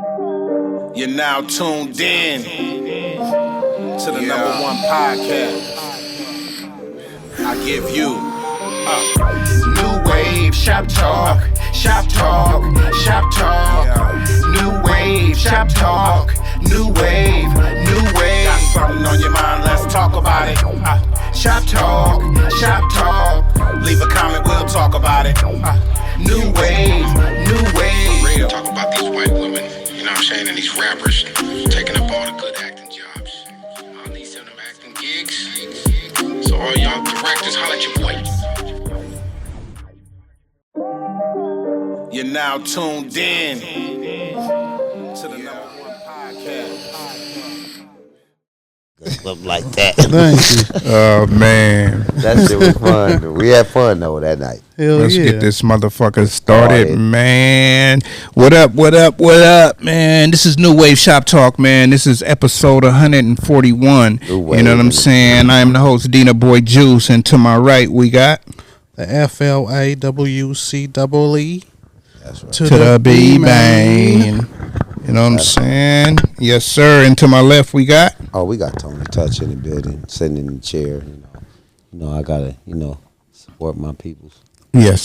You're now tuned in to the number one podcast. I give you New Wave Shop Talk, Shop Talk, Shop Talk. New Wave Shop Talk, New Wave, New Wave. Got something on your mind? Let's talk about it. Shop Talk, Shop Talk. Leave a comment, we'll talk about it. New Wave, New Wave. Talk about these white women, you know what I'm saying, and these rappers taking up all the good acting jobs. All these them acting gigs. So all y'all directors, holla at your boy. You're now tuned in to the number one podcast. Something like that. Thank you. Oh man, That shit was fun. We had fun though that night. Hell let's yeah. get this motherfucker started, man. What up, man? This is New Wave Shop Talk, man. This is episode 141. You know what I'm saying? I am the host, Dina Boy Juice, and to my right we got The FLAWCEE. That's right. to the B Bang. You know what I'm saying? Yes, sir. And to my left we got. Oh, we got Tony Touch in the building, sitting in the chair. You know, I gotta, support my peoples. Yes.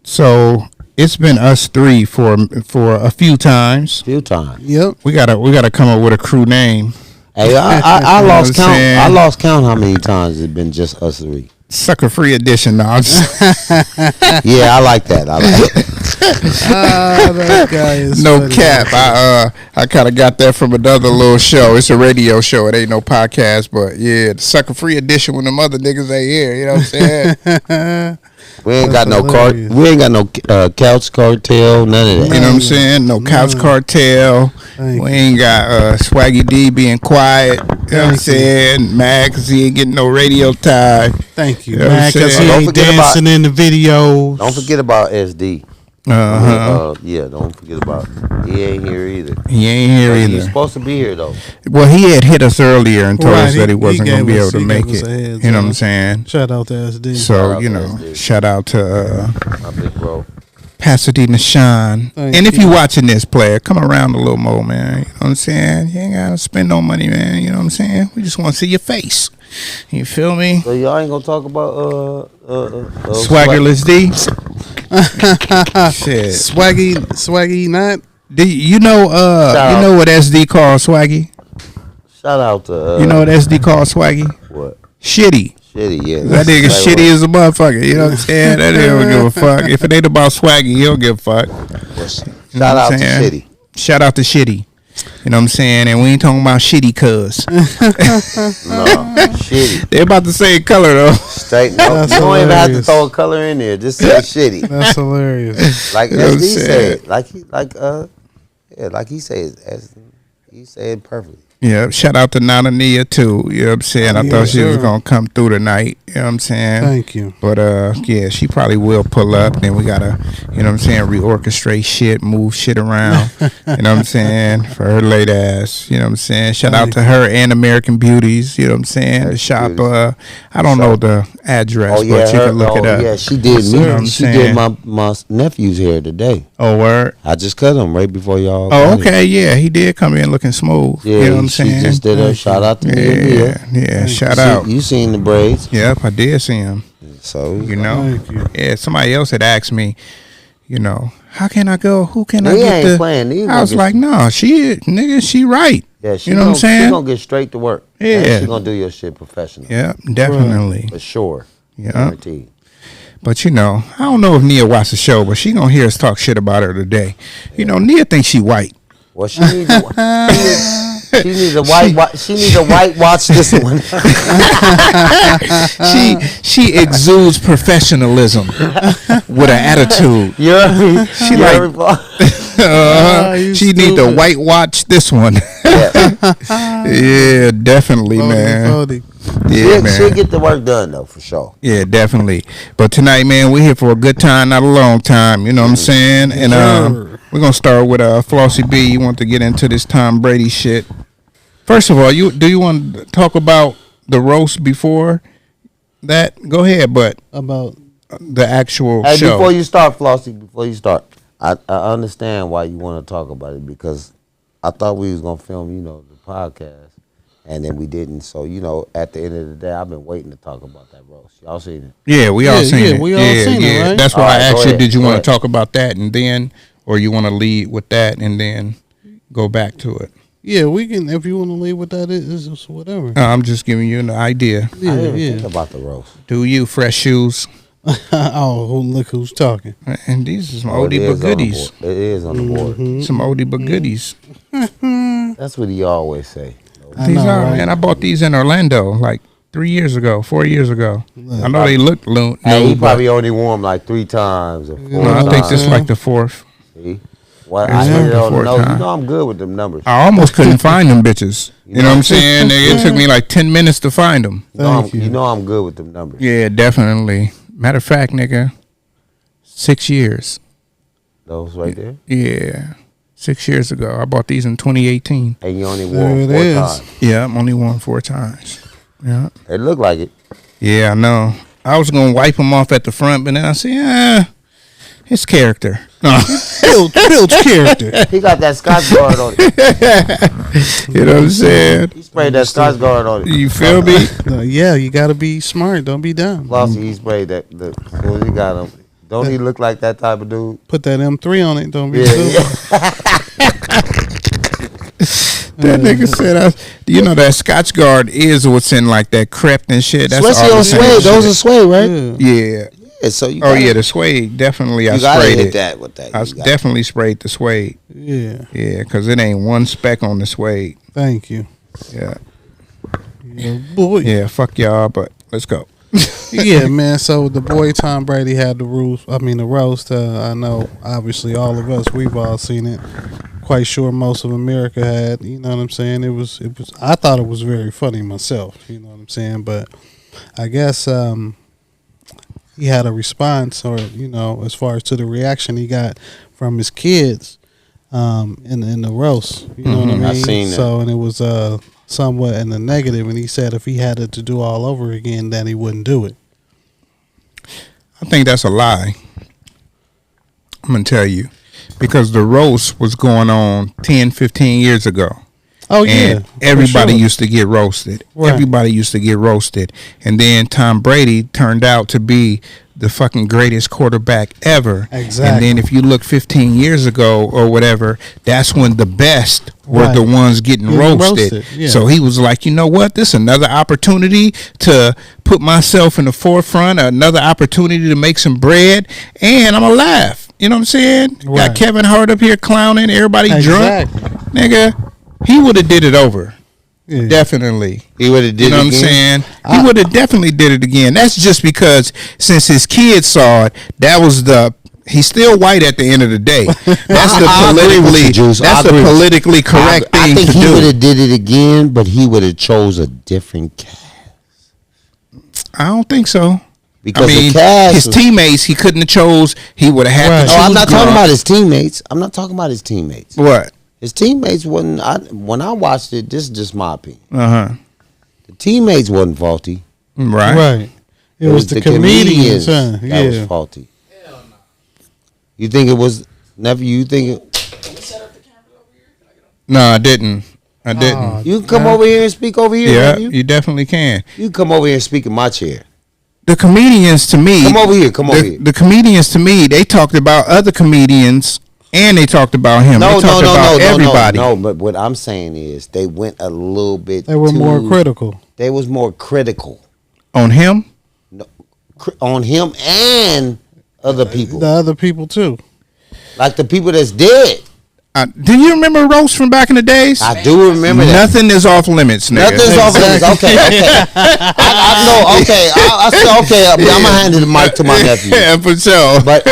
So it's been us three for a few times. Yep. We gotta come up with a crew name. Hey, I lost count. saying? I lost count how many times it's been just us three. Sucker free edition. No, I'm just, Yeah, I like that. That guy is no funny. cap. I kind of got that from another little show. It's a radio show. It ain't no podcast, but yeah, the sucker free edition when them other niggas ain't here. You know what I'm saying? We ain't got That's no hilarious. we ain't got no couch cartel, none of You that. know what I'm saying? No couch cartel. Thank We you. ain't got Swaggy D being quiet. You know what I'm saying? Mac, 'cause he ain't getting no radio time. Thank you, You know what I'm man. Because he saying? Don't ain't forget about- dancing in the videos. Don't forget about SD. Don't forget about. He ain't here either. He ain't here He's either. supposed to be here though. Well, he had hit us earlier and told Right, us that he he wasn't going to gave be us- able to he make gave us it. a heads You know what I'm up. saying? Shout out to SD. So, out you to know, SD. shout out to My big bro. Pasadena Sean. Thank And if you. you watching this, player, come around a little more, man. You know what I'm saying? You ain't got to spend no money, man. You know what I'm saying? We just want to see your face. You feel me? So y'all ain't gonna talk about Swaggerless D. Shit. Swaggy not. You know what SD called Swaggy? Shout out to You know what SD called Swaggy? what? Shitty. Shitty, yeah. That nigga Like shitty as a motherfucker. You know what I'm saying? That nigga don't give a fuck. If it ain't about Swaggy, he don't give a fuck. what? You know Shout what out I'm to saying? Shitty. Shout out to Shitty. You know what I'm saying? And we ain't talking about Shitty cuz. No, Shitty. They about the same color though. Straight. No, That's you don't even have to hilarious. throw a color in there. Just say Shitty. That's hilarious. Like You know what I'm SD saying? said. Like he said. As he said perfectly. Yeah, shout out to Nana Nia too. You know what I'm saying? I Yeah, thought she was sure. gonna come through tonight. You know what I'm saying? Thank you. But yeah, she probably will pull up. Then we gotta, you know what I'm saying, reorchestrate shit, move shit around. You know what I'm saying? For her late ass. You know what I'm saying? Shout out to her and American Beauties. You know what I'm saying? The shop. I don't know the address, Oh yeah, but you can look it up. Yeah, she did You know what I'm me. She saying? did my nephew's hair today. Oh word. I just cut him right before y'all. Oh got here. okay, yeah, he did come in looking smooth. Yeah, you know what I'm she saying? just did a shout out to me. Yeah, shout out. You seen the braids? Yep, I did see him. So You know, Thank you. yeah. Somebody else had asked me, you know, how can I go? Who can I He get ain't the? playing. He I was gonna like, no, she right. Yeah, she You know what I'm She saying? gonna get straight to work. Yeah. And she gonna do your shit professional. Yeah, definitely. For sure. Yeah. Guaranteed. But you know, I don't know if Nia watched the show, but she gonna hear us talk shit about her today. You know, Nia thinks she white. Well, she needs a white watch this one. She exudes professionalism with an attitude. You know what I mean? She You like- heard me? You She need to stupid. white watch this one. Yeah, definitely, man. Funny. Yeah, man. She'll get the work done though, for sure. Yeah, definitely. But tonight, man, we're here for a good time, not a long time. You know what I'm saying? And Sure. we're gonna start with Flossie B. You want to get into this Tom Brady shit? First of all, do you want to talk about the roast before that? Go ahead, but About the actual Hey, show. before you start, Flossie, before you start, I understand why you want to talk about it because I thought we was gonna film, the podcast, and then we didn't. So at the end of the day, I've been waiting to talk about that roast. Y'all seen it? Yeah, we all seen it. We all seen it, right? That's why I asked you, did you want to talk? talk about that and then, or you want to lead with that and then go back to it? Yeah, we can. If you want to leave with that, it's whatever. I'm just giving you an idea. I didn't even think about the roast. Do you fresh shoes? Look who's talking. And these are some Oh, oldie but goodies. It is on the board. Some oldie but goodies. That's what he always say. These are, right? man. I bought these in Orlando like 3 years ago, 4 years ago. I know they look new. Hey, he but probably only wore them like 3 times or 4 no, I times. think this is like the fourth. See? What Yeah, I hit it on the before nose. time. I'm good with them numbers. I almost couldn't find them bitches. You know what I'm saying? It took me like 10 minutes to find them. Thank you. You know I'm good with them numbers. Yeah, definitely. Matter of fact, nigga, 6 years. Those right there. Yeah, 6 years ago. I bought these in 2018. And you only wore There them it 4 is. times. Yeah, I'm only worn 4 times. Yeah. It looked like it. Yeah, I know. I was going to wipe them off at the front, but then I said, his character. No. Build character. He got that Scotch guard on it. You know what I'm saying? He sprayed that Scotch guard on it. You feel me? Yeah, you got to be smart. Don't be dumb. Flossy, he sprayed that. As soon as he got him. Don't he look like that type of dude? Put that M3 on it. Don't be Yeah, stupid. That nigga said, that Scotch Guard is what's in like that crepe and shit. That's Especially all on the same suede. Those shit. are suede, right? Yeah. Yeah. Yeah, so you Oh gotta, yeah, the suede definitely. I you gotta sprayed hit it. that with that. I You gotta- definitely sprayed the suede. Yeah. Yeah, because it ain't one speck on the suede. Thank you. Yeah. Yeah, boy. Yeah. Fuck y'all, but let's go. Yeah, man. So the boy Tom Brady had the roast. I know, obviously, all of us, we've all seen it. Quite sure most of America had. You know what I'm saying? It was. I thought it was very funny myself. You know what I'm saying? But I guess he had a response, or as far as to the reaction he got from his kids in the roast. You know what I mean? I seen that. So, and it was somewhat in the negative, and he said if he had it to do all over again, then he wouldn't do it. I think that's a lie. I'm gonna tell you, because the roast was going on 10, 15 years ago. Oh yeah, And everybody for sure. used to get roasted. Right. Everybody used to get roasted. And then Tom Brady turned out to be the fucking greatest quarterback ever. Exactly. And then if you look 15 years ago or whatever, that's when the best were Right. the ones getting roasted. Yeah. So he was like, you know what? This is another opportunity to put myself in the forefront, another opportunity to make some bread, and I'm going to laugh. You know what I'm saying? Right. Got Kevin Hart up here clowning, everybody Exactly. drunk. Nigga, he would have did it over. Yeah. Definitely. He would have did You know it what I'm again. saying? He would have definitely did it again. That's just because since his kids saw it, that was he's still white at the end of the day. That's the I agree with you, Juice. that's I the agree. politically correct I thing think to he would do. have did it again, but he would have chose a different cast. I don't think so. Because I mean, the cast his was- teammates, he couldn't have chose. He would have had Right. to Oh, choose. I'm not talking Gronk. about his teammates. I'm not talking about his teammates. What? His teammates wasn't. When I watched it, this is just my opinion. Uh-huh. The teammates wasn't faulty. Right. Right. It was the comedians, huh? that Yeah. was faulty. You think it was nephew? You think it, No, I didn't. I didn't. you can come over here and speak over here? Yeah, nephew? you definitely can. You can come over here and speak in my chair. The comedians to me. Come over here. Come over here. The comedians to me, they talked about other comedians and they talked about him. They talked about everybody. No. But what I'm saying is they went a little bit. They were more critical. They was more critical On him? on him and other people, The other people too. like the people that's dead. Do you remember roast from back in the days? I do remember that. Nothing is off limits, nigga. Nothing's off limits. Okay. I know. Okay. I said okay. I'm gonna hand the mic to my nephew. Yeah, for sure. But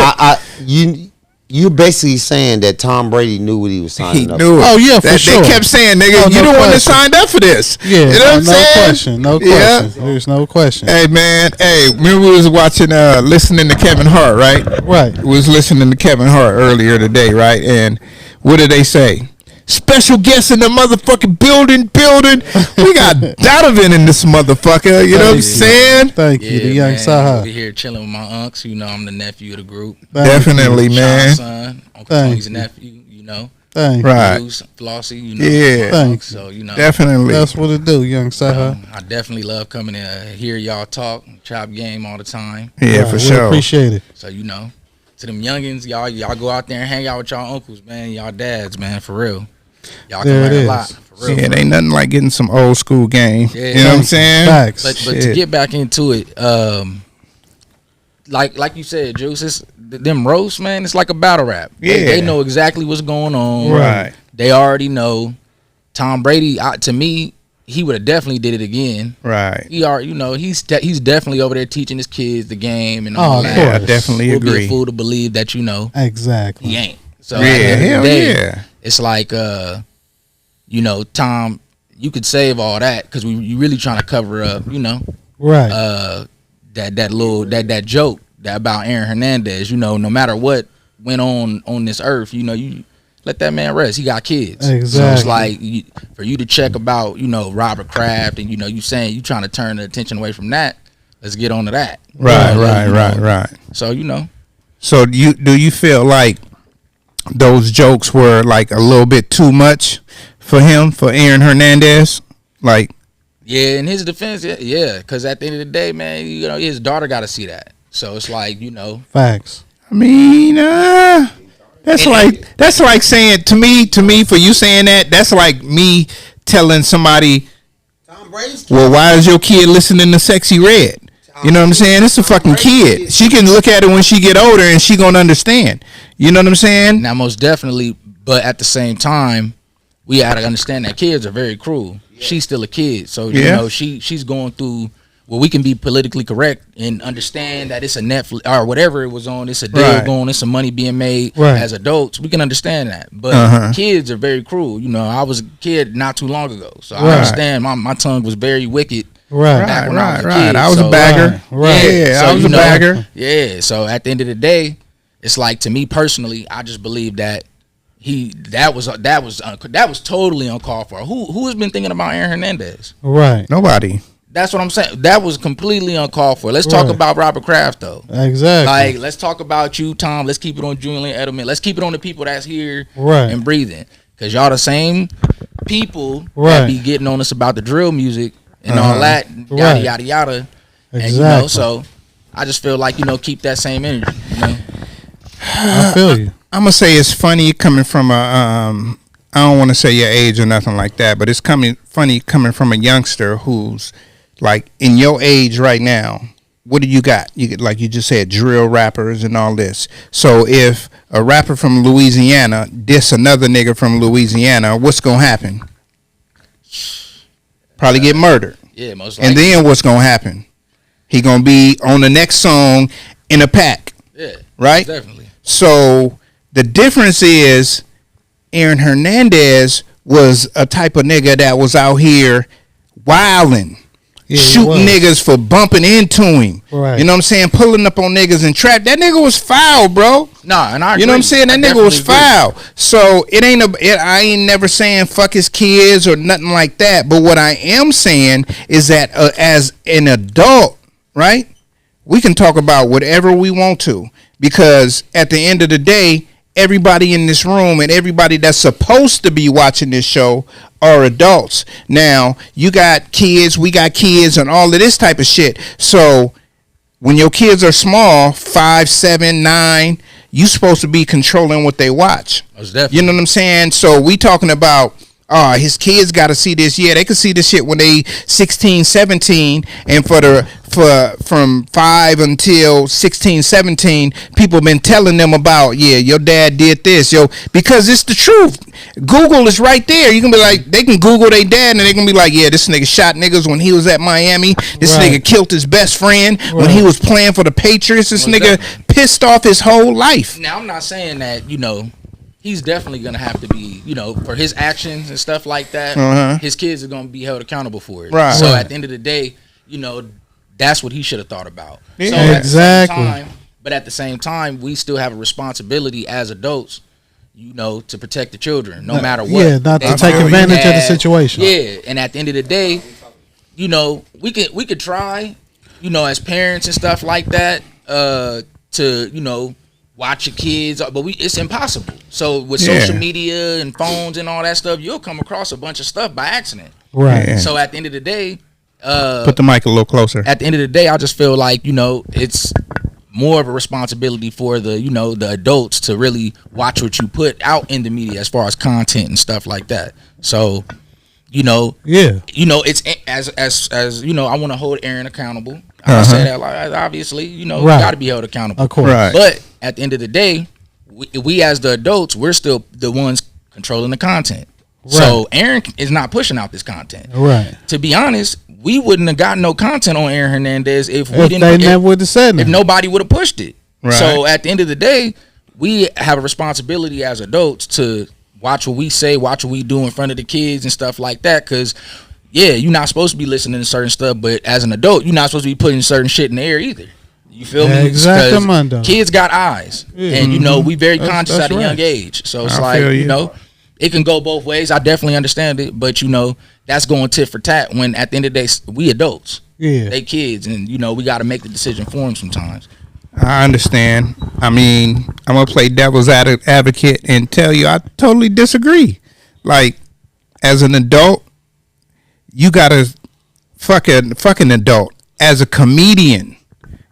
you basically saying that Tom Brady knew what he was He signing up knew for. it. Oh, yeah, for They sure. kept saying, nigga, Oh, you no the one that question. signed up for this. Yeah, You know what I'm no saying? question. No Yeah. question. There's no question. Hey, man. Hey, remember we was watching, listening to Kevin Hart, right? Right. We was listening to Kevin Hart earlier today, right? And what did they say? Special guest in the motherfucking building. We got Donovan in this motherfucker. You know what I'm saying? Thank you, the young man, Saha. over here chilling with my unks. You know, I'm the nephew of the group. Definitely, man. Sean's son. Thank Tony's you. nephew, you know. Thank Right. Bruce, Flossie, you know. Yeah. Thank So, you know. Definitely. That's what it do, young Saha. I definitely love coming to hear y'all talk, chop game all the time. Yeah, Right, for we sure. appreciate it. So, you know, to them youngins, y'all go out there and hang out with y'all uncles, man, y'all dads, man, for real. Y'all can There it learn a is. lot, for real. Yeah, for it ain't real. nothing like getting some old school game. Yeah. You know what I'm saying? Facts. But to Shit. get back into it, like you said, Juice, it's them roasts, man. It's like a battle rap. They Yeah. know exactly what's going on. Right. They already know. Tom Brady, to me, he would have definitely did it again. Right. He are, you know, he's definitely over there teaching his kids the game and Oh, all of that. Yeah, I course. definitely We'll be agree. a fool to believe that he Exactly. ain't. So Yeah, at the end of the hell day, yeah. it's like, you know, Tom, you could save all that because you really trying to cover up, you know, Right. that joke that about Aaron Hernandez. You know, no matter what went on this earth, you know, you let that man rest. He got kids. So it's Exactly. like for you to check about, you know, Robert Kraft, and you know, you saying you trying to turn the attention away from that. Let's get on to that. Right, You know, right, you right, know. right. So you know, So do you feel like those jokes were like a little bit too much for him, for Aaron Hernandez? Like, yeah. In his defense, yeah, because at the end of the day, man, you know, his daughter got to see that. So it's like, you know, Facts. I mean, that's like saying to me for you saying that's like me telling somebody, well, why is your kid listening to Sexy Red? You know what I'm saying? It's a fucking kid. She can look at it when she get older and she gonna understand. You know what I'm saying? now most definitely, but at the same time, we gotta understand that kids are very cruel. She's still a kid, so you Yeah. know she's going through. Well, we can be politically correct and understand that it's a Netflix or whatever it was on. It's a deal Right. going. It's some money being made. Right. As adults, we can understand that. But kids are very cruel. You know, I was a kid not too long ago, so I Right. understand. My tongue was very wicked. Right. Back when I was a Right. kid, I was so- a bagger. Right. Yeah, So, I was you a know, bagger. Yeah. So at the end of the day, it's like, to me personally, I just believe that that was totally uncalled for. Who has been thinking about Aaron Hernandez? Right. Nobody. That's what I'm saying. That was completely uncalled for. Let's talk Right. about Robert Kraft though. Exactly. Like, let's talk about you, Tom. Let's keep it on Julian Edelman. Let's keep it on the people that's here Right. and breathing. Cause y'all the same people Right. that be getting on us about the drill music and all that, yada Right. yada yada. And you Exactly. know, so I just feel like, you know, keep that same energy. You know? I feel you. I'm gonna say it's funny coming from a I don't want to say your age or nothing like that, but it's funny coming from a youngster who's like in your age right now. What do you got? You get, like you just said, drill rappers and all this. So if a rapper from Louisiana diss another nigga from Louisiana, what's gonna happen? Probably get murdered. Yeah, most likely. And then what's gonna happen? He gonna be on the next song in a pack, yeah, right? definitely. So the difference is Aaron Hernandez was a type of nigga that was out here wilding, Yeah, he shooting was. niggas for bumping into him. Right. You know what I'm saying? Pulling up on niggas and trap. That nigga was foul, bro. Nah, and I agree. You know what I'm saying? That I nigga was definitely agree. foul. So I ain't never saying fuck his kids or nothing like that. But what I am saying is that as an adult, right? We can talk about whatever we want to, because at the end of the day, everybody in this room and everybody that's supposed to be watching this show are adults. Now, you got kids, we got kids, and all of this type of shit. So when your kids are small, 5, 7, 9, you supposed to be controlling what they watch. Most definitely. You know what I'm saying? So we talking about his kids got to see this. Yeah, they can see this shit when they 16, 17, and from 5 until 16, 17, people been telling them about, yeah, your dad did this, because it's the truth. Google is right there. You can be like, they can Google their dad and they can be like, yeah, this nigga shot niggas when he was at Miami. This Right. nigga killed his best friend when he was playing for the Patriots. This Most nigga definitely. pissed off his whole life. Now, I'm not saying that, you know, he's definitely gonna have to be, you know, for his actions and stuff like that. Uh-huh. His kids are gonna be held accountable for it. Right. So Right. at the end of the day, you know, that's what he should have thought about. Yeah. So at the same Exactly. time, but at the same time, we still have a responsibility as adults, you know, to protect the children, no matter what. Yeah, not to they take mom, advantage of the dad. situation. Yeah, and at the end of the day, you know, we could try, you know, as parents and stuff like that, to, you know, watch your kids, but it's impossible. So with social media and phones and all that stuff, you'll come across a bunch of stuff by accident. Right. Yeah. So at the end of the day, put the mic a little closer. at the end of the day, I just feel like, it's more of a responsibility for the adults to really watch what you put out in the media as far as content and stuff like that. So, it's as I want to hold Aaron accountable. I say that like, obviously, you got to be held accountable. Of course. Right. But at the end of the day, we as the adults, we're still the ones controlling the content. Right. So Aaron is not pushing out this content. Right. To be honest, we wouldn't have gotten no content on Aaron Hernandez if nobody would have pushed it. Right. So at the end of the day, we have a responsibility as adults to watch what we say, watch what we do in front of the kids and stuff like that. Because you're not supposed to be listening to certain stuff, but as an adult, you're not supposed to be putting certain shit in the air either. You feel me? Exactly, Mundo. Kids got eyes, and we very conscious at a young age. So it's it can go both ways. I definitely understand it, but that's going tit for tat. When at the end of the day, we adults, they kids, and we got to make the decision for them sometimes. I understand. I mean, I'm gonna play devil's advocate and tell you I totally disagree. Like, as an adult, you gotta fucking adult. As a comedian,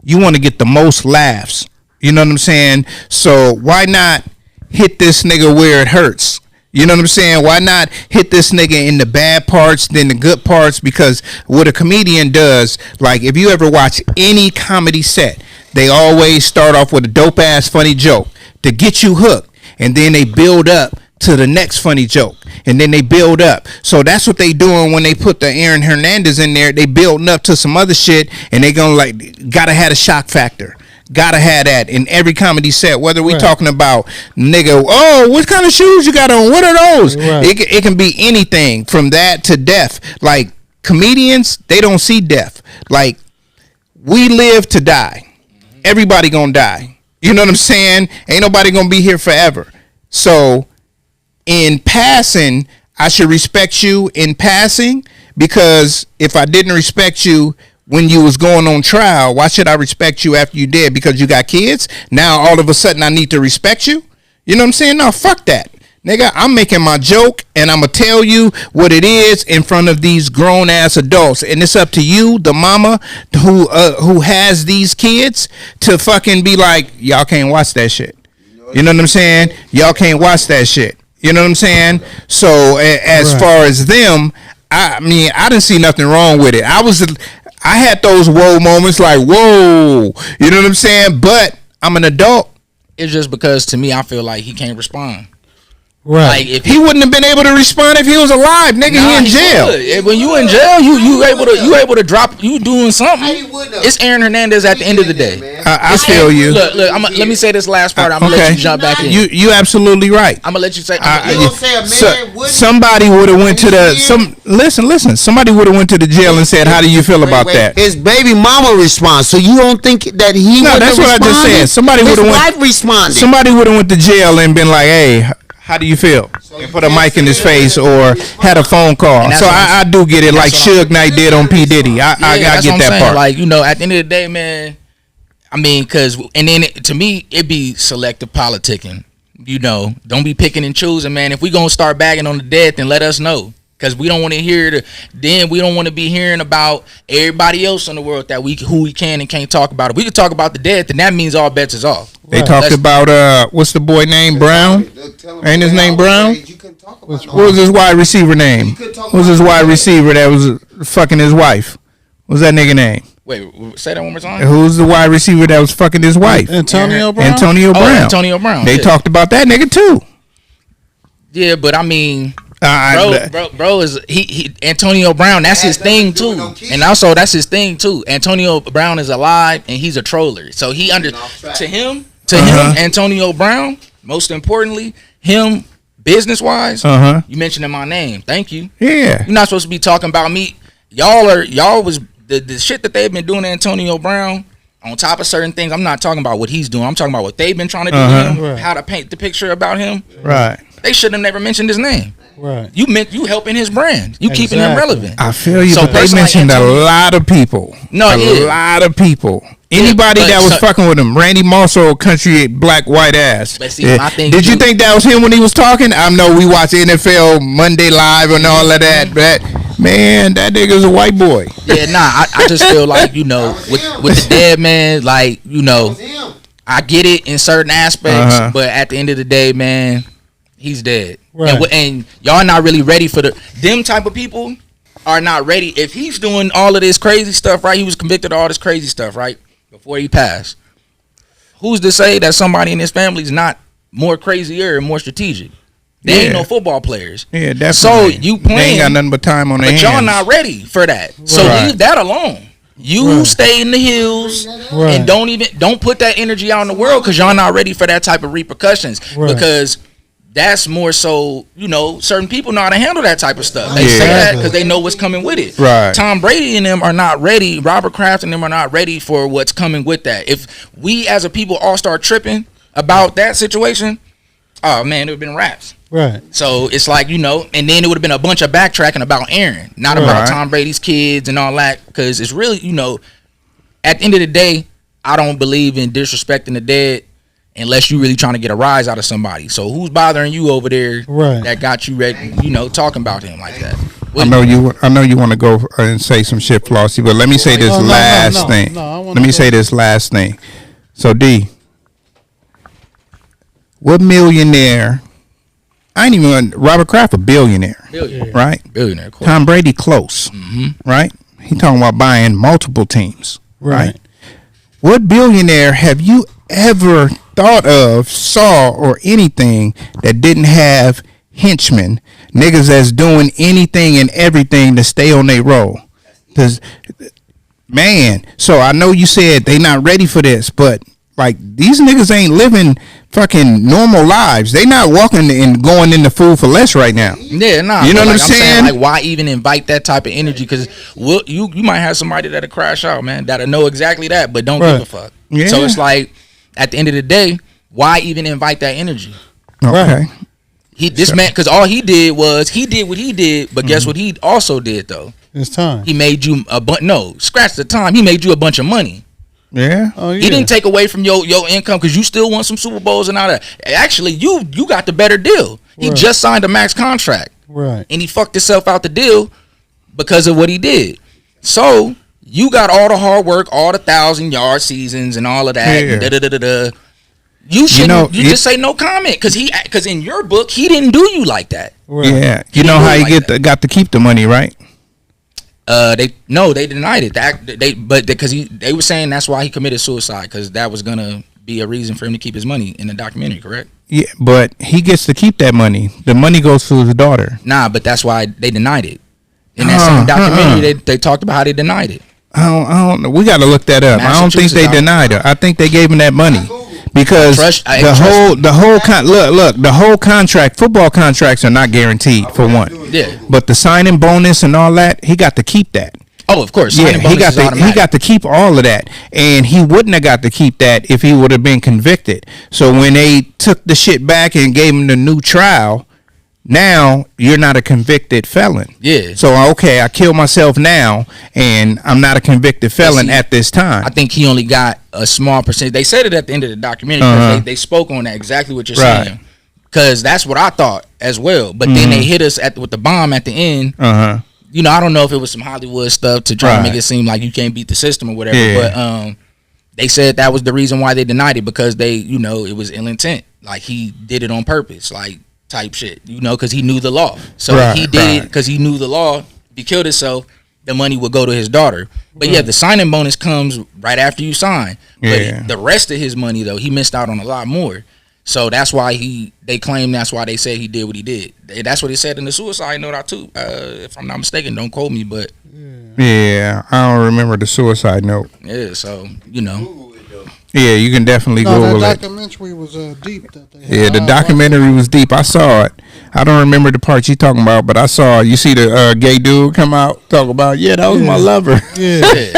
you want to get the most laughs. You know what I'm saying? So why not hit this nigga where it hurts? You know what I'm saying? Why not hit this nigga in the bad parts than the good parts? Because what a comedian does, like if you ever watch any comedy set, they always start off with a dope ass funny joke to get you hooked, and then they build up to the next funny joke, and then they build up. So that's what they doing when they put the Aaron Hernandez in there. They building up to some other shit, and they gonna gotta have a shock factor. Gotta have that in every comedy set, whether we talking about nigga, what kind of shoes you got on? What are those? Right. It can be anything from that to death. Like, comedians, they don't see death. Like, we live to die. Everybody gonna die. You know what I'm saying? Ain't nobody gonna be here forever. So in passing, I should respect you in passing, because if I didn't respect you when you was going on trial, why should I respect you after you did? Because you got kids? Now all of a sudden I need to respect you? You know what I'm saying? No, fuck that. Nigga, I'm making my joke, and I'm going to tell you what it is in front of these grown-ass adults. And it's up to you, the mama who has these kids, to fucking be like, y'all can't watch that shit. You know what I'm saying? Y'all can't watch that shit. You know what I'm saying? So as far as them, I mean, I didn't see nothing wrong with it. I had those whoa moments, like, whoa, you know what I'm saying? But I'm an adult. It's just because, to me, I feel like he can't respond. Right. Like, if he wouldn't have been able to respond if he was alive, nigga. He in jail. When you in jail, you able to drop. You doing something. It's Aaron Hernandez at the end of the day. I feel you. Look. Let me say this last part. I'm gonna let you jump back in. You absolutely right. I'm gonna let you say. Somebody would have went to the listen. Somebody would have went to the jail and said, "How do you feel about that?" His baby mama responds. So you don't think that he? No, that's what I just said. Somebody would have went. Responded. Somebody would have went to jail and been like, "Hey, how do you feel?" And put a mic in his face or had a phone call. So I do get it, like Suge Knight did on P. Diddy. I get that part. Like, at the end of the day, man, I mean, to me, it be selective politicking. Don't be picking and choosing, man. If we gonna start bagging on the dead, then let us know. Because we don't want to we don't want to be hearing about everybody else in the world who we can and can't talk about. If we could talk about the dead, then that means all bets is off. They talked about what's the boy name? Brown? Ain't his name Brown? What was his wide receiver name? What was his wide receiver that was fucking his wife? What was that nigga name? Wait, say that one more time. Who's the wide receiver that was fucking his wife? Antonio Brown. Antonio Brown. Antonio Brown. They talked about that nigga too. Yeah, but I mean, bro is he Antonio Brown. That's his thing too, and also that's his thing too. Antonio Brown is alive and he's a troller, so he to him, Antonio Brown. Most importantly, him business wise. You mentioning my name. Thank you. Yeah, you're not supposed to be talking about me. Y'all was the shit that they've been doing to Antonio Brown. On top of certain things, I'm not talking about what he's doing. I'm talking about what they've been trying to do to him, how to paint the picture about him. Right. they should have never mentioned his name. Right. You helping his brand. You keeping him relevant. I feel you, So but they person like mentioned a Antonio- lot of people. No, a lot of people. Anybody but that was so- fucking with him, Randy Moss or country black white ass. But see, my thing Did you too- think that was him when he was talking? I know we watch NFL Monday Live and all of that. That man, that nigga's a white boy. Yeah, nah. I just feel like, you know, with the dead man, like, you know, I get it in certain aspects, but at the end of the day, man, he's dead. Right. And y'all not really ready for them type of people are not ready. If he's doing all of this crazy stuff, right? He was convicted of all this crazy stuff, right? Before he passed. Who's to say that somebody in his family is not more crazier and more strategic? They ain't no football players. Yeah, definitely. So you playing, they ain't got nothing but time on their hands. but y'all not ready for that. So Right. leave that alone. You stay in the hills and don't put that energy out in the world because y'all not ready for that type of repercussions. Right. Because that's more so, you know, certain people know how to handle that type of stuff. They Yeah. say that because they know what's coming with it. Right. Tom Brady and them are not ready. Robert Kraft and them are not ready for what's coming with that. If we as a people all start tripping about that situation, oh man, it would have been raps. Right. So it's like, you know, and then it would have been a bunch of backtracking about Aaron, not about Right. Tom Brady's kids and all that. Because it's really, you know, at the end of the day, I don't believe in disrespecting the dead unless you really trying to get a rise out of somebody. So who's bothering you over there that got you ready, you know, talking about him like that? I know you want to go and say some shit, Flossie, but let me say this last thing. Let me say this last thing. So D, what millionaire? I ain't even Robert Kraft a billionaire, right? Billionaire. Cool. Tom Brady close, right? He talking about buying multiple teams, right? What billionaire have you ever thought of, saw, or anything that didn't have henchmen, niggas that's doing anything and everything to stay on their roll? Cause man, so I know you said they not ready for this, but like these niggas ain't living fucking normal lives. They not walking and going into food for less right now. Yeah, nah. You know what I'm I'm saying? Like, why even invite that type of energy? Because you might have somebody that'll crash out, man, that'll know exactly that, but don't give a fuck. Yeah. So it's like, at the end of the day, why even invite that energy? Okay. Man, because all he did was he did what he did, but guess what he also did though? It's time. He made you scratch the time. He made you a bunch of money. Yeah. Oh yeah. He didn't take away from your income because you still want some Super Bowls and all that. Actually, you got the better deal. He just signed a max contract. Right. And he fucked himself out the deal because of what he did. So you got all the hard work, all the 1,000-yard seasons and all of that. Yeah. And You shouldn't. You just say no comment because in your book he didn't do you like that. Right. Yeah. You know how he got to keep the money, right? They denied it. Because they were saying that's why he committed suicide because that was gonna be a reason for him to keep his money in the documentary, correct? Yeah, but he gets to keep that money. The money goes to his daughter. Nah, but that's why they denied it. In that same documentary, they talked about how they denied it. I don't know. We got to look that up. I don't think they denied her. I think they gave him that money because the whole contract, football contracts are not guaranteed for one. Yeah. But the signing bonus and all that, he got to keep that. Oh, of course. Yeah, he got to keep all of that, and he wouldn't have got to keep that if he would have been convicted. So when they took the shit back and gave him the new trial, now you're not a convicted felon. Yeah. So okay, I killed myself now, and I'm not a convicted felon at this time. I think he only got a small percentage. They said it at the end of the documentary. 'Cause they spoke on that exactly what you're saying. Because that's what I thought as well. But then they hit us with the bomb at the end. You know, I don't know if it was some Hollywood stuff to try to make it seem like you can't beat the system or whatever. Yeah. But they said that was the reason why they denied it because it was ill intent. Like he did it on purpose, like type shit. You know, because he knew the law. So he did it because he knew the law. If he killed himself, the money would go to his daughter. But yeah, the signing bonus comes right after you sign. But the rest of his money though, he missed out on a lot more. So that's why they claim that's why they said he did what he did. That's what he said in the suicide note too. If I'm not mistaken, don't quote me, but Yeah, I don't remember the suicide note. yeah. So you know, Yeah, you can definitely Google that it. documentary was deep. That they had. Yeah, the documentary was deep. I saw it. I don't remember the part you talking about, but I saw. You see the gay dude come out talk about. Yeah, that was my lover. Yeah.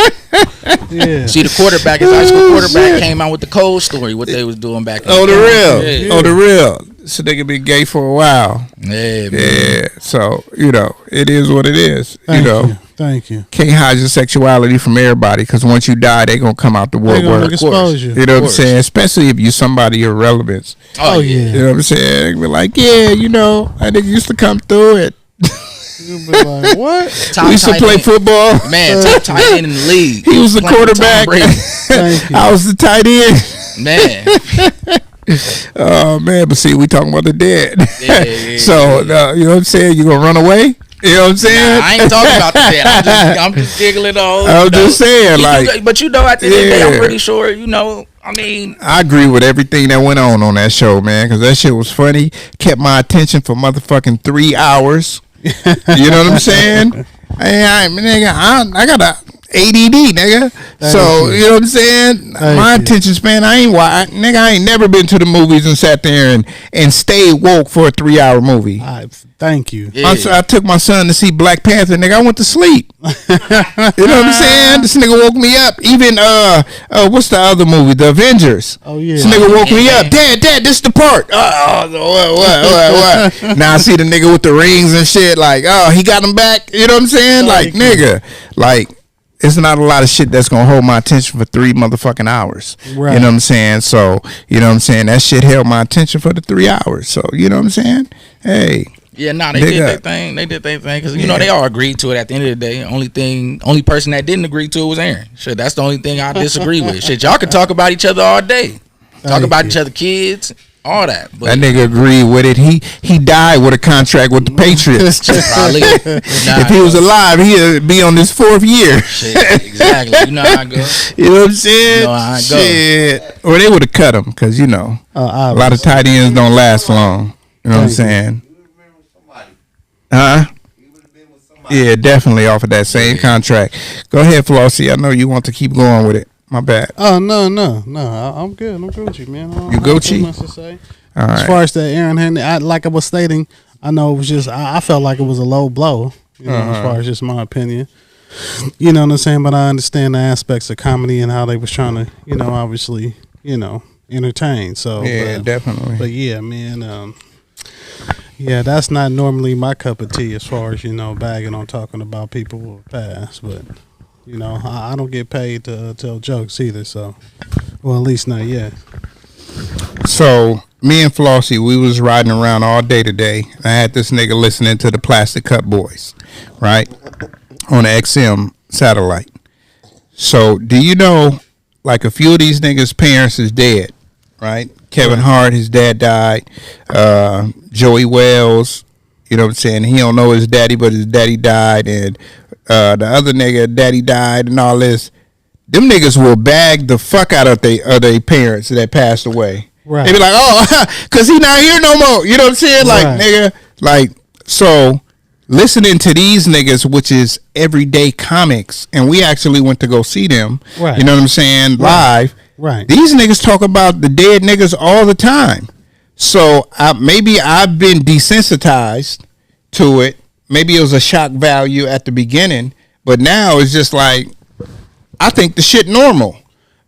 Yeah. See, the quarterback, his high school quarterback, came out with the cold story, what they was doing back then. Oh, the real. Yeah. Oh, the real. This nigga been gay for a while. Yeah, man. Yeah. So, it is what it is. Thank you. Can't hide your sexuality from everybody because once you die, they going to come out the They gonna woodwork. expose you. You know what I'm saying? Especially if you somebody of relevance. Oh, yeah. You know what I'm saying? They be like, yeah, I nigga used to come through it. You be like, what? We used to play football. Man, top tight end in the league. He was the Playing with Tom quarterback. Brady. Thank you. I was the tight end. Man. Oh, man. But see, we talking about the dead. Yeah, So, you know what I'm saying? You going to run away? You know what I'm saying? Nah, I ain't talking about the dead. I'm just giggling on. I'm just saying, But at the end of the day, I'm pretty sure, I agree with everything that went on that show, man, because that shit was funny. Kept my attention for motherfucking 3 hours. You know what I'm saying? I got a ADD, nigga. So you know what I'm saying? My attention span, I ain't never been to the movies and sat there and stayed woke for a 3-hour movie. Thank you. Yeah. I took my son to see Black Panther, nigga. I went to sleep. You know what I'm saying? This nigga woke me up. Even what's the other movie? The Avengers. Oh yeah. This nigga woke me up. Dad, this the part. What? Now I see the nigga with the rings and shit. Like, he got him back. You know what I'm saying? Like, nigga, like. It's not a lot of shit that's gonna hold my attention for 3 motherfucking hours. Right. You know what I'm saying? So, you know what I'm saying? That shit held my attention for the 3 hours. So, you know what I'm saying? Hey. Yeah, they did their thing. They did their thing because they all agreed to it. At the end of the day, only person that didn't agree to it was Aaron. Shit, that's the only thing I disagree with. Shit, y'all can talk about each other all day, talk about each other kids, all that. But that nigga agreed with it. He died with a contract with the Patriots. probably, if he was alive, he'd be on this 4th year. Shit, exactly. You know how I go. You know what I'm saying? You know how I go. Shit. Or they would have cut him because a lot of tight ends don't last long. You know what I'm saying? Huh? Yeah, definitely off of that same contract. Go ahead, Flossie. I know you want to keep going with it. My bad. Oh no, I'm good. I'm Gucci, man. You Gucci? Much to say. All as right. far as that Aaron Henry, like I was stating, I know it was just I felt like it was a low blow. As far as just my opinion. You know what I'm saying? But I understand the aspects of comedy and how they was trying to, obviously, entertain. So yeah, definitely. But yeah, man. Yeah, that's not normally my cup of tea as far as bagging on talking about people who have passed, but. I don't get paid to tell jokes either, so. Well, at least not yet. So, me and Flossie, we was riding around all day today. I had this nigga listening to the Plastic Cup Boys, right? On the XM satellite. So, do you know, like a few of these niggas' parents is dead, right? Kevin Hart, his dad died. Joey Wells, you know what I'm saying? He don't know his daddy, but his daddy died. And the other nigga, daddy died and all this. Them niggas will bag the fuck out of their parents that passed away. Right. They be like, because he not here no more. You know what I'm saying? Like, nigga, like, so listening to these niggas, which is everyday comics, and we actually went to go see them, you know what I'm saying, live. Right. These niggas talk about the dead niggas all the time. So maybe I've been desensitized to it. Maybe it was a shock value at the beginning, but now it's just like, I think the shit normal.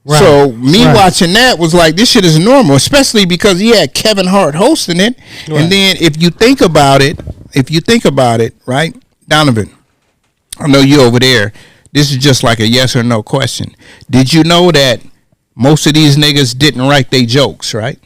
Right. So me watching that was like, this shit is normal, especially because he had Kevin Hart hosting it. Right. And then if you think about it, right, Donovan, I know you over there. This is just like a yes or no question. Did you know that most of these niggas didn't write their jokes, right?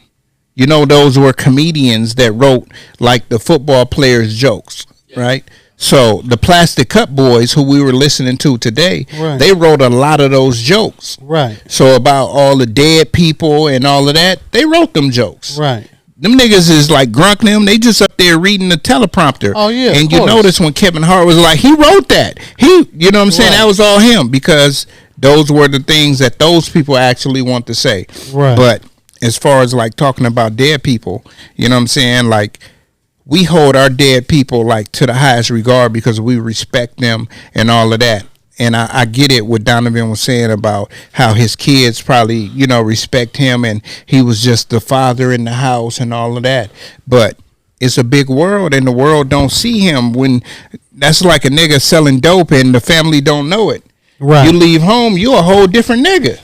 You know, those were comedians that wrote like the football players' jokes, right? So the Plastic Cup Boys, who we were listening to today, they wrote a lot of those jokes. Right. So about all the dead people and all of that, they wrote them jokes. Right. Them niggas is like Grunk them. They just up there reading the teleprompter. Oh, yeah. And you notice when Kevin Hart was like, he wrote that. You know what I'm saying? That was all him because those were the things that those people actually want to say. Right. But as far as like talking about dead people, you know what I'm saying? Like, we hold our dead people like to the highest regard because we respect them and all of that. And I get it what Donovan was saying about how his kids probably, you know, respect him and he was just the father in the house and all of that. But it's a big world and the world don't see him when that's like a nigga selling dope and the family don't know it. Right. You leave home, you a whole different nigga.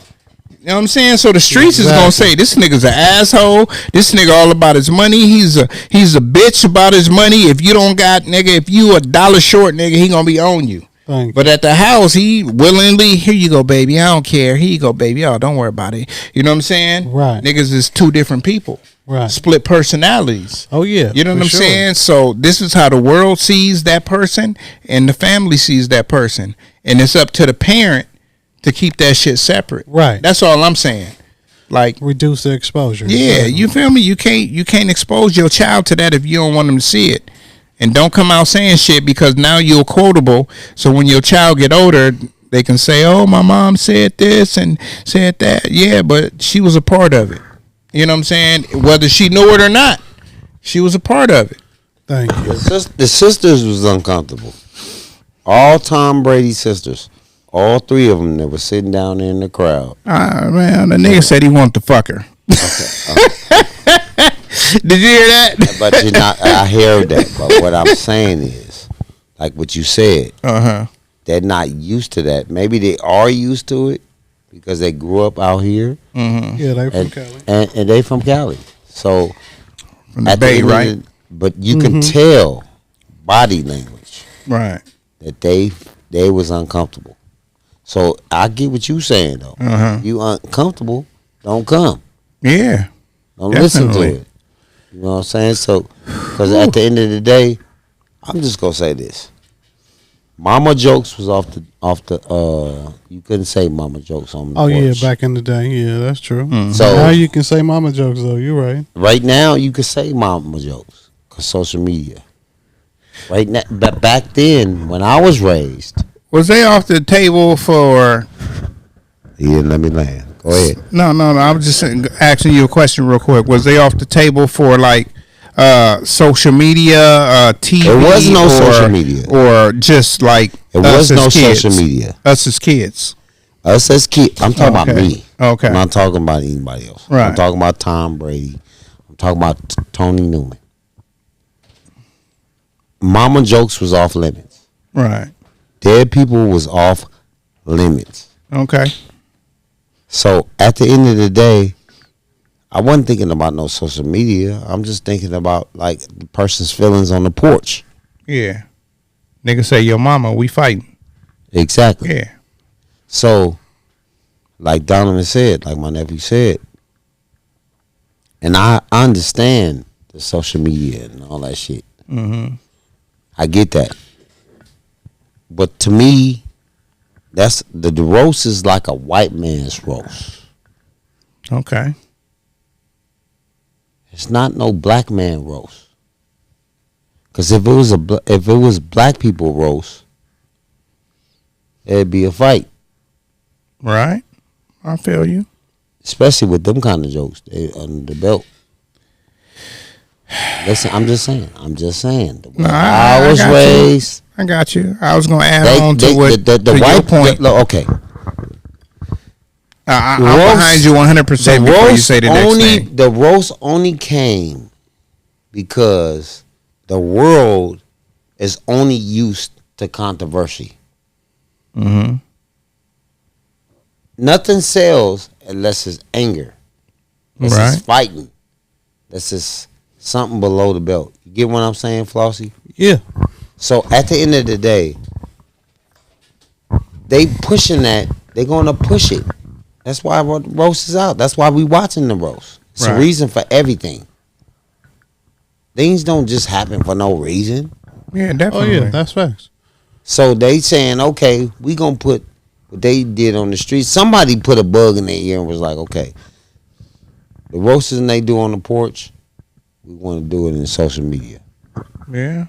You know what I'm saying? So the streets is gonna say this nigga's an asshole. This nigga all about his money. He's a bitch about his money. If you don't got nigga, if you a dollar short nigga, he gonna be on you. But at the house, he willingly, here you go, baby. I don't care. Here you go, baby. Oh, don't worry about it. You know what I'm saying? Right. Niggas is two different people. Right. Split personalities. Oh yeah. You know what I'm saying? So this is how the world sees that person and the family sees that person. And it's up to the parent to keep that shit separate. Right. That's all I'm saying. Like reduce the exposure. Yeah, you feel me? You can't expose your child to that if you don't want them to see it. And don't come out saying shit because now you're quotable. So when your child get older, they can say, "Oh, my mom said this and said that." Yeah, but she was a part of it. You know what I'm saying? Whether she knew it or not, she was a part of it. Thank you. The sisters was uncomfortable. All Tom Brady's sisters, all three of them, they were sitting down there in the crowd. Man, the nigga said he wanted to fuck her. Did you hear that? But you're not. I heard that. But what I'm saying is, like what you said, they're not used to that. Maybe they are used to it because they grew up out here. Yeah, they from Cali, and they from Cali. So from the Bay, right? But you can tell body language, right, that they was uncomfortable. So I get what you saying though. You uncomfortable, don't come. Yeah, don't listen to it. You know what I'm saying? So, because at the end of the day, I'm just gonna say this: mama jokes was off the. You couldn't say mama jokes on the porch. yeah, back in the day, yeah, that's true. So now you can say mama jokes though. You're right. Right now, you can say mama jokes because social media. Right now, but back then, when I was raised, was they off the table for? Yeah, let me land. Go ahead. No. I was just asking you a question real quick. Was they off the table for like social media, TV? There was no social media, or just like it was no social media. Us as kids. Us as kids. I'm talking about me. Okay. I'm not talking about anybody else. Right. I'm talking about Tom Brady. I'm talking about Tony Newman. Mama jokes was off limits. Right. Dead people was off limits. Okay. So at the end of the day, I wasn't thinking about no social media. I'm just thinking about like the person's feelings on the porch. Yeah. Nigga say, "Yo, mama, we fighting." Exactly. Yeah. So, like Donovan said, like my nephew said, and I understand the social media and all that shit. I get that. But to me, that's the roast is like a white man's roast. Okay. It's not no black man roast. Cause if it was black people roast, it'd be a fight. Right. I feel you. Especially with them kind of jokes they under the belt. Listen, I'm just saying. The way I was raised. I got you. I was gonna add on to what the white point. Okay. I'm behind you 100% before you say the next thing. The roast only came because the world is only used to controversy. Nothing sells unless it's anger. Unless it's fighting. Unless it's something below the belt. You get what I'm saying, Flossie? Yeah. So at the end of the day, they pushing that. They're gonna push it. That's why roast is out. That's why we watching the roast. It's a reason for everything. Things don't just happen for no reason. Yeah, definitely. Oh yeah, that's facts. So they saying, okay, we gonna put what they did on the street. Somebody put a bug in their ear and was like, okay, the roasting they do on the porch, we want to do it in social media. Yeah.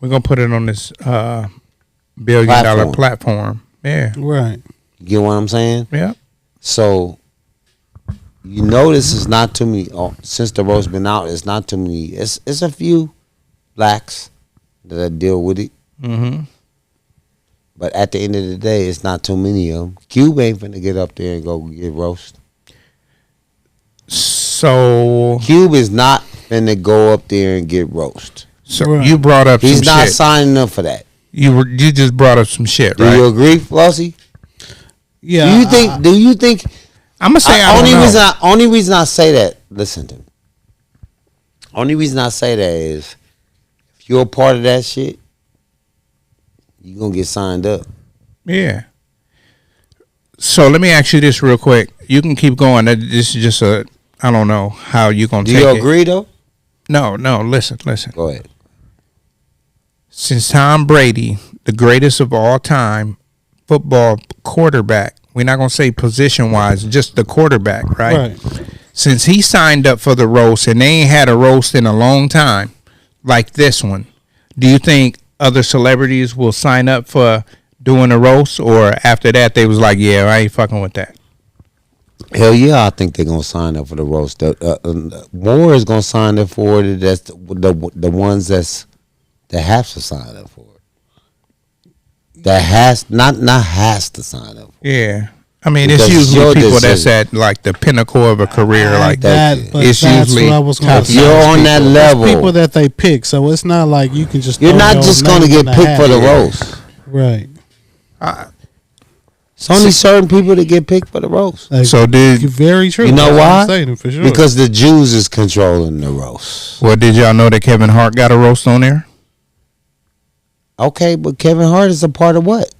We're gonna put it on this $1 billion platform. Yeah. Right. You get what I'm saying? Yeah. So you notice it's not too many. Since the roast been out, it's not too many. It's a few blacks that deal with it. But at the end of the day, it's not too many of them. Cube ain't finna get up there and go get roast. So Cube is not finna go up there and get roast. So you brought up He's some not shit. signing up for that. You just brought up some shit, Do right? you agree, Flossie? Yeah. Do you think? I'm gonna say I don't know. Only reason I say that. Listen to me. Only reason I say that is if you're a part of that shit, you're gonna get signed up. Yeah. So let me ask you this real quick. You can keep going. This is just I don't know how you gonna take it. Do you agree though? No. Listen. Go ahead. Since Tom Brady, the greatest of all time football quarterback, we're not gonna say position wise, just the quarterback, right? Since he signed up for the roast and they ain't had a roast in a long time, like this one, do you think other celebrities will sign up for doing a roast, or after that they was like, yeah, I ain't fucking with that? Hell yeah, I think they're gonna sign up for the roast. More is gonna sign up for it. That's the ones that have to sign up for it. That has not has to sign up for it. Yeah. I mean, Because it's usually people decision. that's at like the pinnacle of a career, like that. that. But It's that's usually what I was gonna top say. You're on that It's level. people that they pick, so it's not like you can just. You're throw not your just name gonna get in the picked for the hat. roast. Right. It's only certain people that get picked for the roast. Like, So did very true. You know That's what why? I'm saying, for sure. Because the Jews is controlling the roast. well, did y'all know that Kevin Hart got a roast on there? Okay, but Kevin Hart is a part of what?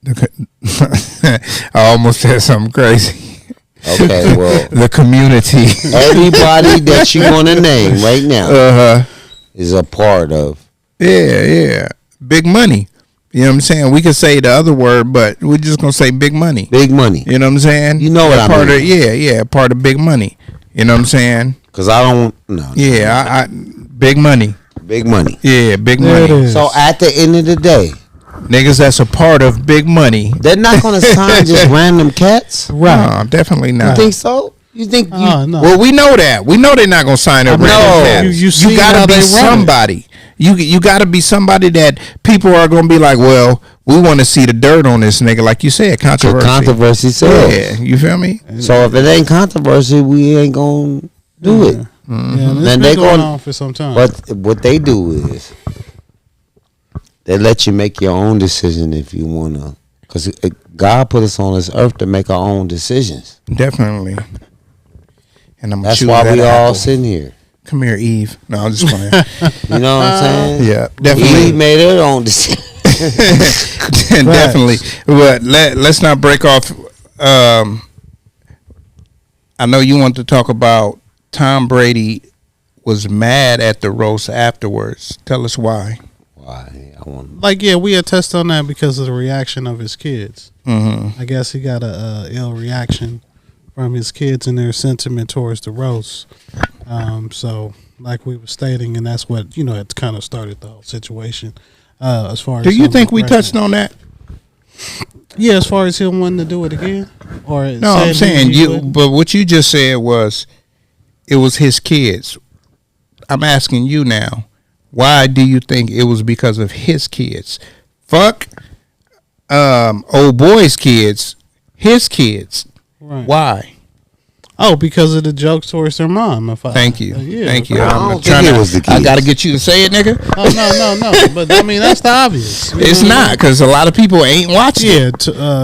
I almost said something crazy. Okay, well, The community. everybody that you want to name right now is a part of. Yeah. Big money. You know what I'm saying? We could say the other word, but we're just gonna say big money. Big money. You know what I'm saying? You know what I part mean. Of, yeah, part of big money. You know what I'm saying? Because I don't know. Yeah, I big money. Big money. Yeah, big There it money. is. So at the end of the day, Niggas that's a part of big money. they're not going to sign just random cats. Right. No, definitely You not. think so? You think? Oh, no. Well, we know that. We know they're not gonna sign a random cat. You see gotta how be they run it. somebody. You gotta be somebody that people are gonna be like, well, we want to see the dirt on this nigga, like you said, controversy. Controversy sells. Yeah, you feel me? So if it ain't controversy, we ain't gonna do it. Yeah, Then this they been going gonna- on for some time. But what they do is they let you make your own decision if you wanna, because God put us on this earth to make our own decisions. Definitely. And I'm That's why we all sitting here. Come here, Eve. No, I'm just playing. You know what I'm saying? Yeah, definitely. He made her own decision. Definitely. But let's not break off. I know you want to talk about Tom Brady was mad at the roast afterwards. Tell us why. Why? I want. like, yeah, we had touched on that because of the reaction of his kids. Mm-hmm. I guess he got a ill reaction from his kids and their sentiment towards the roast. So, like we were stating, and that's what it kind of started the whole situation. As far as Do you him think we regretting touched it. on that? Yeah, as far as him wanting to do it again, or No, I'm saying he you. wouldn't? But what you just said was, it was his kids. I'm asking you now. Why do you think it was because of his kids? Fuck, old boy's kids, his kids. Right. Why? Oh, because of the jokes towards their mom. Thank you. Yeah. Thank you. I I'm don't trying think it to- was the I kids. gotta get you to say it, nigga. Oh no. But I mean, that's the obvious. You It's know what I not, mean? because a lot of people ain't watching. Yeah,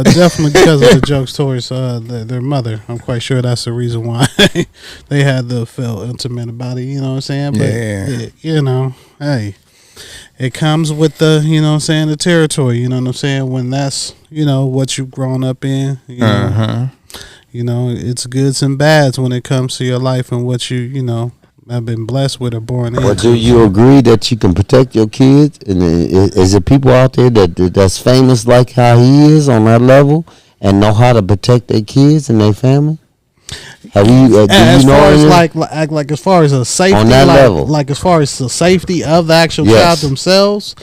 definitely because of the jokes towards their mother. I'm quite sure that's the reason why they had the felt intimate about it. You know what I'm saying? But Yeah. hey, it comes with the the territory. You know what I'm saying? When that's what you've grown up in. It's goods and bads when it comes to your life and what you have been blessed with or born But into. do you agree that you can protect your kids? And is there people out there that's famous like how he is on that level and know how to protect their kids and their family? Have you? Do As you know far as anything? like as far as a safety On that level. like as far as the safety of the actual Yes. child themselves,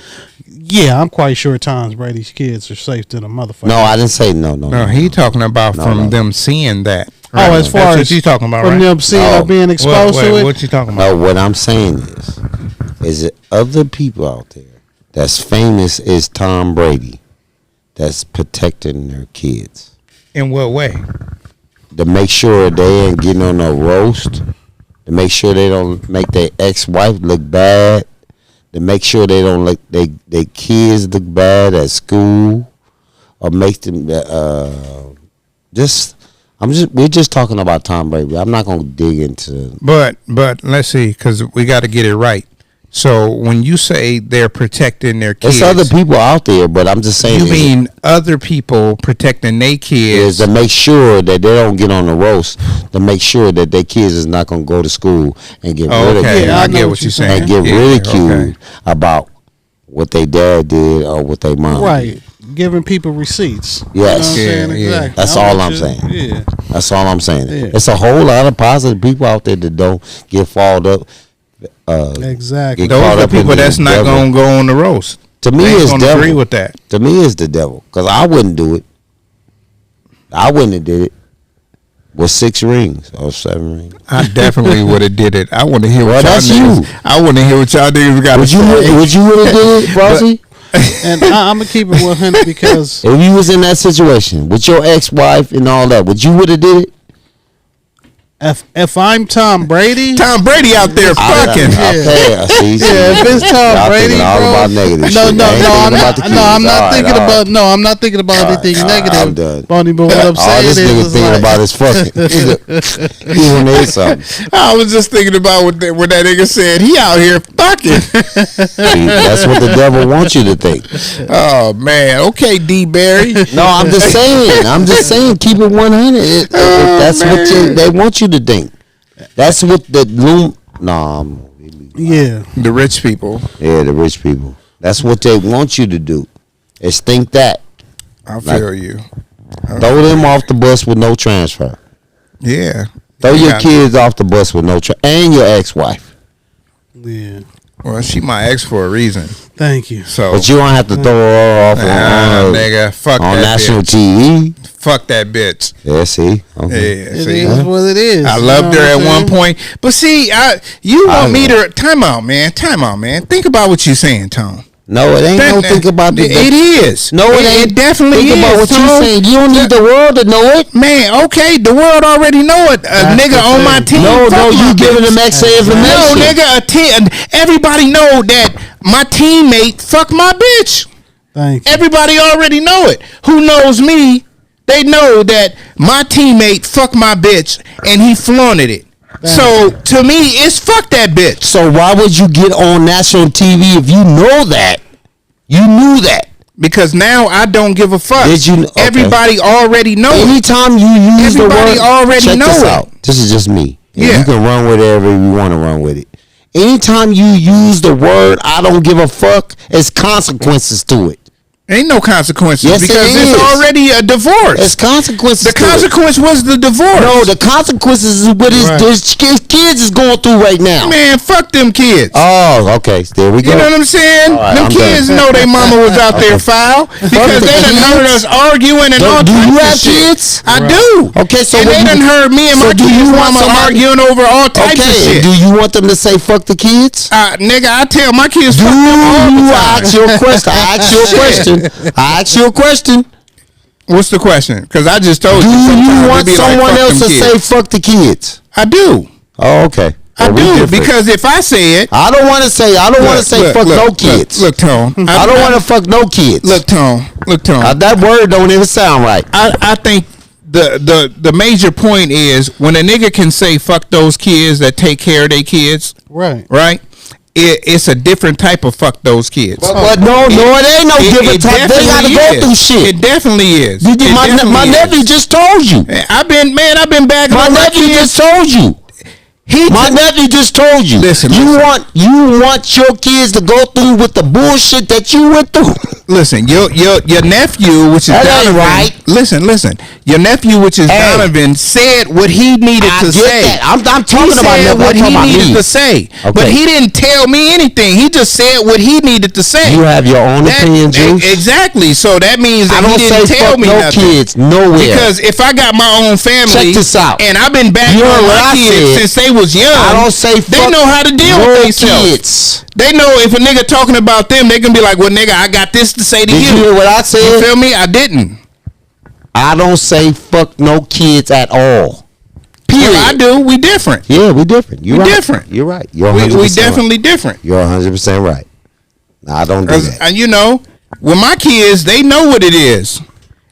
yeah, I'm quite sure Tom Brady's kids are safe than a motherfucker. No, I didn't say no. No, he talking about No, from no. them seeing that. Oh, as far That's as what you talking about, from right? them seeing No. or being exposed to it. What you talking about? No, what I'm saying is it other people out there that's famous as Tom Brady that's protecting their kids In what way? to make sure they ain't getting on a roast, to make sure they don't make their ex-wife look bad, to make sure they don't look they kids look bad at school, or make them we're just talking about Tom Brady. I'm not gonna dig into. But let's see, because we got to get it right. So when you say they're protecting their kids, There's other people out there, but I'm just saying. You mean other people protecting their kids? Is to make sure that they don't get on the roast. To make sure that their kids is not gonna go to school and get ridiculed. Okay, I get what you're saying. And get ridiculed about what their dad did or what their mom did. Right. Giving people receipts. Yes. You know what I'm saying? Yeah. Exactly. That's all I'm saying. Yeah. That's all I'm saying. Yeah. It's a whole lot of positive people out there that don't get followed up. Exactly. Get Those caught are up in people the that's not devil. gonna go on the roast. To me, They ain't it's gonna devil. agree with that. To me, it's the devil. Because I wouldn't do it. I wouldn't have did it with 6 rings or 7 rings. I definitely would have did it. I want to hear Well, what y'all that's niggas. you. I want to hear what y'all niggas got to Would you say. would have did it, Frosty? And I'm gonna keep it 100 because If you was in that situation with your ex-wife and all that, would you would have did it? if I'm Tom Brady, Tom Brady out there fucking. if it's Tom Y'all Brady, thinking all bro, about negative shit. I'm not thinking about anything negative, I'm done. Bonnie. But what I'm All saying this nigga is, thinking like, about is fucking. He want to hear something. I was just thinking about what that nigga said. He out here fucking. See, that's what the devil wants you to think. Oh man. Okay, D Barry. No, I'm just saying. Keep it 100. That's what they want you to think. That's what the loom. yeah, The rich people. Yeah, the rich people. That's what they want you to do. Is think that. I feel you. Throw them off the bus with no transfer. Yeah. Throw your Yeah. kids off the bus with no and your ex-wife. yeah. Well, she my ex for a reason. Thank you. So. But you don't have to throw her off nigga, fuck on that national bitch. TV. Fuck that bitch. Yeah, see? Okay. Yeah, It see. is what it is. I You loved know her at what I'm one saying? point, but see, you want me to time out, man. Think about what you're saying, Tom. No, it ain't no think about it. It is. No, it ain't. It definitely think is. about what Tom. you saying. You don't need the world to know it. Man, okay, the world already know it. A That's nigga the on my thing. team. No, fuck you my giving bitch. them extra information. No, nigga, everybody know that my teammate fuck my bitch. Thank you. Everybody already know it. Who knows me? They know that my teammate fuck my bitch and he flaunted it. So to me, it's fuck that bitch. So why would you get on national TV if you know that? You knew that. Because now I don't give a fuck. Did you? Okay. Everybody already know it. Anytime you use Everybody the word, already check know this it. out. This is just me. And Yeah. you can run with it wherever you want to run with it. Anytime you use the word "I don't give a fuck," there's consequences to it. Ain't no consequences Yes, because it is. it's already a divorce. There's consequences. The to it. consequence was the divorce. No, the consequences is what his kids is going through right now. Man, fuck them kids. Oh, okay. There we go. You know what I'm saying? All right, them I'm kids done. know their mama was out there foul because the they done kids? heard us arguing and all Do types you of have shit. kids? I do. Okay, so and what they done heard me and so my do kids' you want mama somebody- arguing over all types of Okay, shit. do you want them to say "fuck the kids"? Nigga, I tell my kids Do fuck them all the you time. ask your question? I ask you a question. I ask you a question. What's the question? Because I just told Do you. sometimes you it want be like, someone fuck else them to kids. say "fuck the kids"? I do. Oh, okay. I Well, we do different. because if I say it, I don't want to say. I don't want to say "fuck no kids." Look, Tone. I don't want to fuck no kids. Look, Tone. That word don't even sound right. I think the major point is when a nigga can say fuck those kids that take care of their kids, Right. right? It's a different type of fuck those kids. But no, it ain't no different type. They gotta definitely go is. through shit. It definitely is. You did- It my definitely nephew is. just told you. I've been back. My nephew just told you. My nephew just told you. Listen. You want your kids to go through with the bullshit that you went through. Listen, your nephew, which is That ain't Donovan. right. Listen. Your nephew, which is Hey. Donovan, said what he needed I to get say. that. I'm talking He about said nephew. what I'm talking he about needed me. to say, Okay. but he didn't tell me anything. He just said what he needed to say. You have your own opinion, Juice. Exactly. So that means that I don't he didn't say tell fuck me no nothing. kids nowhere. Because if I got my own family, Check this out. and I've been back You heard on what my I kids said. since they was young. I don't say They fuck know how to deal no with themselves. kids. They know if a nigga talking about them, they can be like, "Well, nigga, I got this to say to Did you hear what I You said? feel me? I didn't. I don't say fuck no kids at all. Period. Well, I do. We different. Yeah, we different. You're We right. different. You're right. You're We 100% definitely right. different. You're 100% right. I don't do that. And you know, with my kids, they know what it is.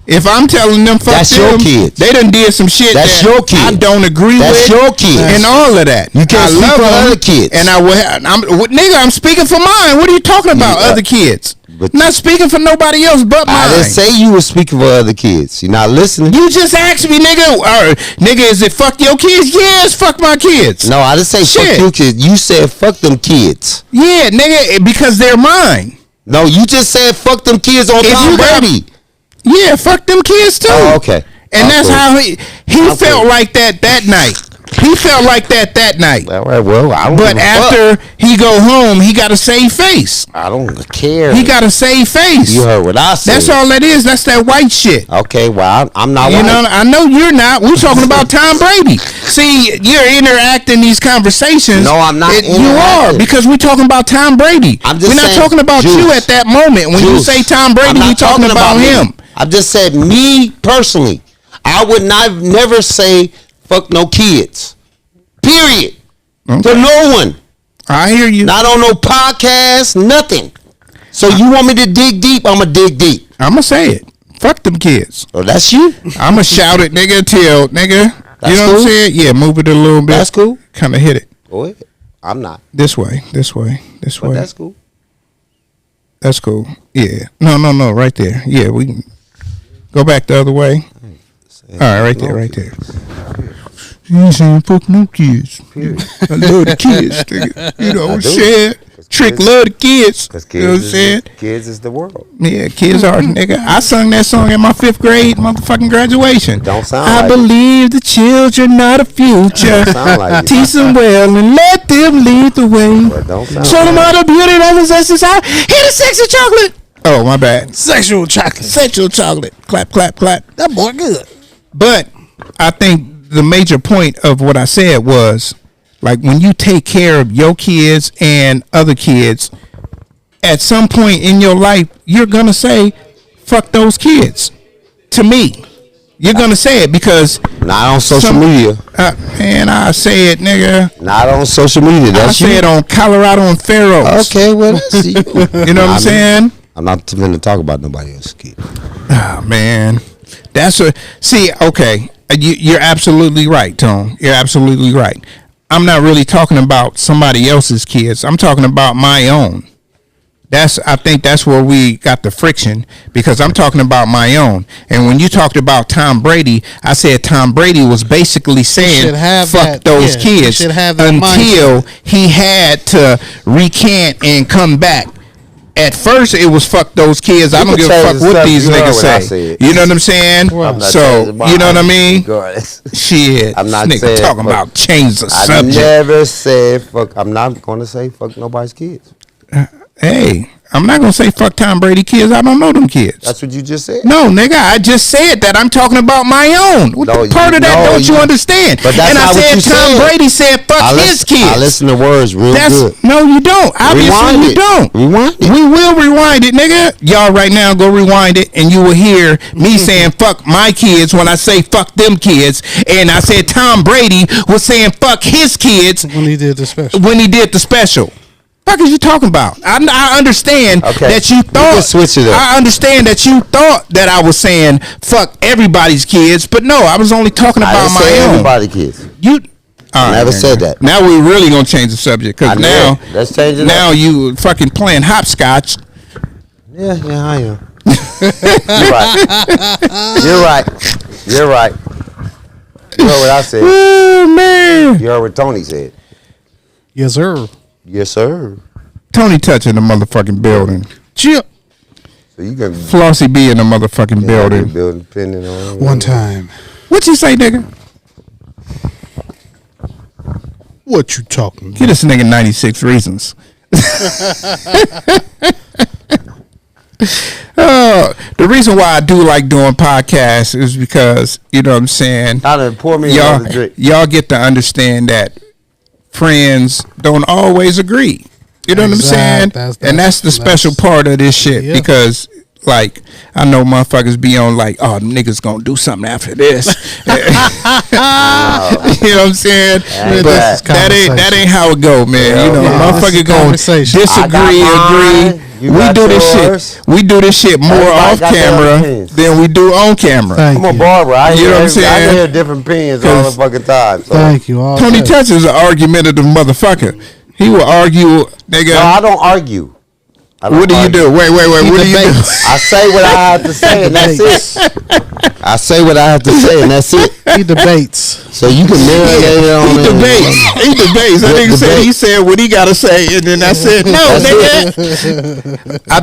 If I'm telling them fuck That's them, your kids. they done did some shit That's that your kids. I don't agree That's with. your kids. And all of that. You can't I speak love for them, other kids. And I'm speaking for mine. What are you talking about? Other kids. but Not speaking for nobody else but mine. I didn't say you were speaking for other kids. You're not listening. You just asked me, nigga. Nigga, is it fuck your kids? Yeah, it's fuck my kids. No, I didn't say Shit. fuck your kids. You said fuck them kids. Yeah, nigga, because they're mine. No, you just said fuck them kids on If Tom you got- Brady. Yeah, fuck them kids too. Oh, okay. And I'm that's cool. how he I'm felt cool. like that night. He felt like that night. All right, well, I don't But give a after fuck. he go home, he got a save face. I don't care. He got a save face. You heard what I said. That's all that is. That's that white shit. Okay, well, I'm not You white. know, I know you're not. We're talking about Tom Brady. See, you're interacting these conversations. No, I'm not You are, interacting. because we're talking about Tom Brady. I'm just We're not saying, talking about Juice. you at that moment. When you Juice. say Tom Brady, I'm not we're talking about me. him. I just said me personally. I would not never say fuck no kids. Period. Okay. To no one. I hear you. Not on no podcast, nothing. So you want me to dig deep, I'ma dig deep. I'm going to say it. Fuck them kids. Oh, that's you? I'm going to shout it, nigga, till, nigga. That's you know what cool? I'm saying? Yeah, move it a little bit. That's cool. Kind of hit it. Go ahead. I'm not. This way. This way. This But way. that's cool. That's cool. Yeah. No. Right there. Yeah, we can go back the other way. All right, right there, right there. You ain't saying fuck no kids. I love the kids, nigga. You know what I'm I do. saying? Trick kids- love the kids. Because You know what I'm saying? kids is the world. Yeah, kids are, nigga. I sung that song in my 5th grade motherfucking graduation. Don't sound I like it. believe the children are the future. Don't sound like it. Teach them well and let them lead the way. But don't sound Show them like all the beauty that possesses inside. Hit a sexy chocolate. Oh, my bad. Sexual chocolate. Sexual chocolate. Clap, clap, clap. That boy good. But I think the major point of what I said was, like, when you take care of your kids and other kids, at some point in your life, you're going to say, fuck those kids. To me. You're going to say it because... Not on social media. Man, I say it, nigga. Not on social media. I That's say you. it on Colorado and Pharaohs. Okay, well, that's you. You know what I'm saying? I'm not going to talk about nobody else's kid. Oh, man. That's a... See, okay. You're absolutely right, Tone. You're absolutely right. I'm not really talking about somebody else's kids. I'm talking about my own. I think that's where we got the friction, because I'm talking about my own. And when you talked about Tom Brady, I said Tom Brady was basically saying should have fuck that, those yeah, you kids should have that until he had to recant and come back. At first, it was fuck those kids. I don't give a fuck what these niggas say. You know what I'm saying? I'm not So, changing my you know what I mind mean? regardless. Shit. I'm not Nigga saying talking fuck. about change the I subject. never said fuck. I'm not going to say fuck nobody's kids. Hey, I'm not gonna say fuck Tom Brady kids. I don't know them kids. That's what you just said. No, nigga, I just said that I'm talking about my own. What No, the part of that no, don't you understand? But that's and I not what said you Tom said. Brady said fuck his kids. I listen to words real good. No, you don't. Obviously, Rewind you it. don't. Rewind it. We will rewind it, nigga. Y'all right now go rewind it, and you will hear me saying fuck my kids when I say fuck them kids, and I said Tom Brady was saying fuck his kids When he did the special. when he did the special. What is you talking about? I understand Okay. that you You thought. can switch it up. I understand that you thought that I was saying fuck everybody's kids, but no, I was only talking I about didn't my say own. everybody kids. You all never nigga. said that. Now we're really gonna change the subject, I because know. now Let's change it now up. you fucking playing hopscotch. Yeah, I am. You're right. You're right. You heard what I said. Oh man, You heard what Tony said. Yes, sir. Yes, sir. Tony touching the motherfucking building. Chip. So you can Flossie be in the motherfucking building. building depending on One time. What you say, nigga? What you talking about? Get this nigga 96 reasons. The reason why I do like doing podcasts is because, you know what I'm saying, Tyler, pour me another drink. y'all get to understand that friends don't always agree. You know what I'm saying? And that's the special part of this shit, Yeah. because like I know motherfuckers be on like, oh, niggas gonna do something after this. You know what I'm saying? Ain't But that. that ain't how it go, man. You know, Yeah. motherfucker gonna Conversation. disagree, agree. You we got do this yours. shit. We do this shit more Everybody off got their camera opinions. than we do on camera. Thank I'm a you. barber. I You know what I'm I saying? hear different opinions all the fucking time. So. Thank you. All Tony day. Touch is an argumentative motherfucker. He will argue, nigga. No, I don't argue. What do you do? Wait. He What do you do? debates. I say what I have to say, and that's it. I say what I have to say, and that's it. He debates. So you can marinate it on He it. debates. He debates. That nigga said he said what he gotta say, and then I said no, nigga. I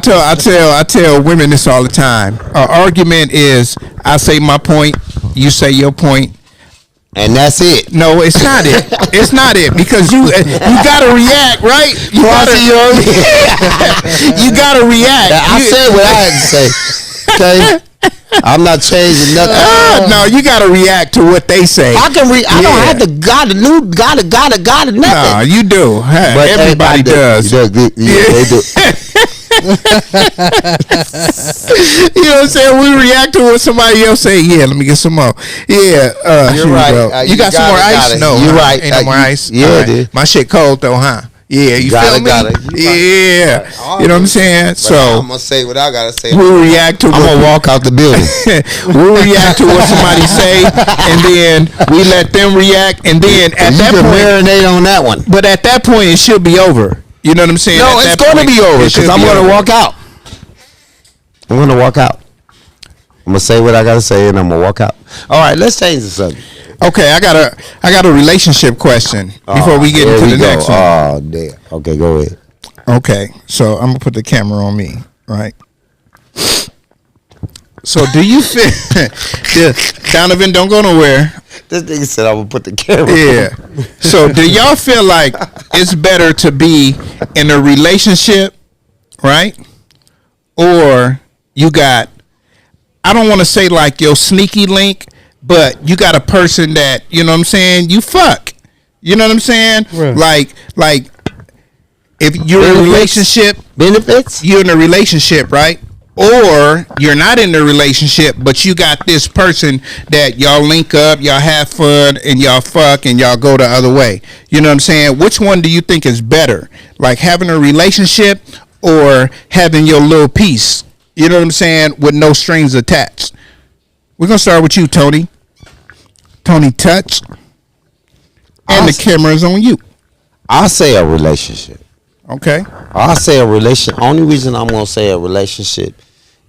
tell women this all the time. Our argument is I say my point, you say your point. And that's it. No, it's not it. It's not it because you gotta react, right? You gotta react. I said what I had to say. Okay, I'm not changing nothing. No, you gotta react to what they say. I can read. I don't have to got nothing. No, you do. But Everybody does. They do. You know what I'm saying? We react to what somebody else say. Yeah, let me get some more. Yeah, You're right. You got some more ice? it. No, You're huh? right. Ain't no more ice. Yeah, All right. dude. My shit cold though, huh? Yeah, you feel me? Yeah, you know what I'm saying? So I'm gonna say what I gotta say. we react to. I'm gonna walk out the building. We react to what somebody say, and then we let them react, and then at You that can point, marinate on that one. but at that point, it should be over. You know what I'm saying? No, At it's that gonna point, be over it should because I'm be gonna over. walk out. I'm gonna walk out. I'm gonna say what I gotta say, and I'm gonna walk out. All right, let's change the subject. Okay, I got a relationship question before we get into the next one. Oh, damn. Okay, go ahead. Okay, so I'm gonna put the camera on me, right? So do you feel Donovan, don't go nowhere. This nigga said I would put the camera. Yeah. So do y'all feel like it's better to be in a relationship, right? Or you got, I don't want to say like your sneaky link, but you got a person that, you know what I'm saying, you fuck. You know what I'm saying? Right. Like if you're in a relationship, Benefits? you're in a relationship, right? Or you're not in a relationship, but you got this person that y'all link up, y'all have fun, and y'all fuck, and y'all go the other way. You know what I'm saying? Which one do you think is better? Like having a relationship or having your little piece? You know what I'm saying? With no strings attached. We're going to start with you, Tony. Tony Touch. And the camera's on you. I say a relationship. Okay. I say a relationship. Only reason I'm gonna say a relationship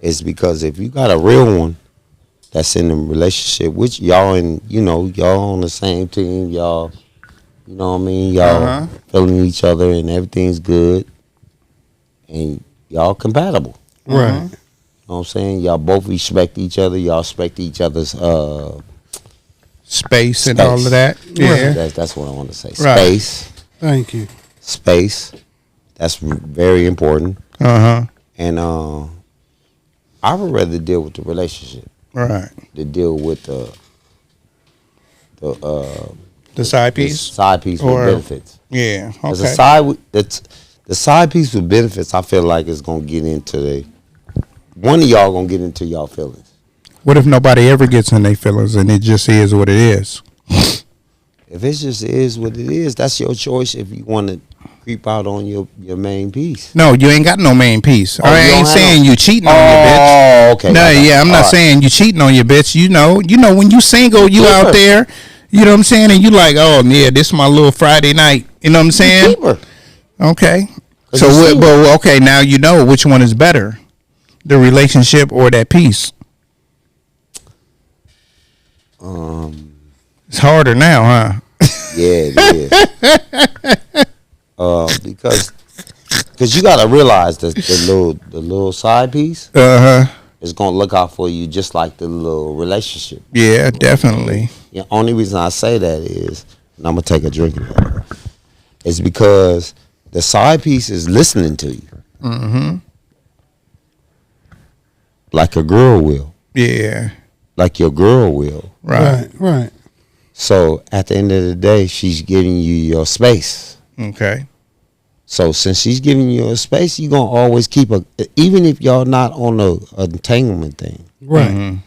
is because if you got a real one that's in a relationship with y'all, and y'all on the same team, y'all, you know what I mean, y'all feeling each other and everything's good, and y'all compatible. Right. You know what I'm saying? Y'all both respect each other. Y'all respect each other's Space and all of that. Yeah. That's what I want to say. Right. Space. Thank you. Space. That's very important. And I would rather deal with the relationship Right. than deal with the side piece. side piece Or- with benefits. Yeah. As Okay. the side piece with benefits, I feel like it's gonna get into one of y'all gonna get into y'all feelings. What if nobody ever gets in their feelings and it just is what it is? If it just is what it is, that's your choice. If you want to creep out on your main piece. No, you ain't got no main piece. I you ain't don't have saying no- you cheating on your bitch. Oh, okay. No, yeah, I'm not saying you cheating on your bitch. You know when you single, you out there. You know what I'm saying, and you like, oh yeah, this is my little Friday night. You know what I'm saying? Keep her. Okay. 'Cause So, you single. but okay, now you know which one is better, the relationship or that piece. It's harder now, huh? Yeah, it is. Because you gotta realize the little side piece is gonna look out for you just like the little relationship. Yeah, definitely. The only reason I say that is, and I'm gonna take a drink of that, is because the side piece is listening to you, like a girl will, Yeah. like your girl will. Right. Right. So at the end of the day, she's giving you your space. Okay. So since she's giving you a space, you're gonna always keep even if y'all not on a entanglement thing, Right.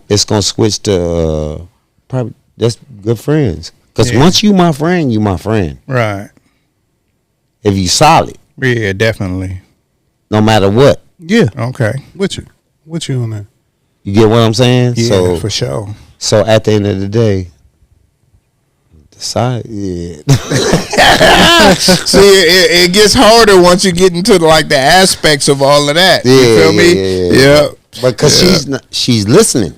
it's gonna switch to probably that's good friends. Because Yeah. once you my friend, you my friend. Right. If you solid, Yeah, definitely. no matter what. Yeah. Okay. With you on that. You get what I'm saying? Yeah, So for sure. So at the end of the day, decide. Yeah. See, it gets harder once you get into like the aspects of all of that. You feel me? Yeah. Because she's listening.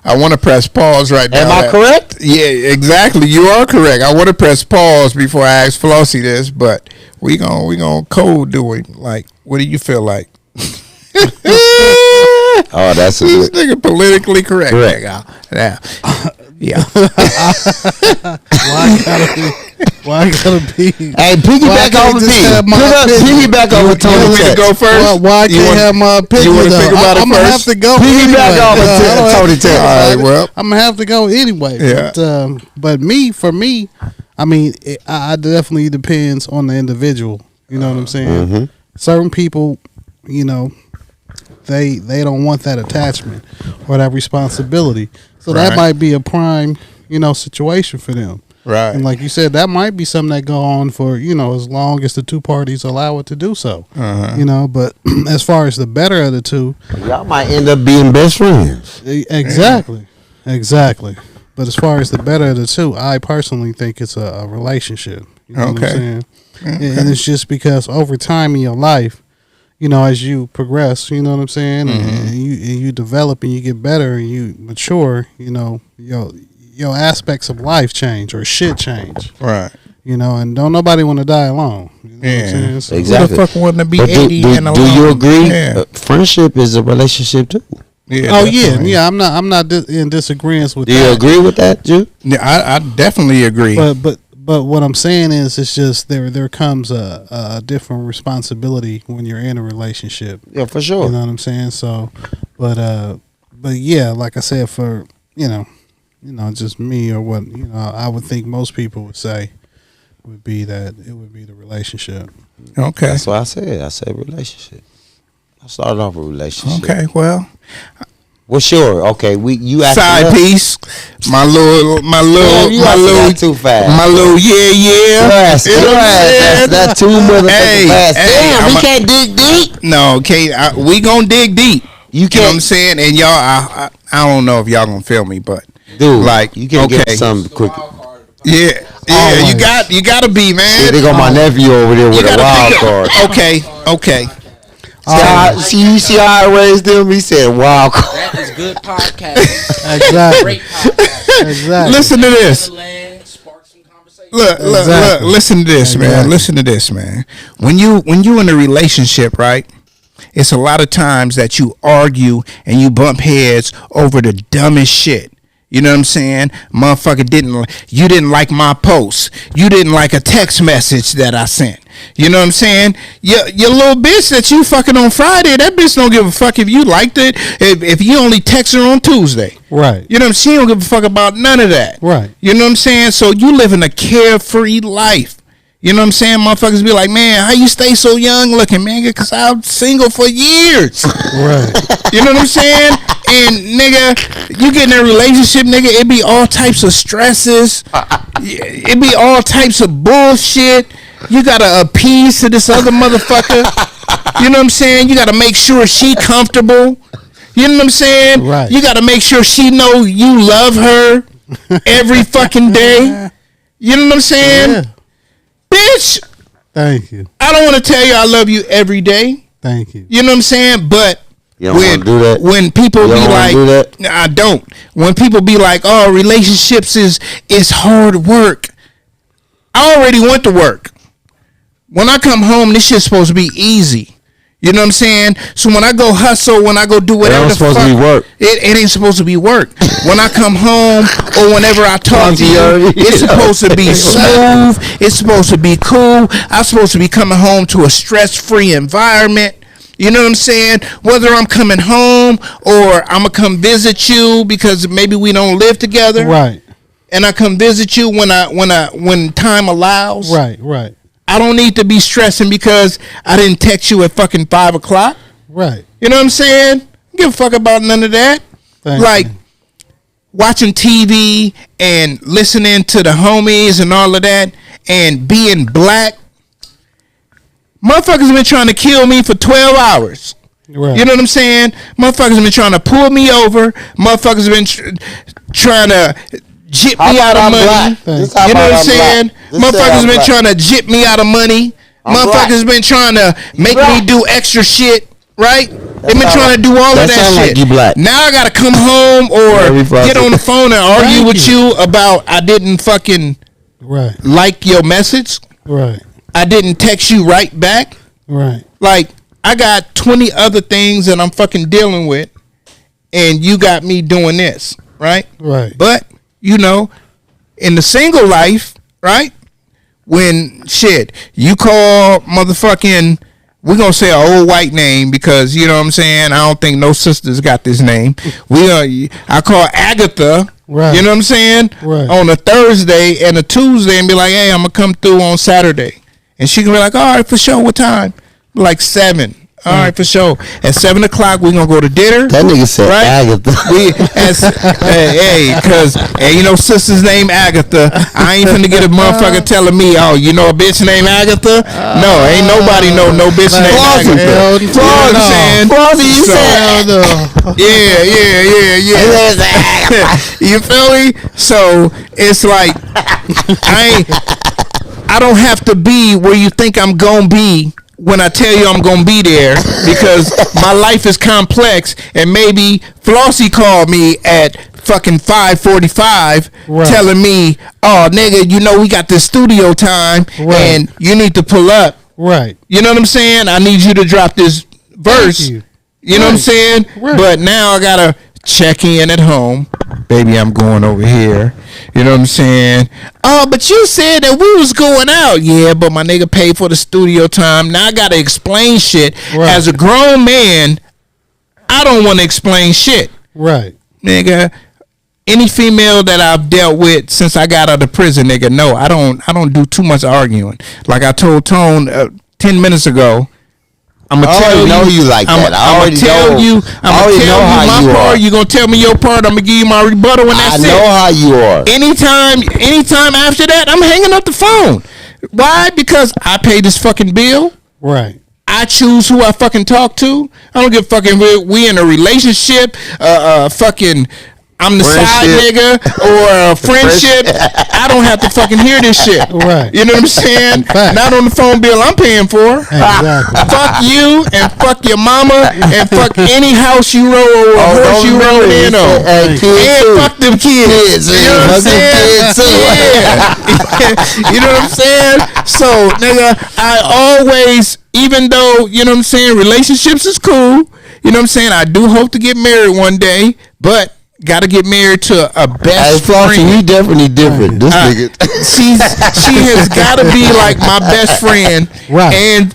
I want to press pause right now. Am I correct? Yeah, exactly. You are correct. I want to press pause before I ask Flossie this, but we gonna code do it. Like, what do you feel like? Oh, that's this nigga politically correct. Yeah. Yeah. Why gotta be? Hey, piggyback off of me. Piggyback off of Tony. You want me to go first? Why can't have my opinion? You want to think about it I'm gonna have first? to go. Piggyback off of Tony. All right, well, I'm gonna have to go anyway. Yeah. But for me, I mean, I definitely depends on the individual. You know what I'm saying? Mm-hmm. Certain people, you know, they don't want that attachment or that responsibility. So that might be a prime, you know, situation for them. right. And like you said, that might be something that go on for, you know, as long as the two parties allow it to do so. You know, but as far as the better of the two, Y'all might end up being best friends. exactly. But as far as the better of the two, I personally think it's a relationship. You know what I'm saying? And it's just because over time in your life, you know, as you progress, you know what I'm saying, and you develop and you get better and you mature, you know, your aspects of life change or shit change. Right. You know, and don't nobody want to die alone. You know what I'm saying? So, Exactly. Who the fuck want to be But 80 and alone? do you agree? Yeah. Friendship is a relationship too. Yeah, oh definitely. yeah. I'm not in disagreement with Do that. you agree with that, Jew? Yeah, I definitely agree. But what I'm saying is, it's just there comes a different responsibility when you're in a relationship. Yeah, for sure. You know what I'm saying? So, but yeah, like I said, for you know, just me or what I would think most people would say would be that it would be the relationship. Okay. That's what I said. I said relationship. I started off a relationship. Okay. Well, Well, sure. Okay, you asked side us. piece. My little, Too fast. my little, yeah. Yes, You know what I'm saying? that's too motherfucking fast. Damn, we I'm can't dig deep. No, can't. We gonna dig deep. You You know what I'm can't, saying? And y'all, I don't know if y'all gonna feel me, but dude. like, You can't okay. get something quick. yeah, Always. you gotta be, man. Yeah, they got my nephew over there You with a gotta wild pick up. card. Okay. You see how I raised him? He said wild card. That is good podcast. Exactly. Great podcast. Exactly. Listen to this. Spark some conversation. Look, Exactly. listen to this, man. Exactly. Listen to this, man. When you in a relationship, right? It's a lot of times that you argue and you bump heads over the dumbest shit. You know what I'm saying? Motherfucker you didn't like my post. You didn't like a text message that I sent. You know what I'm saying? Your little bitch that you fucking on Friday, that bitch don't give a fuck if you liked it. If you only text her on Tuesday. Right. You know what I'm saying? She don't give a fuck about none of that. Right. You know what I'm saying? So you living a carefree life. You know what I'm saying? Motherfuckers be like, man, how you stay so young looking, man? Because I'm single for years. Right. You know what I'm saying? And nigga, you get in a relationship, nigga, it be all types of stresses. It be all types of bullshit. You gotta appease to this other motherfucker. You know what I'm saying? You gotta make sure she comfortable. You know what I'm saying? Right. You gotta make sure she know you love her every fucking day. You know what I'm saying? Yeah. Bitch, Thank you. I don't want to tell you I love you every day. Thank you. You know what I'm saying? But You don't wanna do that? when people You be don't wanna like, do that? nah, I don't. When people be like, oh, relationships is hard work. I already went to work. When I come home, this shit's supposed to be easy. You know what I'm saying? So when I go hustle, when I go do whatever ain't the supposed fuck, to be work. It ain't supposed to be work. When I come home or whenever I talk to you, it's supposed to be smooth. It's supposed to be cool. I'm supposed to be coming home to a stress-free environment. You know what I'm saying? Whether I'm coming home or I'm gonna come visit you because maybe we don't live together, Right. and I come visit you when time allows. Right. Right. I don't need to be stressing because I didn't text you at fucking 5 o'clock. Right. You know what I'm saying? Don't give a fuck about none of that. Thank like you. watching TV and listening to the homies and all of that and being black. Motherfuckers been trying to kill me for 12 hours. Right. You know what I'm saying? Motherfuckers been trying to pull me over. Motherfuckers been trying to jip me out of money. You know what I'm saying? Motherfuckers been trying to jip me out of money. Motherfuckers been trying to make me do extra shit. Right? They've been trying to do all of that shit. Like now I gotta come home or get on the phone and argue with you about I didn't fucking like your message. Right. I didn't text you right back. Right. Like I got 20 other things that I'm fucking dealing with, and you got me doing this. Right. Right. But you know, in the single life, right? When shit, you call motherfucking. We're going to say an old white name because, you know what I'm saying, I don't think no sisters got this name. I call Agatha, right. You know what I'm saying, right. on a Thursday and a Tuesday and be like, hey, I'm going to come through on Saturday. And she can be like, all right, for sure, what time? Like 7. All right, for sure. At 7 o'clock, we're going to go to dinner. That nigga said right? Agatha. Because, you know, sister's name Agatha. I ain't finna get a motherfucker telling me, oh, you know a bitch named Agatha? No, ain't nobody know no bitch named Agatha. You know what I'm saying? Yeah. You feel me? So, it's like, I don't have to be where you think I'm gonna be when I tell you I'm gonna be there, because my life is complex, and maybe Flossie called me at fucking 5:45 telling me, oh nigga, you know we got this studio time and you need to pull up. Right. You know what I'm saying? I need you to drop this verse. You know what I'm saying? Right. But now I gotta check in at home. Baby, I'm going over here. You know what I'm saying? Oh, but you said that we was going out. Yeah, but my nigga paid for the studio time. Now I gotta explain shit. As a grown man, I don't want to explain shit. Right. Nigga, any female that I've dealt with since I got out of prison, nigga, no, I don't do too much arguing. Like I told Tone 10 minutes ago, I'm gonna tell you. Know you like that. I'm gonna tell you my part. You gonna tell me your part. I'm gonna give you my rebuttal, and that's it. I know how you are. Anytime after that, I'm hanging up the phone. Why? Because I pay this fucking bill. Right. I choose who I fucking talk to. I don't give a fucking. We in a relationship. Fucking. I'm the side nigga or a friendship. I don't have to fucking hear this shit. Right. You know what I'm saying? Not on the phone bill I'm paying for. Exactly. Fuck you and fuck your mama and fuck any house you roll or horse you roll in on. And fuck them kids. You know what I'm saying? You know what I'm saying? So, nigga, I always, even though, you know what I'm saying, relationships is cool. You know what I'm saying? I do hope to get married one day, but gotta get married to a best friend. You definitely different. This nigga. She has gotta be like my best friend. Right. And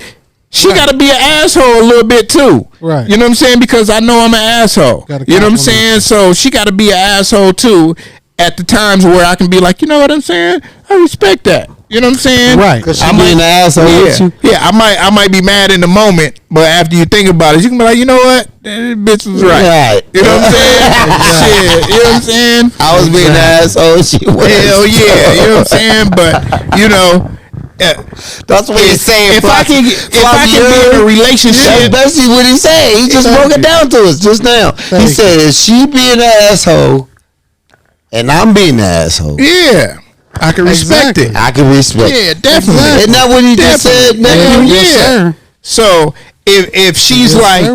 she gotta be an asshole a little bit too. Right. You know what I'm saying? Because I know I'm an asshole. You know what I'm saying? So she gotta be an asshole too at the times where I can be like, you know what I'm saying? I respect that. You know what I'm saying? Right. Because she being an asshole with you. Yeah, I might be mad in the moment, but after you think about it, you can be like, you know what? That bitch was right. You know what I'm saying? Shit, you know what I'm saying? I was being an asshole. She was. Hell yeah. You know what I'm saying? But, you know. That's what he's saying. If I can be in a relationship. That's basically what he said. He just broke it down to us just now. He said, is she being an asshole and I'm being an asshole? Yeah. I can respect it. I can respect it. Yeah, definitely. Isn't that what he just said? Yeah. So if she's like,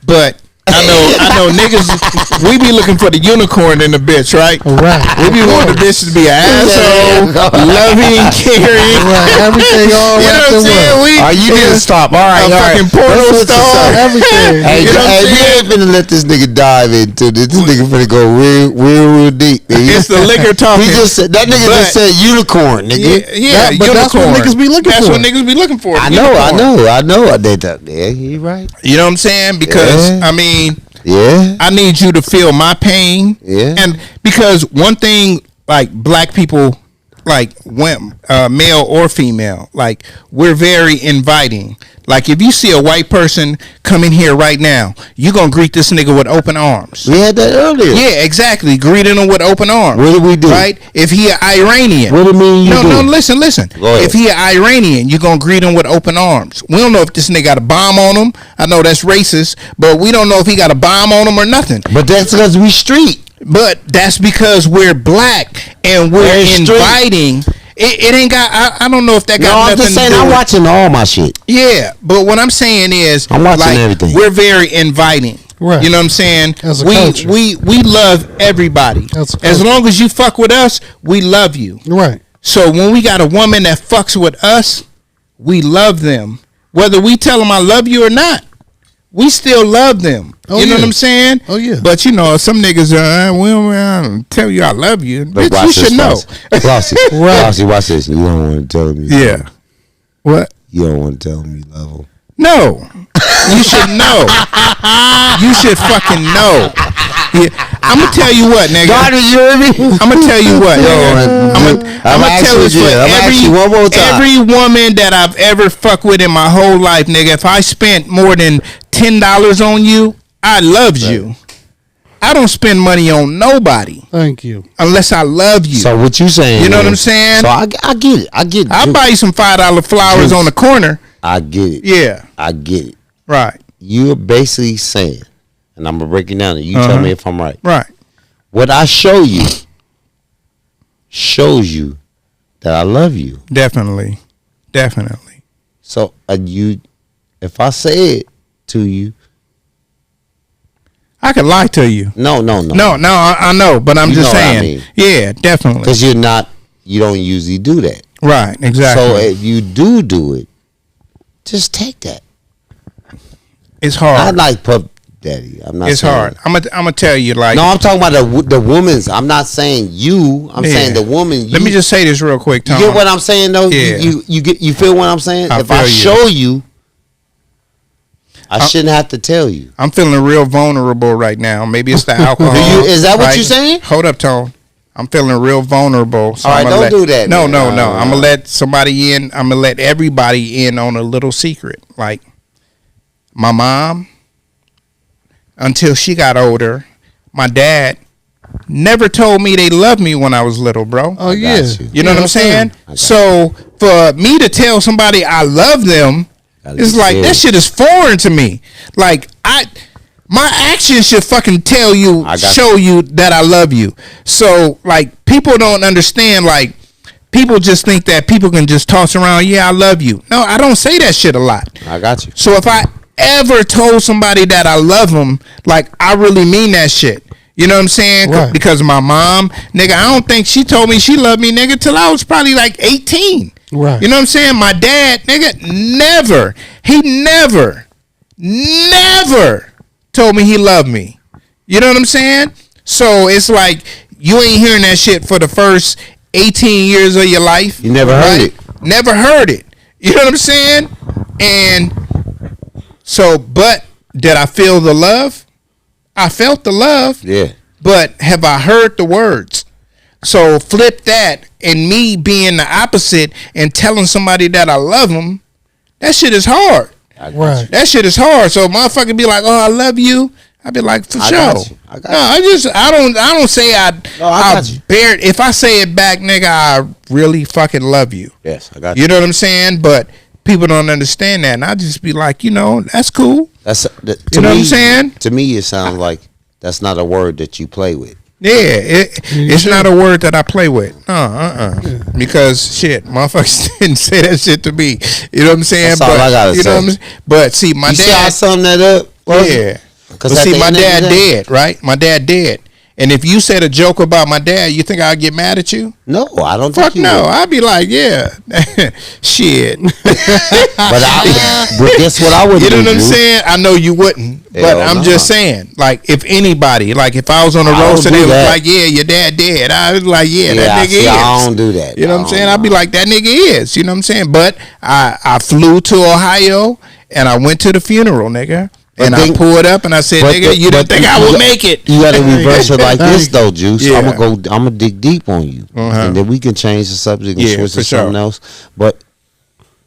but I know niggas, we be looking for the unicorn in the bitch, right? Right. We be wanting the bitch to be an asshole, loving, caring, everything all you know what I'm saying? You need to stop. All right, fucking porno star, everything. Hey, you ain't finna let this nigga dive into this. This nigga finna go real deep. It's the liquor talking. He just said that nigga just said unicorn, nigga. Yeah, but unicorn. that's what niggas be looking for. That's what niggas be looking for. I know. I did that. Yeah, you right. You know what I'm saying? Because I mean. Yeah, I need you to feel my pain. Yeah, and because one thing, like black people, like when male or female, like we're very inviting. Like if you see a white person come in here right now, you gonna greet this nigga with open arms. We had that earlier. Yeah, exactly. Greeting him with open arms. What did we do? Right? If he an Iranian. What do you mean you do? No, listen. Go ahead. If he an Iranian, you gonna greet him with open arms. We don't know if this nigga got a bomb on him. I know that's racist, but we don't know if he got a bomb on him or nothing. But that's because we street. But that's because we're black and we're inviting. It ain't got. I don't know if that got nothing I'm just saying. to do I'm with, watching all my shit. Yeah, but what I'm saying is, I'm watching like, everything. we're very inviting. Right. You know what I'm saying? As a we culture. we love everybody. As a As culture. long as you fuck with us, we love you. Right. So when we got a woman that fucks with us, we love them. Whether we tell them I love you or not, we still love them. Oh, you know yeah. what I'm saying? Oh, yeah. But you know, some niggas I don't tell you I love you. But Bitch, you should know. Flossie, Flossie, watch this. You don't want to tell me. Yeah. What? You don't want to tell me you love him. No. You should know. You should fucking know. Yeah. I'm gonna tell you what, nigga. God, you hear me? I'm gonna tell you what, nigga. I'm gonna tell this for one more time. every woman that I've ever fucked with in my whole life, nigga. If I spent more than $10 on you, I loved you. I don't spend money on nobody Thank you. unless I love you. So what you saying? You know what is- I'm saying? So I get it. I get it. I'll buy you some $5 flowers Juice. on the corner. I get it. Yeah, I get it. right, You're basically saying, and I'm gonna break it down, and you tell me if I'm right. right. What I show you shows you that I love you. Definitely. So if I say it to you, I could lie to you. no, No, I know, but I'm You just know what I saying. mean. Yeah, definitely. because you don't usually do that. Right, exactly. So if you do it, just take that. It's I hard. like Puff Daddy. I'm not. It's saying hard. I'm gonna tell you, like. No, I'm talking about the woman's. I'm not saying you. I'm Yeah. saying the woman. Let me just say this real quick, Tom. You get what I'm saying though? Yeah. You feel what I'm saying? I If I feel you. show you, I shouldn't have to tell you. I'm feeling real vulnerable right now. Maybe it's the alcohol. Is that what right? you're saying? Hold up, Tone. I'm feeling real vulnerable. So All right, I'm gonna don't do that, No, man. no. I'm gonna let somebody in. I'm gonna let everybody in on a little secret. Like my mom, until she got older, my dad never told me they loved me when I was little, bro. Oh, got yeah. you. You know what I'm saying? I got So for me to tell somebody I love them, Gotta it's be like that serious. shit is foreign to me. Like my actions should fucking tell you, I got show you that I love you. So like people don't understand. Like people just think that people can just toss around, yeah, I love you. No, I don't say that shit a lot. I got you. So if I ever told somebody that I love them, like I really mean that shit. You know what I'm saying? Right. Because my mom, nigga, I don't think she told me she loved me, nigga, till I was probably like 18. Right. You know what I'm saying? My dad, nigga, never told me he loved me. You know what I'm saying? So it's like you ain't hearing that shit for the first 18 years of your life. You never heard it. Never heard it. You know what I'm saying? And so, but did I feel the love? I felt the love. Yeah. But have I heard the words? So flip that, and me being the opposite and telling somebody that I love them, that shit is hard. I got Right. you. That shit is hard. So motherfucker be like, "Oh, I love you." I be like, "For I sure." got you. I got No, I don't say I. No, I got you. bear it. If I say it back, nigga, I really fucking love you. Yes, I got you. You know what I'm saying? But people don't understand that, and I just be like, that's cool. That's You know what I'm saying? To me, it sounds like that's not a word that you play with. Yeah, it's not a word that I play with. Because shit, motherfuckers didn't say that shit to me. You know what I'm saying? That's all I gotta you know say. what I'm saying? But see, my You see how I dad. sum that up? Yeah. Because But at see, the my end of the dad day- dead, right? My dad dead. And if you said a joke about my dad, you think I'd get mad at you? No, I don't Fuck think you no. would. I'd be like, yeah, shit. But guess what I would You do? know what I'm Drew? saying? I know you wouldn't, but Hell I'm no. just saying, like, if anybody, like, if I was on the I don't roast and do they was that. like, yeah, your dad dead, I was like, yeah, Yeah, that nigga see, is. I don't do that. You know what I'm saying? I'd be like, that nigga is. You know what I'm saying? But I flew to Ohio and I went to the funeral, nigga. But And then- I pulled up and I said, nigga, you didn't think I would make it. You got to reverse it like this, though, Juice. Yeah. I'm gonna dig deep on you, and then we can change the subject and Yeah, switch for to something sure. else. But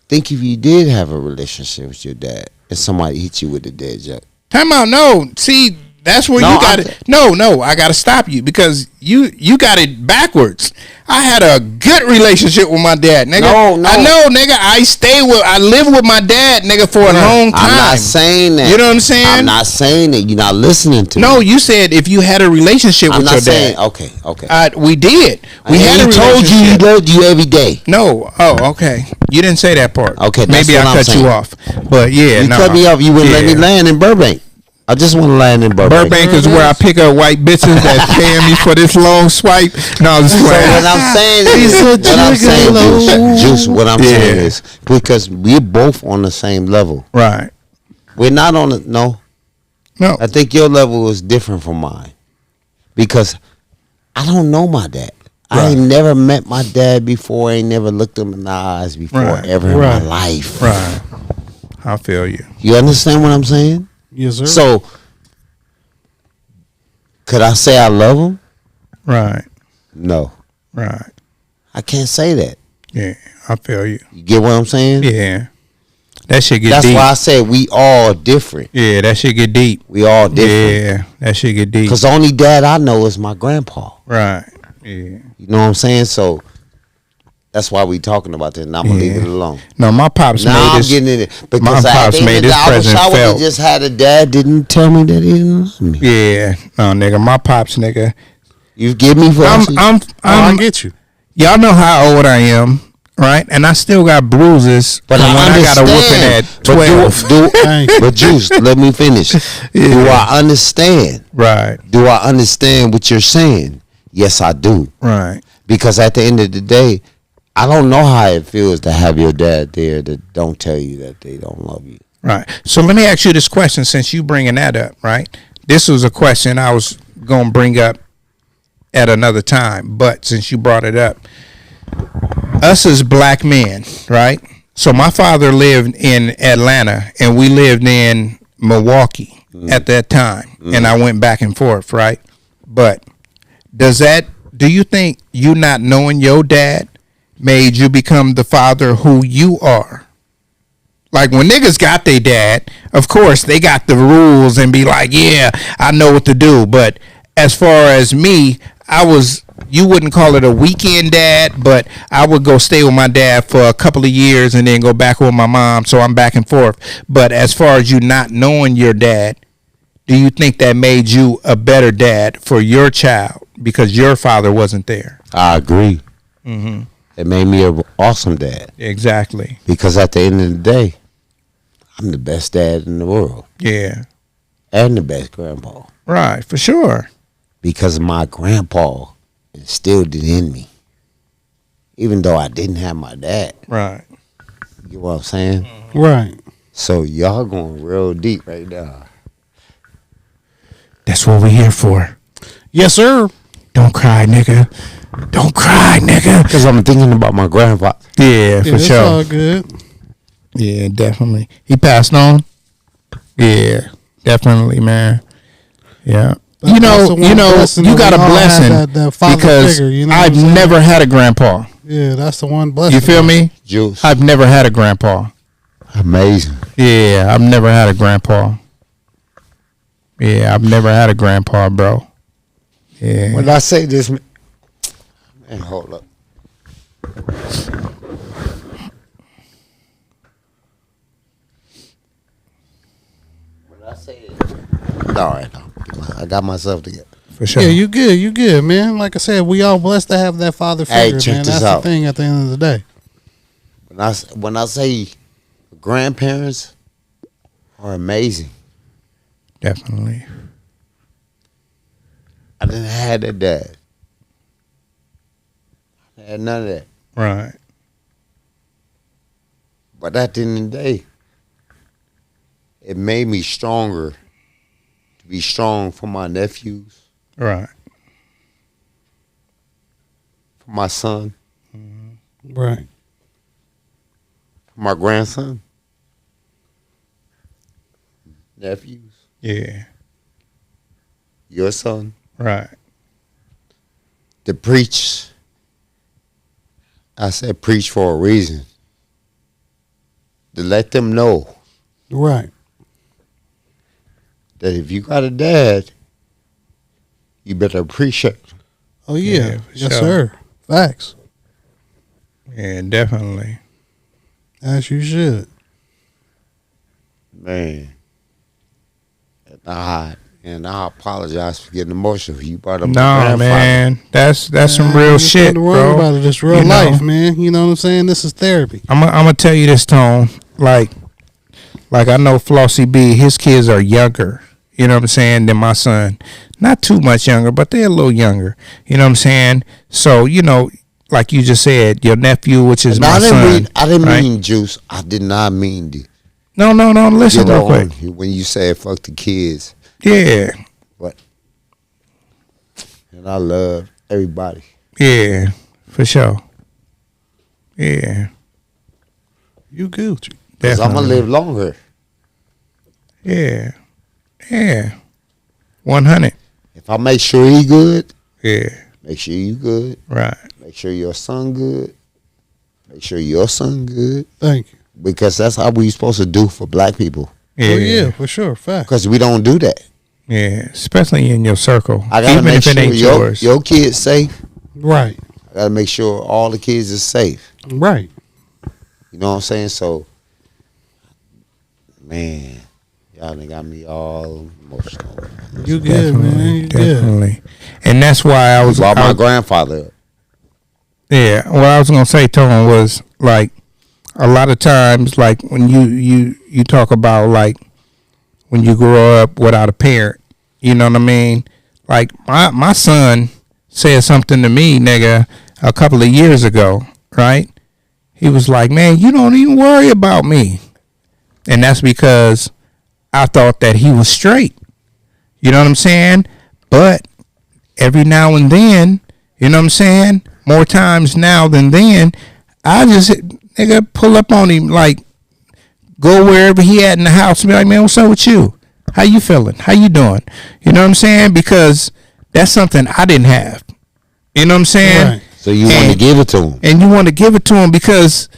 think if you did have a relationship with your dad and somebody hit you with a dead joke? Time out. No, see, that's where No, you got it. No, I got to stop you because you got it backwards. I had a good relationship with my dad, nigga. No. I know, nigga. I lived with my dad, nigga, for a long time. I'm not saying that. You know what I'm saying? I'm not saying that. You're not listening to me. No, you said if you had a relationship I'm with not your saying. dad. Okay. We did. We And had a he told you he relationship. loved you every day. No. Oh, okay. You didn't say that part. Okay, that's maybe what I I'm cut saying. you off. But yeah, You no. cut me off. You wouldn't let me land in Burbank. I just want to land in Burbank. Burbank is where I pick up white bitches that's paying me for this long swipe. No, I'm just So playing. what I'm saying is, Juice, what I'm saying is, because we're both on the same level. Right. We're not on the, no. I think your level is different from mine. Because I don't know my dad. I ain't never met my dad before. I ain't never looked him in the eyes before ever in my life. Right. I feel you. You understand what I'm saying? Yes, sir. So, could I say I love him? Right. No. Right. I can't say that. Yeah, I feel you. You get what I'm saying? Yeah. That shit get That's deep. why I said we all different. Yeah, that shit get deep. We all different. Yeah, that shit get deep. Because the only dad I know is my grandpa. Right. Yeah. You know what I'm saying? So, that's why we talking about this, and I'm going to leave it alone. No, my pops Now made I'm this. getting in it. Because My pops made this present I would have felt. just had a dad didn't tell me that he didn't love me. Yeah. No, nigga, my pops, nigga. You give me for I get you. Y'all know how old I am, right? And I still got bruises But from I when I got a understand. whooping at 12. But Juice, let me finish. Do I understand? Right. Do I understand what you're saying? Yes, I do. Right. Because at the end of the day, I don't know how it feels to have your dad there that don't tell you that they don't love you. Right. So let me ask you this question since you bringing that up, right? This was a question I was going to bring up at another time, but since you brought it up, us as black men, right? So my father lived in Atlanta and we lived in Milwaukee at that time, and I went back and forth, right? But do you think you not knowing your dad made you become the father who you are? Like when niggas got their dad, of course they got the rules and be like, yeah, I know what to do. But as far as me, you wouldn't call it a weekend dad, but I would go stay with my dad for a couple of years and then go back with my mom. So I'm back and forth. But as far as you not knowing your dad, do you think that made you a better dad for your child because your father wasn't there? I agree. Mm-hmm. It made me an awesome dad. Exactly. Because at the end of the day, I'm the best dad in the world. Yeah. And the best grandpa. Right, for sure. Because my grandpa instilled it in me. Even though I didn't have my dad. Right. You know what I'm saying? Right. So y'all going real deep right now. That's what we're here for. Yes, sir. Don't cry, nigga. Don't cry, nigga. Because I'm thinking about my grandpa. Yeah, for It's sure. all good. Yeah, definitely. He passed on? Yeah, definitely, man. Yeah. That's You got a blessing that father because figure, you know I've what I'm saying? never had a grandpa. Yeah, that's the one blessing. You feel me? Juice. I've never had a grandpa. Amazing. Yeah, I've never had a grandpa. Yeah, I've never had a grandpa, bro. Yeah. When I say this, man, hold up. When I say it, all right, I got myself together. For sure. Yeah, you good, man. Like I said, we all blessed to have that father Hey, figure, check man. this That's out. the thing at the end of the day. When I say grandparents are amazing, Definitely. I didn't have that dad. I had none of that. Right. But at the end of the day, it made me stronger to be strong for my nephews, Right. for my son, Right. for my grandson, nephews, Yeah. your son, Right. to preach. I said preach for a reason. to let them know Right. that if you got a dad, you better appreciate him. Oh yeah. Yeah, for Yes, sure. sir. Facts. Yeah, definitely. As you should. Man. And I apologize for getting emotional. You brought up my No, grandfather. man, that's some Man, real there's shit, nothing wrong bro. about it. It's real You know? life, man. You know what I'm saying? This is therapy. I'm gonna tell you this, Tone. Like I know Flossie B. His kids are younger. You know what I'm saying? Than my son. Not too much younger, but they're a little younger. You know what I'm saying? So like you just said, your nephew, which is No, my son. I didn't right? mean juice. I did not mean to No. Listen get real on quick. when you said fuck the kids. Yeah, And I love everybody. yeah, for sure. Yeah, You Gucci. Because I'm going to definitely. live longer. Yeah. 100. If I make sure he good, Yeah, make sure you good. right. Make sure your son good. Make sure your son good. Thank you. Because that's how we supposed to do for black people. Yeah, Oh yeah, for sure. Facts. Because we don't do that. yeah. Especially in your circle, I gotta even make if it sure ain't your yours. kids safe. Right. I gotta make sure all the kids is safe. Right. You know what I'm saying? So, man, y'all done got me all emotional. You good, man. You good. Definitely. And that's why I was. About my I- grandfather. Yeah, what I was gonna say, Tone, was like a lot of times, like when you talk about like when you grow up without a parent, you know what I mean? Like my son said something to me, nigga, a couple of years ago, right? He was like, "Man, you don't even worry about me," and that's because I thought that he was straight. You know what I'm saying? But every now and then, you know what I'm saying? More times now than then, I just nigga pull up on him, like go wherever he at in the house and be like, "Man, what's up with you? How you feeling? How you doing?" You know what I'm saying? Because that's something I didn't have. You know what I'm saying? Right. So you want to And- give it to him. And you want to give it to them because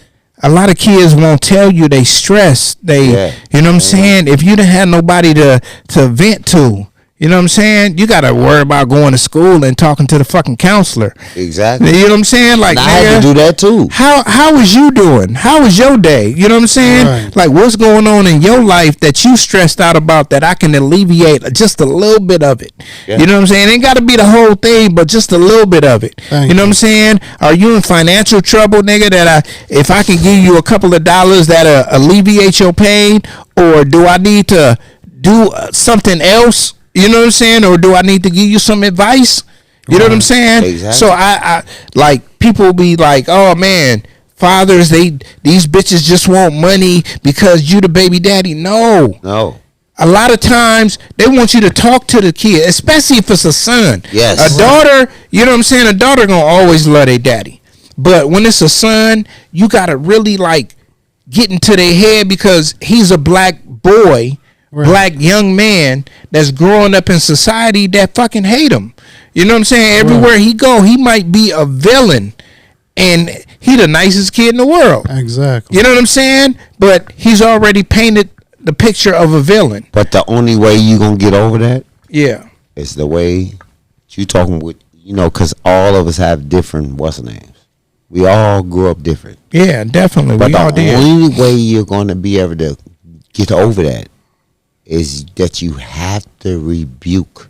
a lot of kids won't tell you they stress. They, Yeah. you know what I'm saying? If you didn't have nobody to vent to, you know what I'm saying? You got to worry about going to school and talking to the fucking counselor. Exactly. You know what I'm saying? Like, And I had to nigga, do that too. how was you doing? How was your day? You know what I'm saying? Right. Like, what's going on in your life that you stressed out about that I can alleviate just a little bit of it? Yeah. You know what I'm saying? It ain't got to be the whole thing, but just a little bit of it. Thank You know you. what I'm saying? Are you in financial trouble, nigga? If I can give you a couple of dollars that alleviate your pain, or do I need to do something else? You know what I'm saying? Or do I need to give you some advice? You know what I'm saying? Exactly. So I like people be like, "Oh man, fathers, these bitches just want money because you the baby daddy." No. No. A lot of times they want you to talk to the kid, especially if it's a son. Yes. A daughter, you know what I'm saying? A daughter gonna always love their daddy. But when it's a son, you gotta really like get into their head because he's a black boy, Right. black young man that's growing up in society that fucking hate him. You know what I'm saying? Everywhere he go, he might be a villain, and he the nicest kid in the world. Exactly. You know what I'm saying? But he's already painted the picture of a villain. But the only way you going to get over that Yeah. is the way you talking with, because all of us have different what's the names. We all grew up different. Yeah, definitely. But We all the did. only way you're going to be able to get over that is that you have to rebuke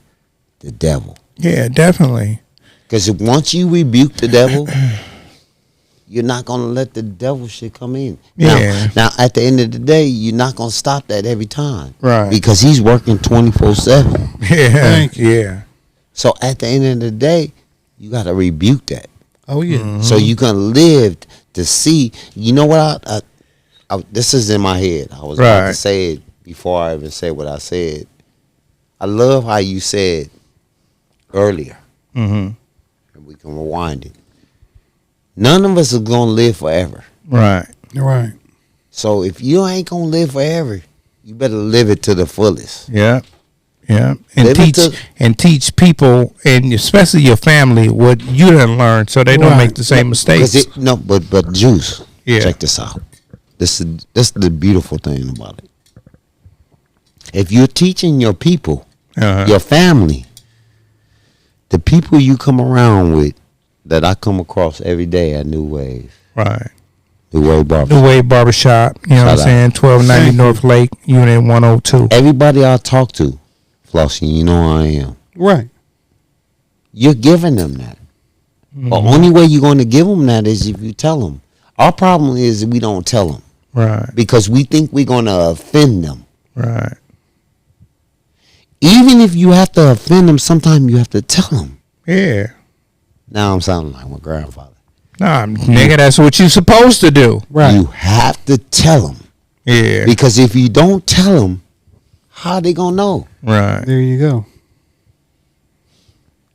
the devil. Yeah, definitely. Because once you rebuke the devil, you're not going to let the devil shit come in. Yeah. Now, at the end of the day, you're not going to stop that every time. Right. Because he's working 24/7. Yeah. Thank you. Yeah. So at the end of the day, you got to rebuke that. Oh yeah. So you can live to see. You know what? This is in my head. I was about Right. to say it before I even said what I said. I love how you said earlier, Mm-hmm. and we can rewind it. None of us are gonna live forever. Right. Right. So if you ain't gonna live forever, you better live it to the fullest. Yeah. Yeah. And Live it teach people, and especially your family, what you done learned, so they don't Right. make the same mistakes. But Juice, Yeah. check this out. this is the beautiful thing about it. If you're teaching your people, your family, the people you come around with, that I come across every day at New Wave. Right. New Wave Barbershop. New Wave Barbershop. You know what I'm saying? 1290 North Lake, Unit 102. Everybody I talk to, Flossie, you know who I am. Right. You're giving them that. The only way you're going to give them that is if you tell them. Our problem is we don't tell them. Right. Because we think we're going to offend them. Right. Even if you have to offend them, sometimes you have to tell them. Yeah. Now I'm sounding like my grandfather. Nah, nigga, that's what you're supposed to do. Right. You have to tell them. Yeah. Because if you don't tell them, how they going to know? Right. There you go.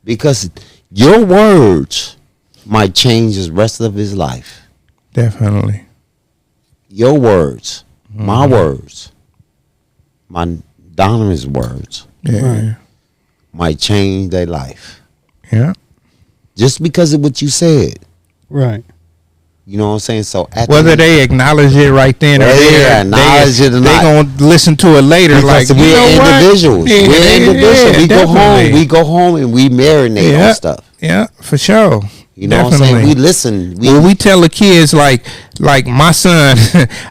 Because your words might change the rest of his life. Definitely. Your words, my words, my Donovan's words Yeah. might change their life. Yeah. Just because of what you said. Right. You know what I'm saying? So at Whether the, they acknowledge it right then or there, acknowledge it or they not. gonna listen to it later. Because Like, we're you know what? individuals. Yeah, We're individuals. We go home. definitely. We go home and we marinate on stuff. Yeah, for sure. You know what I'm saying? We listen. We tell the kids like my son,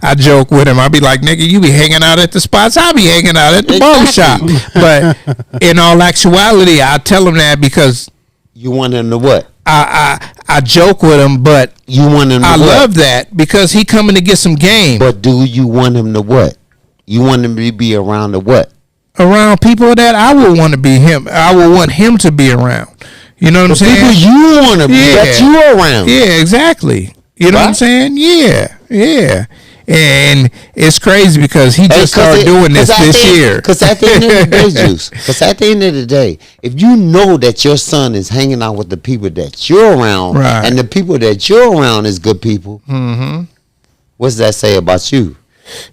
I joke with him. I be like, nigga, you be hanging out at the spots. I be hanging out at the barbershop. But in all actuality, I tell him that because you want him to what? I joke with him, but You want him to I what? love that because he coming to get some game. But do you want him to what? You want him to be around the what? Around people that I would want to be him. I would want him to be around. You know what I'm saying? People you want to be that you around. Yeah, exactly. You know what I'm saying? Yeah, yeah. And it's crazy because he just started doing this year. Because at the end of the day, Juice, because at the end of the day, if you know that your son is hanging out with the people that you're around, Right. and the people that you're around is good people, what's that say about you?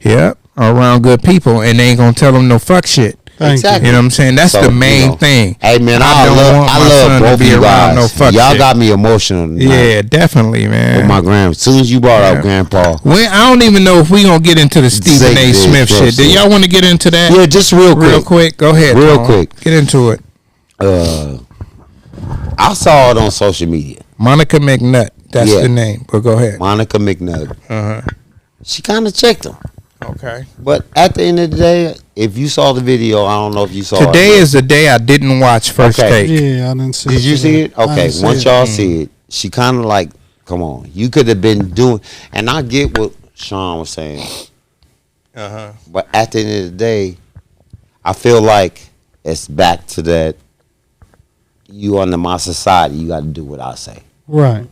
Yeah, around good people, and they ain't gonna tell them no fuck shit. Exactly. You know what I'm saying? That's So, the main you know, thing. Hey man, I don't want I my love son to both be of you around guys. no fuck Y'all shit. got me emotional tonight. Yeah, definitely, man. With my grand. As soon as you brought up Grandpa. I don't even know if we gonna get into the Stephen A. Smith shit. Do y'all want to get into that? Yeah, just real quick. Real quick. Go ahead. Real Tom. quick. Get into it. I saw it on social media. Monica McNutt. That's Yeah. the name. But go ahead. Monica McNutt. Uh-huh. She kind of checked him. Okay. But at the end of the day, if you saw the video, I don't know if you saw Today it. is the day I didn't watch First Okay. Take. Yeah, I didn't see it. Did you see it? I Okay, didn't see once it. y'all see it, she kind of like, come on. You could have been doing, and I get what Sean was saying. Uh-huh. But at the end of the day, I feel like it's back to that, you under my society, you got to do what I say. Right.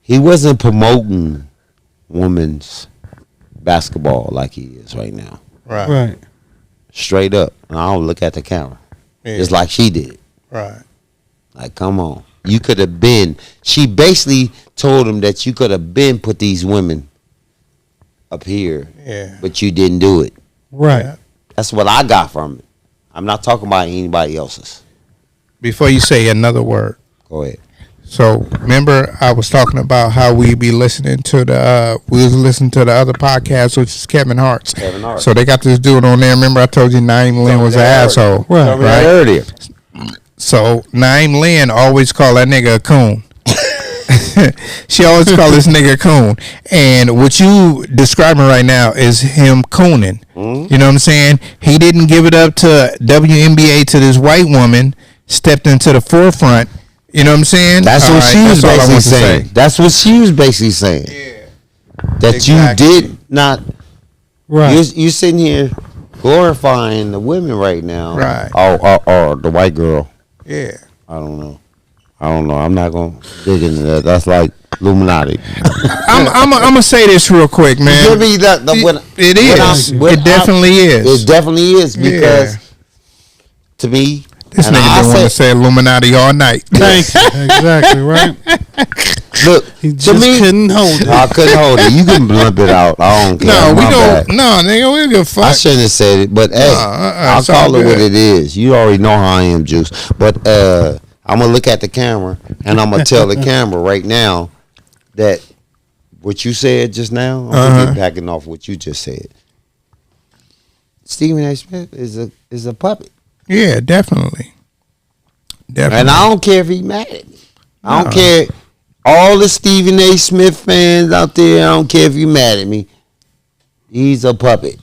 He wasn't promoting women's basketball like he is right now. Right. Right. Straight up. And I don't look at the camera. Yeah. Just like she did. Right. Like, come on. You could have been. She basically told him that you could have been put these women up here. Yeah. But you didn't do it. Right. Yeah. That's what I got from it. I'm not talking about anybody else's. Before you say another word. Go ahead. So remember, I was talking about how we be listening to the we was listening to the other podcast, which is Kevin Hart's. Kevin Hart. So they got this dude on there. Remember, I told you Naeem Lynn was an asshole, Right. Told me that earlier. So Naeem Lynn always call that nigga a coon. She always call this nigga a coon. And what you describing right now is him cooning. You know what I'm saying? He didn't give it up to WNBA to this white woman. Stepped into the forefront. You know what I'm saying? That's All what right, she was that's all I basically want to saying. say. That's what she was basically saying. Yeah. That Exactly. you did not. Right. You sitting here glorifying the women right now. Right. Or the white girl. Yeah. I don't know. I'm not gonna dig into that. That's like Illuminati. I'm gonna say this real quick, man. Give me that. It is. It definitely is. It definitely is because to me, This and nigga I didn't want to say- say Illuminati all night. Thank you. Exactly. Right. Look, He to just me, couldn't hold it. I couldn't hold it. You can blimp it out. I don't care. No, we My don't. bad. No, nigga, we don't give a I fuck. shouldn't have said it, but hey, I'll it's all call it what good. it is. You already know how I am, Juice. But I'm gonna look at the camera and I'm gonna tell the camera right now that what you said just now, I'm backing off what you just said. Stephen A. Smith is a puppet. Yeah, definitely. And I don't care if he mad at me. I don't care. All the Stephen A. Smith fans out there, I don't care if you mad at me. He's a puppet.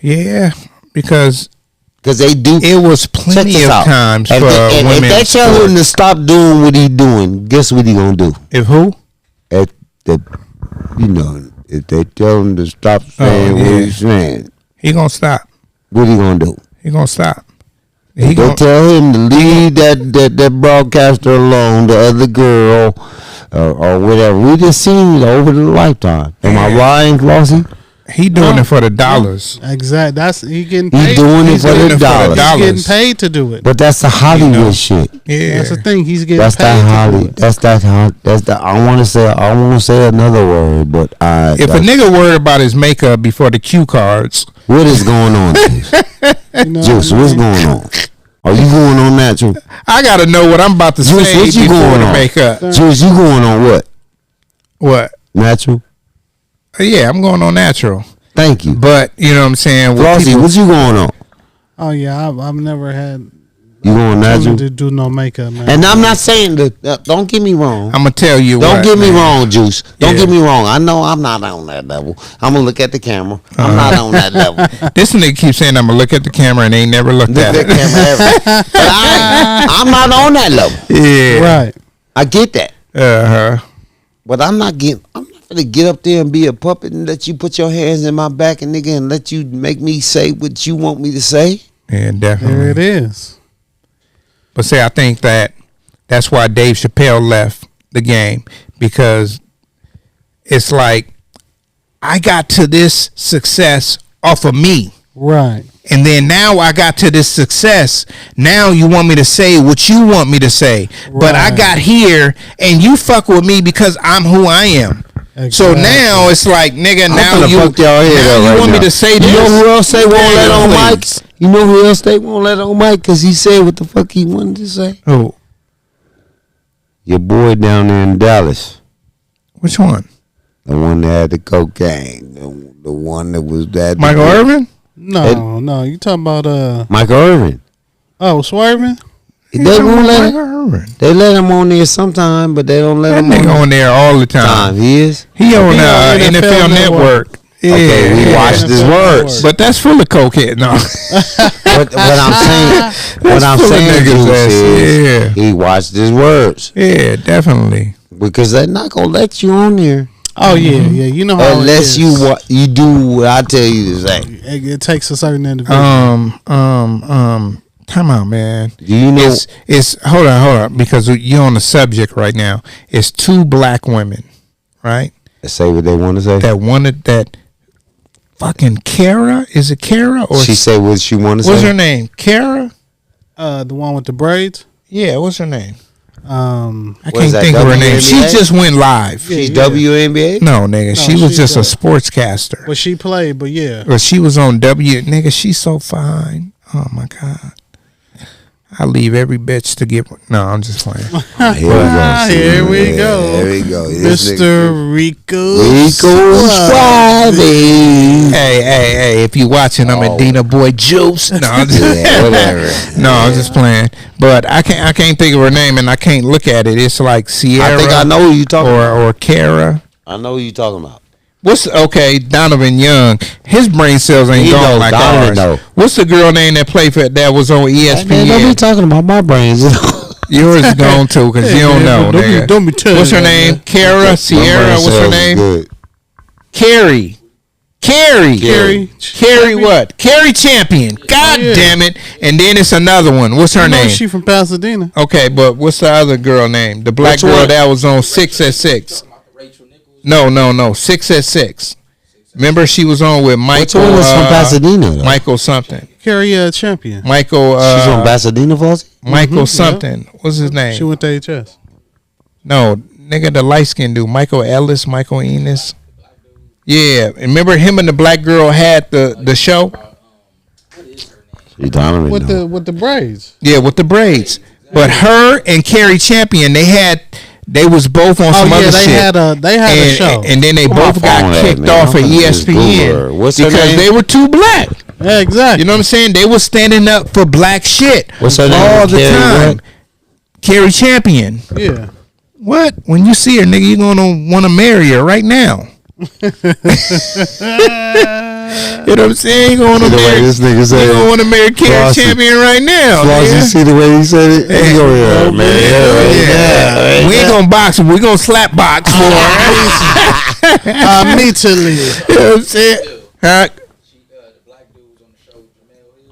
Yeah, because they do. It was plenty of times for women. If they tell him to stop doing what he doing, guess what he gonna do? If who? If they tell him to stop saying what he's saying, he gonna stop. What he gonna do? He gonna stop. They tell him to leave that broadcaster alone, the other girl, or whatever. We just seen it over the lifetime. Am I lying, Flossie? He doing it for the dollars. Exactly. He getting paid. He's doing it for the dollars. He's getting paid to do it. But that's the Hollywood shit. Yeah, that's the thing. He's getting that's paid. That's that. I want to say. I won't say another word, but if a nigga worried about his makeup before the cue cards, what is going on, Juice? Juice, what's going on? Are you going on natural? I gotta know what I'm about to say what you before going the on? makeup. Juice, you going on what? What? Natural? Yeah, I'm going on natural. Thank you. But you know what I'm saying. Flossie, what you going on? Oh yeah, I've never had. You going natural? To do no makeup, man. And I'm not saying that. Don't get me wrong. I'm gonna tell you. Don't get me man. wrong, Juice. Don't get me wrong. I know I'm not on that level. I'm gonna look at the camera. I'm not on that level. This nigga keeps saying I'm gonna look at the camera and ain't never looked at it. But I'm not on that level. Yeah, right. I get that. Uh-huh. But I'm not gonna get up there and be a puppet and let you put your hands in my back and nigga and let you make me say what you want me to say. Yeah, definitely. There it is. But say I think that's why Dave Chappelle left the game, because it's like I got to this success off of me. Right. And then now I got to this success. Now you want me to say what you want me to say. Right. But I got here and you fuck with me because I'm who I am. Exactly. So now it's like, nigga, now you want me to say this. You know who else they won't let on mic? You know who else they won't let on mic? Because he said what the fuck he wanted to say. Who? Your boy down there in Dallas. Which one? The one that had the cocaine. The one that was that. Michael Irvin? No. You talking about Michael Irvin. Oh, Swerving? They won't let him. They let him on there sometime, but they don't let him on there all the time. He is. He on NFL Network. Yeah, okay, we watched his words, but that's full of cokehead. No, what I'm saying is, he watched his words. Yeah, definitely. Because they're not gonna let you on there. Oh yeah, you know how unless you do what I tell you to say. It takes a certain individual. Time out, man. Do you know? It's hold on, because you're on the subject right now. It's two black women, right? That say what they want to say. That wanted that. Fucking Kara? Is it Kara or she say what she want to say? What's her name? Kara? The one with the braids. Yeah, what's her name? I can't think of her name. She just went live. She's WNBA? No, nigga. She was just a sportscaster. Well, she played, but yeah. But she was on Nigga, she's so fine. Oh, my God. I leave every bitch to get. No, I'm just playing. Here we go. There we go. Mr. Rico Suave. Hey, if you watching, I'm at Dina Boy Juice. No, I'm just, whatever. No, I'm just playing. But I can't think of her name, and I can't look at it. It's like Sierra. I think I know who you talking about. Or Kara. I know who you talking about. Donovan Young. His brain cells ain't going like ours. Know. What's the girl name that played for that was on ESPN? Man, don't be talking about my brains. Yours is gone too, because you don't know. Don't be telling. What's her name? Kara, Sierra. What's her name? Good. Carrie what? Carrie Champion. God damn it. And then it's another one. What's her name? She from Pasadena. Okay, but what's the other girl name? The black girl that was on 6 at 6. No. 6 at 6. Remember she was on with Michael. Which one was from Pasadena? Though? Michael something. Carrie Champion. Michael. She's from Pasadena, Fossey? Michael something. Yeah. What's his name? She went to HS. No, nigga, the light skinned dude. Michael Ellis, Michael Enos. Yeah, remember him and the black girl had the show. With the braids. Yeah, with the braids. But her and Carrie Champion, they had They was both on some other shit. They had a show. And then they both got kicked off of ESPN because they were too black. Yeah, exactly. You know what I'm saying? They were standing up for black shit What's her all name? the time. Carrie Champion. Yeah. What? When you see her, nigga, you're gonna want to marry her right now. You know what I'm saying? You gonna marry this nigga say. You gonna want to marry Carrie Champion right now. Floss, you see the way he said it? Hey, go here, man. Yeah. We ain't gonna box him. We gonna slap box for her. Immediately. You know what I'm saying? Huh?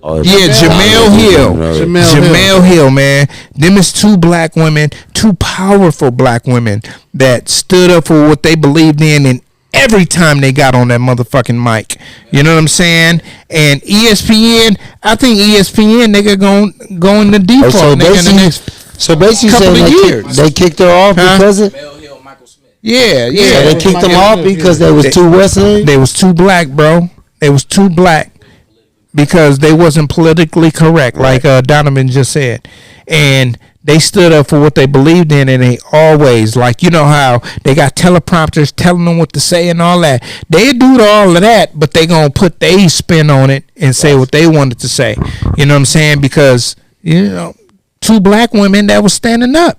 Yeah, Jamel Hill. Jamel Hill, man. Them is two black women, two powerful black women that stood up for what they believed in, and every time they got on that motherfucking mic. You know what I'm saying? And ESPN, I think ESPN, nigga, go in the default, nigga, in the next so basically couple of years. They kicked her off because of... Yeah. So they kicked them off because they was too Western? They was too black, bro. They was too black. Because they wasn't politically correct, like Donovan just said. And they stood up for what they believed in, and they always, like, you know how they got teleprompters telling them what to say and all that. They do all of that, but they going to put their spin on it and say what they wanted to say. You know what I'm saying? Because, you know, two black women that was standing up.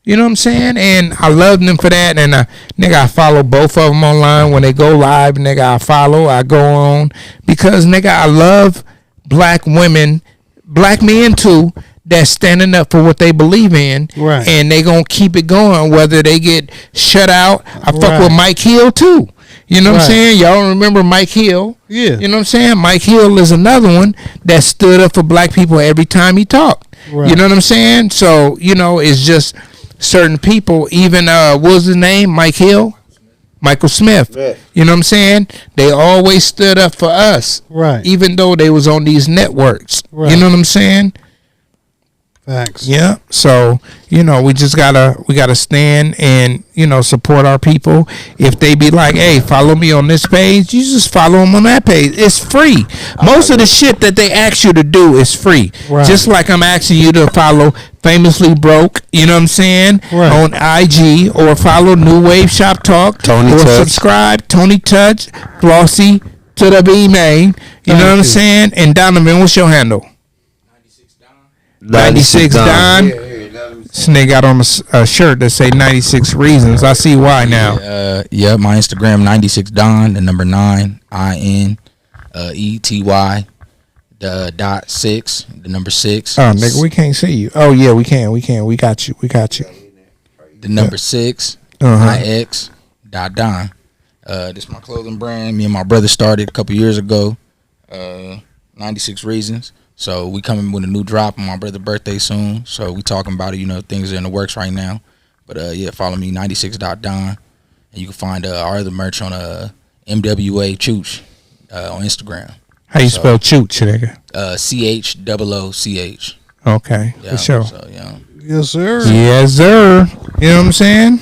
You know what I'm saying? And I love them for that. And nigga, I follow both of them online when they go live. Nigga, I go on because nigga, I love black women, black men too, that's standing up for what they believe in. Right. And they gonna keep it going whether they get shut out. I fuck with Mike Hill too. You know what I'm saying? Y'all remember Mike Hill? Yeah. You know what I'm saying? Mike Hill is another one that stood up for black people every time he talked. Right. You know what I'm saying? So, you know, it's just certain people, even what was his name? Michael Smith. Yeah. You know what I'm saying? They always stood up for us. Right. Even though they was on these networks. Right. You know what I'm saying? Facts. Yeah. So, you know, we gotta stand and, you know, support our people. If they be like, hey, follow me on this page, you just follow them on that page. It's free. Most of the shit that they ask you to do is free. Right. Just like I'm asking you to follow Famously Broke, you know what I'm saying, on IG, or follow New Wave Shop Talk, Tony or Touch. subscribe, Tony Touch, Flossy, to the B man. You know what I'm saying? And Donovan, what's your handle? 96 Don. This nigga got on a shirt that say 96 reasons. I see why now. Yeah, my Instagram 96 Don, the number 9 INETY, the dot 6, the number 6. Oh nigga, we can't see you. Oh yeah, we can. We got you. The number 6 IX dot Don. This is my clothing brand. Me and my brother started a couple years ago. 96 reasons. So we coming with a new drop on my brother's birthday soon. So we talking about it, you know, things are in the works right now. But yeah, follow me 96.don. And you can find our other merch on MWA Chooch on Instagram. How you spell Chooch, nigga? CHOOCH. Okay, yeah, for sure. So, yeah. Yes, sir. Yes, sir. You know what I'm saying?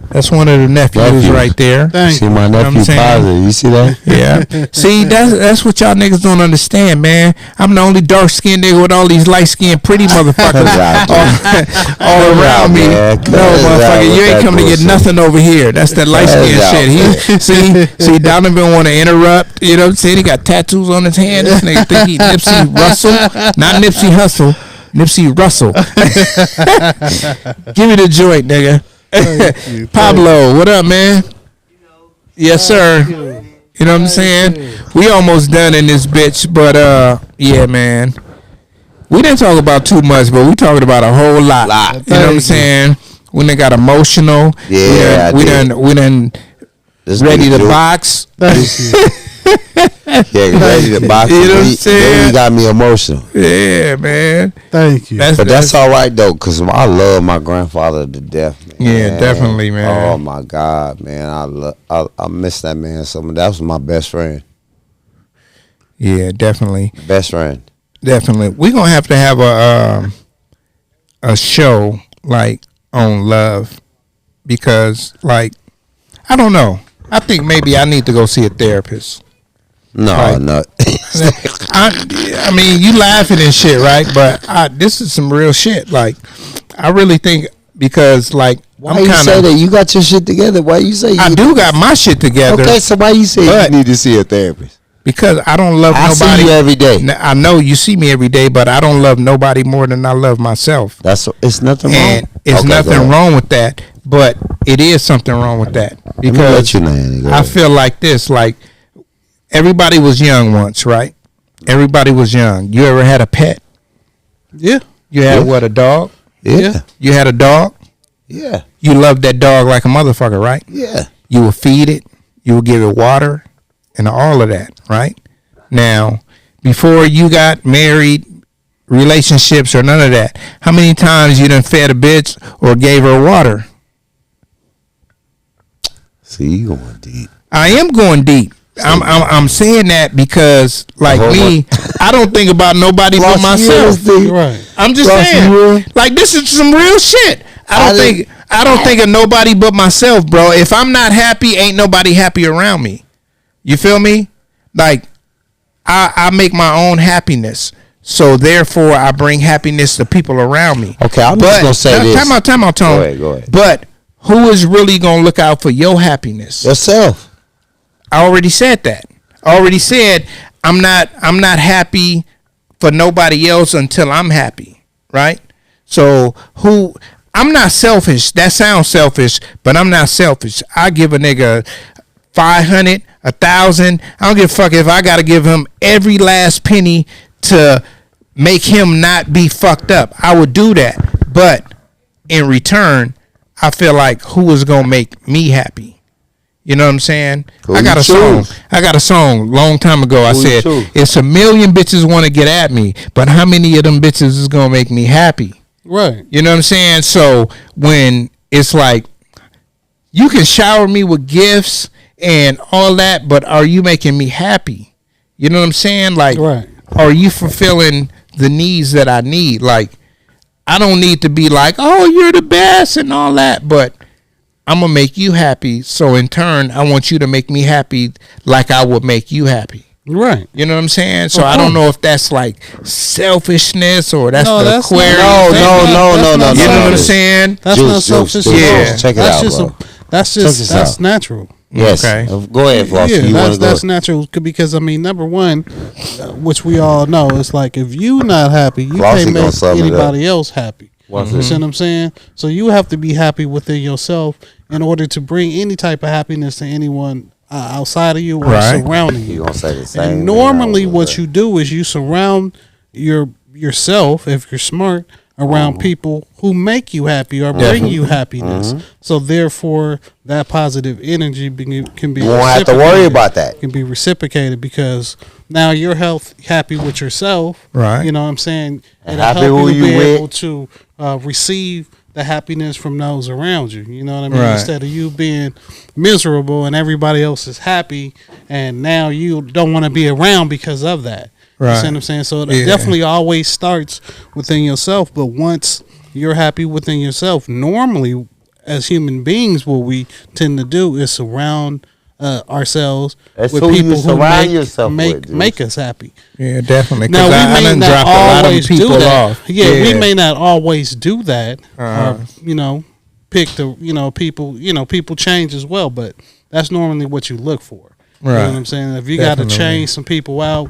That's one of the nephews right there. See my nephew positive. You see that? Yeah. See, that's what y'all niggas don't understand, man. I'm the only dark skinned nigga with all these light skinned pretty motherfuckers all around me. No, motherfucker, you ain't coming to get nothing over here. That's that light skinned shit. See, Donovan want to interrupt. You know what I'm saying? He got tattoos on his hand. This nigga think he Nipsey Russell, not Nipsey Hussle. Nipsey Russell. Give me the joint, nigga. Pablo, what up, man? Yes, sir. You know what I'm saying? We almost done in this bitch, but yeah, man. We didn't talk about too much, but we talking about a whole lot. You know what I'm saying? When they got emotional, yeah, we done ready to box. Yeah, ready to box. You know what I'm saying? You got me emotional. Yeah, man. Thank you. But that's all right though, cause I love my grandfather to death. Man. Yeah, definitely, man. Oh my God, man, I miss that man so much. That was my best friend. Yeah, definitely. Best friend. Definitely. We're gonna have to have a show like on love, because like I don't know. I think maybe I need to go see a therapist. No, no. I mean, you laughing and shit, right? But this is some real shit. Like, I really think because like Why you say that? You got your shit together. Why you say I do got my shit together. Okay, so why you say But- you need to see a therapist? Because I don't love I nobody. see you every day. I know you see me every day, but I don't love nobody more than I love myself. It's nothing wrong. And it's Okay, go nothing ahead. wrong with that, but it is something wrong with that Let me because let you land. Go I ahead. feel like this. Like everybody was young once, right? Everybody was young. You ever had a pet? Yeah. You had Yeah. what? A dog? Yeah. You had a dog? Yeah. You loved that dog like a motherfucker, right? Yeah. You would feed it, you would give it water, and all of that, right? Now, before you got married, relationships or none of that, how many times you done fed a bitch or gave her water? See, you going deep. I am going deep. I'm saying that because, like me, I don't think about nobody but myself. Right. I'm just Plus, saying, you like this is some real shit. I don't think of nobody but myself, bro. If I'm not happy, ain't nobody happy around me. You feel me? Like I make my own happiness, so therefore I bring happiness to people around me. Okay, I'm just gonna say this. Time out, Tone. Go ahead. But who is really gonna look out for your happiness? Yourself. I already said that. I already said I'm not happy for nobody else until I'm happy, right? So I'm not selfish. That sounds selfish, but I'm not selfish. I give a nigga 500, 1,000. I don't give a fuck if I gotta give him every last penny to make him not be fucked up. I would do that, but in return, I feel like who is gonna make me happy? You know what I'm saying? Who I got you a song. choose? I got a song long time ago. I Who you said, choose? it's a million bitches want to get at me, but how many of them bitches is gonna make me happy? Right. You know what I'm saying? So when it's like you can shower me with gifts and all that, but are you making me happy? You know what I'm saying? Like, Right. are you fulfilling the needs that I need? Like, I don't need to be like, oh, you're the best and all that, but I'm gonna make you happy. So in turn, I want you to make me happy like I would make you happy. Right. You know what I'm saying? So Of I don't course. know if that's like selfishness or that's No, the that's Aquarius. not- thing. that's not You know what I'm selfish. saying? That's Juice, not Juice, selfish Juice, at all. Yeah. check it that's out, just bro. that's Check just this that's out. natural. Yes. Okay. Go ahead, Flossy. Yeah, You want to go? that's natural because I mean, number one, which we all know, it's like if you not happy, you Flossy can't gonna make sum it up. anybody else happy. Watch You see what I'm saying? So you have to be happy within yourself in order to bring any type of happiness to anyone outside of you or Right. surrounding You you. gonna say the same? And thing normally, I was what gonna you do is you surround yourself, if you're smart, around people who make you happy or bring you happiness. So therefore, that positive energy can be. You won't have to worry reciprocated. about that. Can be reciprocated because now you're happy with yourself. Right. You know what I'm saying? And It'll happy help who you you be with. able to receive the happiness from those around you. You know what I mean? Right. Instead of you being miserable and everybody else is happy, and now you don't want to be around because of that. You Right. see what I'm saying? So it Yeah. definitely always starts within yourself. But once you're happy within yourself, normally as human beings, what we tend to do is surround ourselves That's with who you people who surround yourself make with, dude. make us happy. Yeah, definitely. Now Because we I may done not dropped a lot of always do people that. off. Yeah, we may not always do that, Uh-huh. or pick the people. People change as well, but that's normally what you look for. You know Right. what I'm saying? If you got to Definitely. change some people out,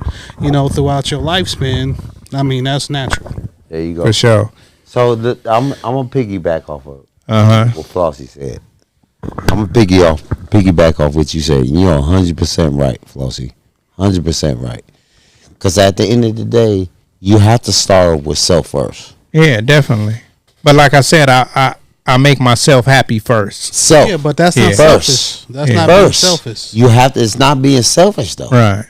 throughout your lifespan, I mean that's natural. There you go. For sure. So I'm gonna piggyback off of Uh-huh. what Flossie said. I'm gonna piggyback off what you said. You're 100% right, Flossie. 100% right. Because at the end of the day, you have to start with self first. Yeah, definitely. But like I said, I make myself happy first. Self. Yeah, but that's Yeah. not First. selfish. That's Yeah. not being First. selfish. You have to. It's not being selfish though. Right.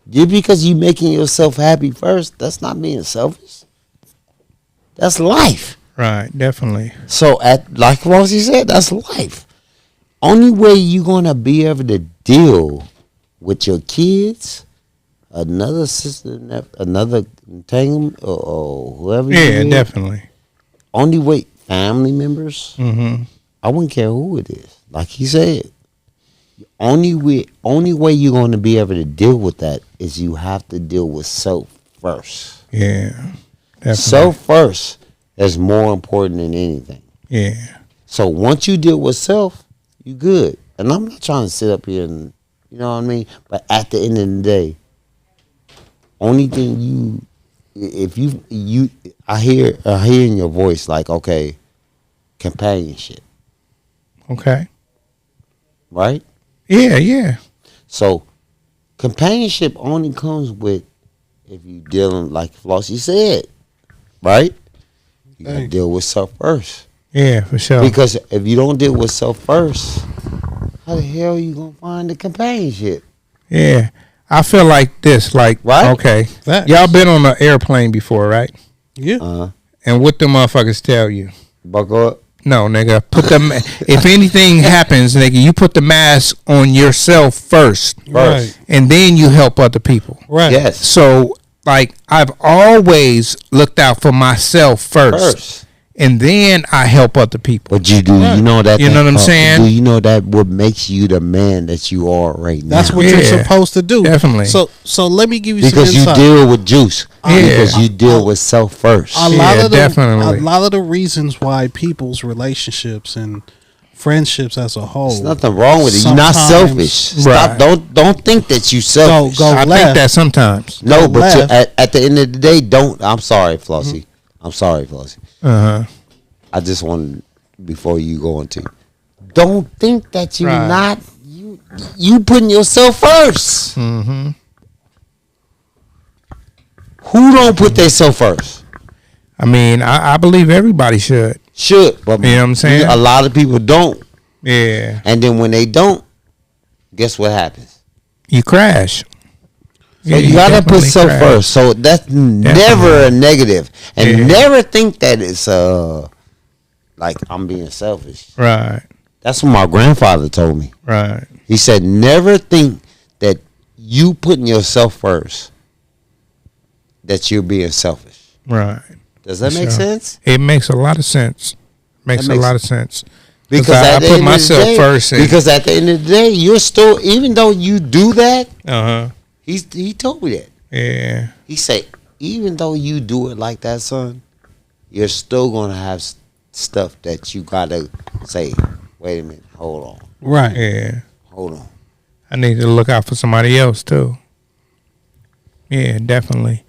Just because you making yourself happy first, that's not being selfish. That's life. Right. Definitely. So like Flossie said, that's life. Only way you're gonna be able to deal with your kids, another sister, another entanglement, or whoever. you Yeah, with, definitely. Only way, family members. Mm-hmm. I wouldn't care who it is. Like he said, only way you're gonna be able to deal with that is you have to deal with self first. Yeah. Definitely. Self first is more important than anything. Yeah. So once you deal with self, you good. And I'm not trying to sit up here and, you know what I mean? But at the end of the day, only thing I hear in your voice like, okay, companionship, Okay. right? Yeah, yeah. So companionship only comes with if you dealing like Flossie said, right? You gotta deal with self first. Yeah, for sure. Because if you don't deal with self first, how the hell you gonna find the companionship? Yeah. I feel like this, like, Right? okay. Facts. Y'all been on an airplane before, right? Yeah. And what the motherfuckers tell you? Buckle up. No, nigga. If anything happens, nigga, you put the mask on yourself first. Right. And then you help other people. Right. Yes. So, like, I've always looked out for myself first. And then I help other people. But you do, Right. you know that. You know what I'm saying? Do you know that what makes you the man that you are right now? That's what you're supposed to do. Definitely. So let me give you because some insight. you deal with juice. Yeah. Because you deal with self first. A lot of the, definitely. A lot of the reasons why people's relationships and friendships as a whole. There's nothing wrong with it. You're not sometimes- selfish. Stop. Don't think that you selfish. Go I left. think that sometimes. No, go but left. at the end of the day, don't. I'm sorry, Flossie. I'm sorry, Flossie. Uh-huh. I just want before you go into. Don't think that you're Right. not you putting yourself first. Mm-hmm. Who don't put themselves first? I mean, I believe everybody should. Should, but You know what I'm saying? a lot of people don't. Yeah. And then when they don't, guess what happens? You crash. So you gotta put definitely self crash. first. So that's never a negative, and Yeah. never think that it's like I'm being selfish. Right. That's what my grandfather told me. Right. He said, never think that you putting yourself first, that you're being selfish. Right. Does that For make sure. sense? It makes a lot of sense. Makes That a makes- lot of sense. Because I at the put end of the myself day- first. Because at the end of the day, you're still, even though you do that, Uh-huh. he told me that. Yeah. He said, even though you do it like that, son, you're still gonna have stuff that you gotta say, wait a minute, hold on, Right. Yeah. hold on. I need to look out for somebody else too. Yeah, definitely.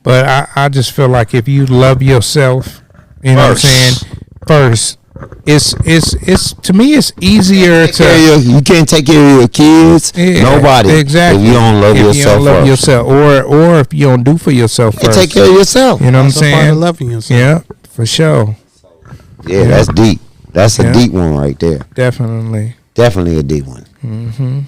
But I just feel like if you love yourself, you know First. what I'm saying? First, it's to me it's easier to You can't take care of your kids, Yeah, nobody, exactly. if you don't love If yourself you don't love first. yourself, or if you don't do for yourself You first. take care of yourself. You know That's what a I'm part of saying? loving yourself. Yeah, for sure. Yeah, that's deep. That's a Yeah. deep one right there. Definitely. Definitely a deep one. Mm-hmm.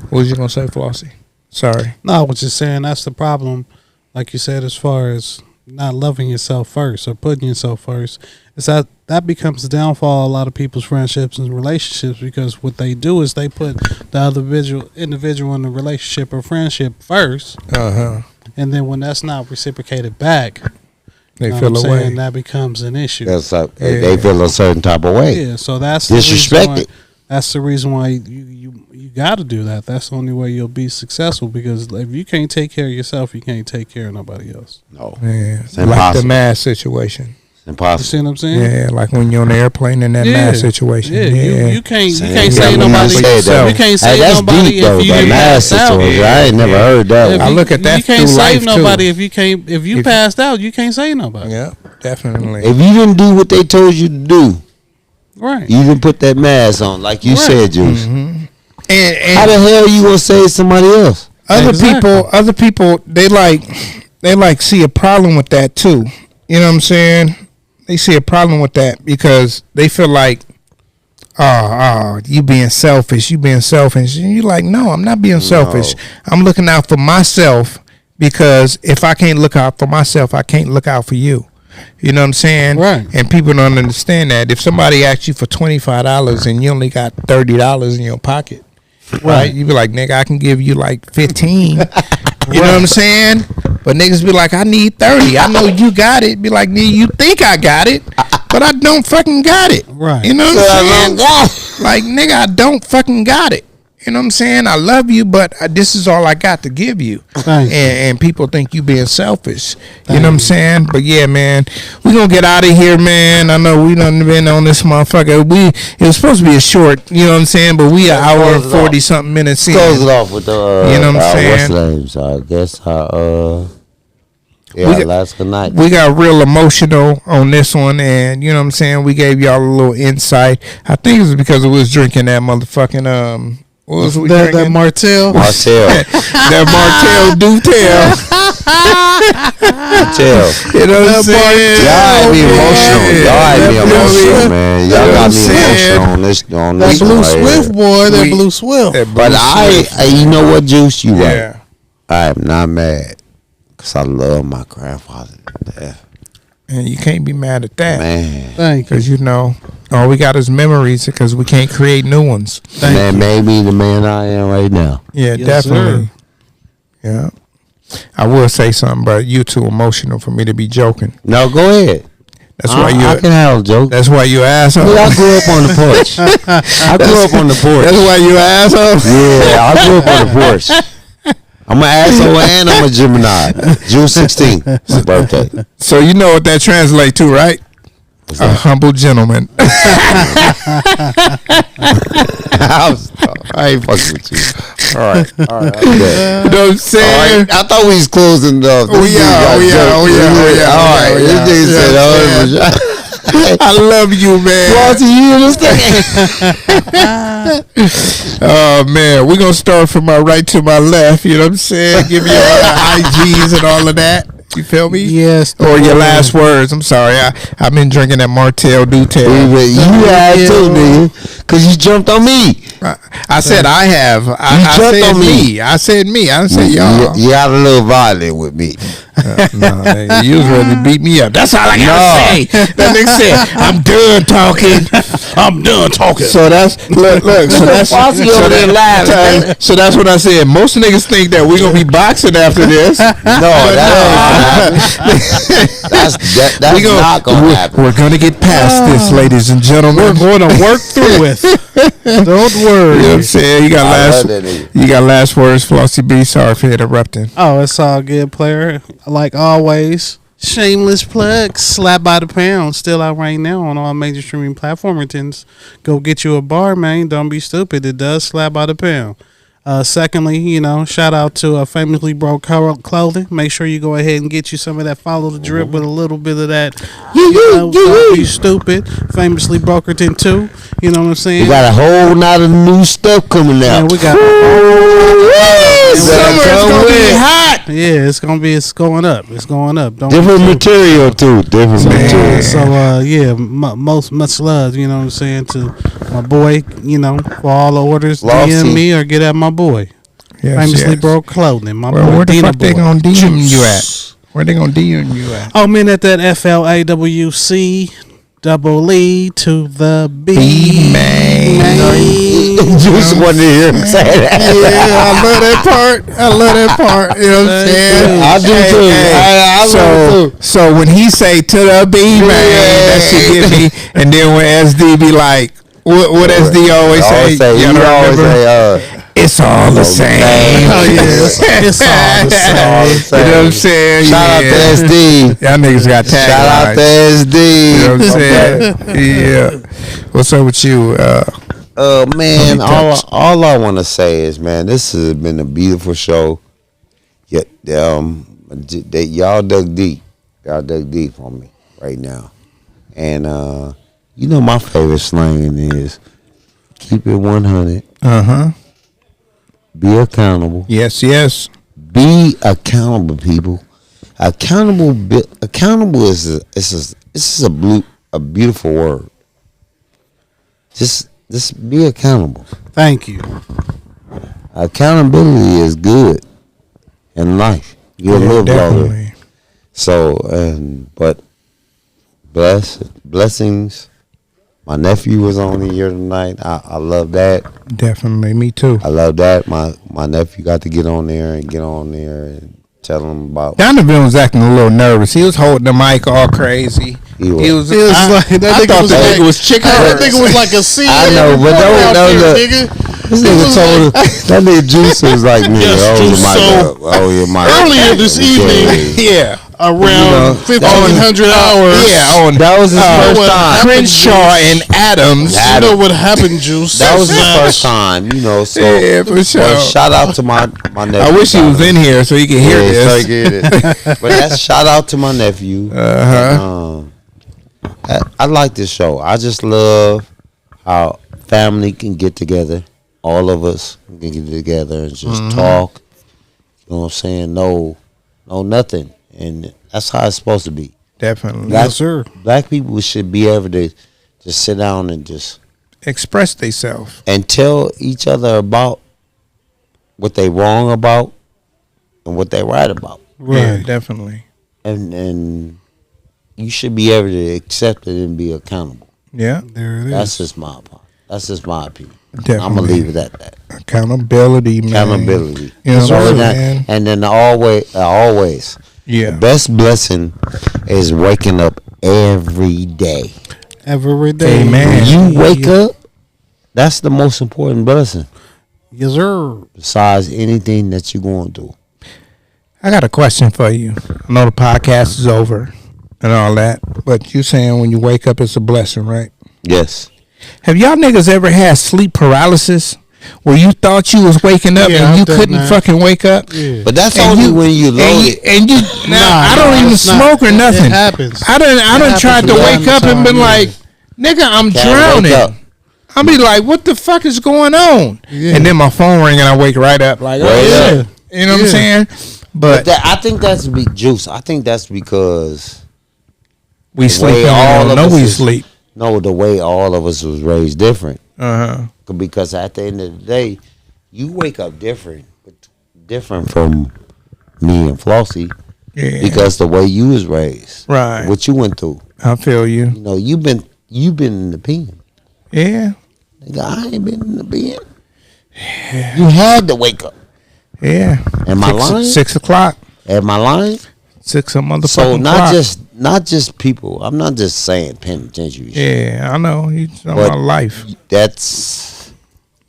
What was you gonna say, Flossie? Sorry. No, I was just saying that's the problem. Like you said, as far as not loving yourself first or putting yourself first, is that becomes the downfall of a lot of people's friendships and relationships, because what they do is they put the other individual in the relationship or friendship first, Uh-huh. and then when that's not reciprocated back, They you know feel what I'm away. saying, that becomes an issue. That's like, Yeah. they feel a certain type of way. Yeah, so that's Disrespected. That's the reason why you got to do that. That's the only way you'll be successful, because if you can't take care of yourself, you can't take care of nobody else. No, Yeah. It's Like the impossible. mass situation. it's You impossible. see what I'm saying? Yeah, like when you're on the airplane in that mass situation. Yeah, Yeah. you can't Same. save Yeah, when nobody. you said that. You can't Hey, save that's nobody deep, though, if you that didn't mass pass out. situation. I ain't never Yeah. heard that If one. I look at that You can't through save life, too. nobody if you If- passed out. You can't save nobody. Yeah, definitely. If you didn't do what they told you to do, Right. you didn't put that mask on, like you Right. said, Juice. And How the hell you gonna save somebody else? Exactly. other people, they like see a problem with that too. You know what I'm saying? They see a problem with that because they feel like, you being selfish, And you're like, no, I'm not being selfish. I'm looking out for myself, because if I can't look out for myself, I can't look out for you. You know what I'm saying? Right. And people don't understand that. If somebody asks you for $25 and you only got $30 in your pocket, right? You be like, nigga, I can give you like 15. You know what I'm saying? But niggas be like, I need 30. I know you got it. Be like, nigga, you think I got it, but I don't fucking got it. Right. You know what I'm saying? Like, nigga, I don't fucking got it. You know what I'm saying? I love you, but this is all I got to give you. And people think you being selfish. You know what I'm saying? But yeah, man, we gonna get out of here, man. I know we done been on this motherfucker. It was supposed to be a short, you know what I'm saying? But we an hour and 40 something minutes in. Close it off with the you know what I'm saying? What's the name? So I guess last good night. We got real emotional on this one, and you know what I'm saying? We gave y'all a little insight. I think it was because we was drinking that motherfucking what was we drinking? That Martell. That Martell Dutel. You know what I'm saying? Y'all had me emotional. Man. Y'all got me emotional on this. That Blue right Swift here. boy. That Blue Swift. But you know what, Juice? You right. Yeah. I am not mad because I love my grandfather to death. And you can't be mad at that. Man. Thank you. Because, you know, all we got is memories because we can't create new ones. That made me the man I am right now. Yeah, Yes, definitely. sir. Yeah. I will say something, but you too emotional for me to be joking. No, go ahead. That's why I can have a joke. That's why you asshole. I grew up on the porch. That's why you asshole. Yeah, I grew up on the porch. I'm an asshole and I'm a Gemini. June 16th, my birthday. So you know what that translates to, right? A humble gentleman. I ain't fucking with you. All right. You know what I'm saying? I thought we was closing up. We are. All right. This nigga said, I love you, man. Flossie, you understand? Oh, man. We're going to start from my right to my left. You know what I'm saying? Give you all the IGs and all of that. You feel me? Yes. Or your last words. I'm sorry. I've been drinking that Martell Dutel. You had too, nigga. Because you jumped on me. I said I have. I jumped said on me. I said me. I didn't say y'all. You got a little violent with me. No, nigga, you was ready to beat me up. That's all I gotta say. That nigga said, "I'm done talking. I'm done talking." So that's look. So that's so that's what I said. Most niggas think that we're gonna be boxing after this. No, that's not gonna happen. We're gonna get past this, ladies and gentlemen. We're going to work through it. Don't worry. You know what I'm saying? You got last words, Flossie B. Sorry for interrupting. Oh, it's all good, player. Like always, shameless plug. Slap by the pound. Still out right now on all major streaming platforms. Go get you a bar, man. Don't be stupid. It does slap by the pound. Secondly, you know, shout out to Famously Broke Clothing. Make sure you go ahead and get you some of that Follow the Drip with a little bit of that. Don't be stupid. Famously Brokerton too. You know what I'm saying? We got a whole lot of new stuff coming out. Yeah, we got. Summer's gonna be hot. Yeah, it's going up. It's going up. Don't different material too. Different material. So yeah, much love. You know what I'm saying, to my boy. You know, for all the orders, DM me or get at my boy. Yes, Famously Broke Clothing. My boy. Where the Dina fuck they boy. gonna DM you at? Where they gonna DM you at? Oh man, at that FLAWC. Double E to the B, man. Just wanted to hear him say that. Yeah, I love that part. You know what I'm saying? I do too. I love it too. So when he say to the B, man, that shit get me. And then when SD be like, what SD always say? You always say, it's all the same. Oh yeah, it's all the same. You know what I'm saying? Shout out to SD. Y'all niggas got tagged. Shout out to SD. You know what I'm saying? Yeah. What's up with you? Man, all I want to say is, man, this has been a beautiful show. Yet, y'all dug deep. Y'all dug deep on me right now. And you know my favorite slang is keep it 100. Be accountable. Yes. Be accountable, people. Accountable is a beautiful word. Just be accountable. Thank you. Accountability is good in life. You'll live longer. Definitely. So, but blessings. My nephew was on here tonight. I love that. Definitely, me too. I love that. My nephew got to get on there and tell him about. Donovan was acting a little nervous. He was holding the mic all crazy. He was like that. I thought the nigga was chicken. That nigga was like a CEO. I know, but don't This nigga told us, that nigga Juice was like, nigga, Yes, my earlier this evening, Yeah. around 1,500 hours. Yeah, on that was his first time. Crenshaw and Adams. You know what happened, Juice? That was his first time, you know. So Yeah, for sure. well, shout out to my nephew. I wish he was in here so he could hear Yeah, so he this. could hear it. But that's shout out to my nephew. I like this show. I just love how family can get together. All of us can get together and just talk. You know what I'm saying? No nothing. And that's how it's supposed to be. Definitely. Yes, sir. Black people should be able to just sit down and just Express themselves. and tell each other about what they wrong about and what they right about. Yeah, Right. definitely. And you should be able to accept it and be accountable. Yeah, There it is. That's just my part. That's just my opinion. definitely. I'm gonna leave it at that. Accountability, man. Accountability. You know So what I'm that- saying? and then always, Yeah. the best blessing is waking up every day. Every day. Amen. When you wake up, that's the most important blessing. Yes, sir. Besides anything that you're going through. I got a question for you. I know the podcast is over and all that, but you saying when you wake up it's a blessing, right? Yes. Have y'all niggas ever had sleep paralysis where you thought you was waking up Yeah, and you I've done couldn't that. fucking wake up? Yeah. But that's And only you- when you And loaded. I don't even it's not. smoke or It nothing. happens. I done happens tried to from wake time to up and been time, like, nigga, I'm Can't wake drowning. up. I'll be like, what the fuck is going on? Yeah. And then my phone ring and I wake right up like, Right oh, up. yeah. You know what I'm saying? But But I think that's Juice. I think that's because we sleep way and we all don't of know us we is- sleep. no, the way all of us was raised different. Uh-huh. Because at the end of the day, you wake up different from me and Flossie. Yeah. Because the way you was raised, Right. what you went through, I feel you. you know, you've been in the pen. Yeah. Nigga, I ain't been in the pen. You had to wake up. Yeah. Am I lying? 6 o'clock. Am I lying? 6 a motherfucking So clock. not just people. I'm not just saying penitentiary. shit. Yeah, I know. You talking But- about life. That's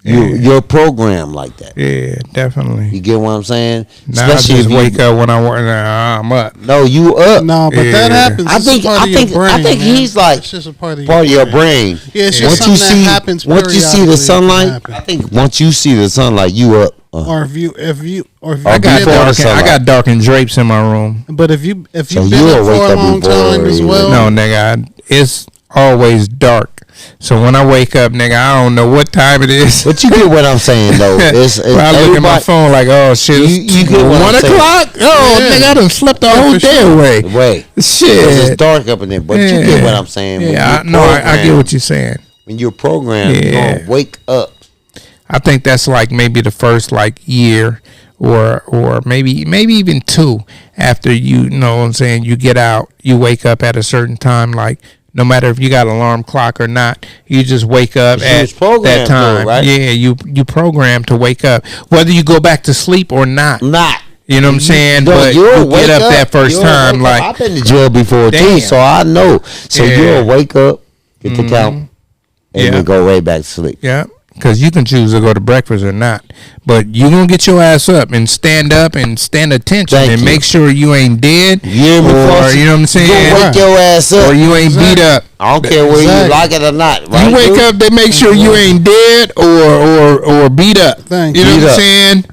Yeah. you're programmed like that. Yeah, definitely. You get what I'm saying? Now I just if you- wake up when I'm up. No, you up. No, but Yeah. that happens. I It's a think part of your brain, man. he's like It's just a part of part of your brain. Yeah, it's Once just you something see that happens once you see periodically, the it can sunlight, happen. I think once you see the sunlight, you up. Or if you I got before the sunlight. darkened drapes in my room. But if you've So been you'll up for wake a up long before time as you well, No, nigga, it's always dark. So when I wake up, nigga, I don't know what time it is. But you get what I'm saying though. It's But I look at my everybody- phone like, oh shit, You get what I'm 1 saying. o'clock. Oh, Yeah. nigga, I done slept the whole for day sure. away. Wait, 'cause Shit. it's dark up in there. But you get what I'm saying. When Yeah, you're I get programmed- what you're saying. When you're programmed, you're Yeah. gonna wake up. I think that's like maybe the first like year or maybe even 2 after you know what I'm saying, you get out, you wake up at a certain time, like no matter if you got an alarm clock or not, you just wake up You at was programmed that time. though, right? Yeah, you program to wake up. Whether you go back to sleep or not. Not. You know what I'm saying? No, But you'll you wake get up that first You'll time wake up. like I've been to jail before Damn. too, so I know. So Yeah. you'll wake up, get the count, and Yeah. then go right back to sleep. yeah. Because you can choose to go to breakfast or not. But you going to get your ass up and stand attention Thank and you. make sure you ain't dead. You hear me, Or, folks? you know what I'm saying? You wake your ass up. Or you ain't beat up. I don't care whether you like it or not. Right? You wake dude? up, they make sure you ain't dead or beat up. Thank you know you. what I'm Beat saying?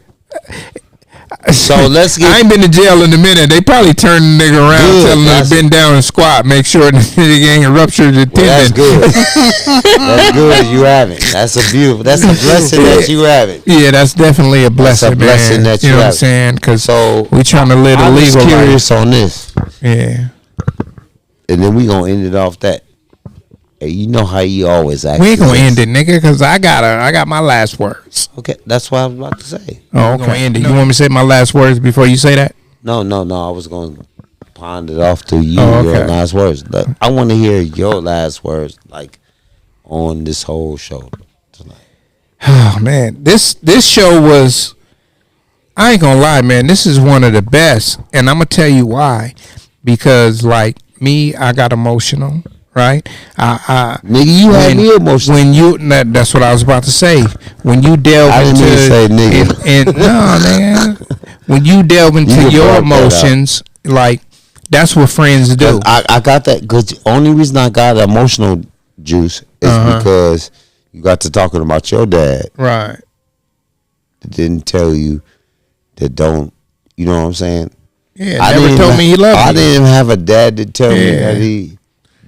So let's get. I ain't been to jail in a minute. They probably turn the nigga around, Good, telling him that's- to bend down and squat, make sure the nigga ain't ruptured the Well, that's tendon. good. That's good. You have it. That's a beautiful. That's a blessing that you have it. Yeah, that's definitely a blessing, blessing man. that you you know what I'm have. saying? Because So we trying to live the I was legal life. curious on this, Yeah. and then we gonna end it off that. Hey, you know how you always act. We ain't gonna end it, nigga, because I got my last words. Okay, that's what I was about to say. Oh, okay. End it. You want me to say my last words before you say that? No. I was going to pond it off to you, Oh, your okay. last words. But I want to hear your last words, like, on this whole show tonight. Oh man, this show was. I ain't gonna lie, man. This is one of the best, and I'm gonna tell you why. Because like me, I got emotional, right? Nigga, you had me emotional. When you, that's what I was about to say. When you delve I didn't into, even say nigga. and no, nigga, when you delve into can your fuck that up. emotions, like that's what friends do. I got that because the only reason I got emotional juice is because you got to talking about your dad. Right. That didn't tell you that don't. You know what I'm saying? Yeah, never told me he loved me. I didn't even have a dad to tell me that he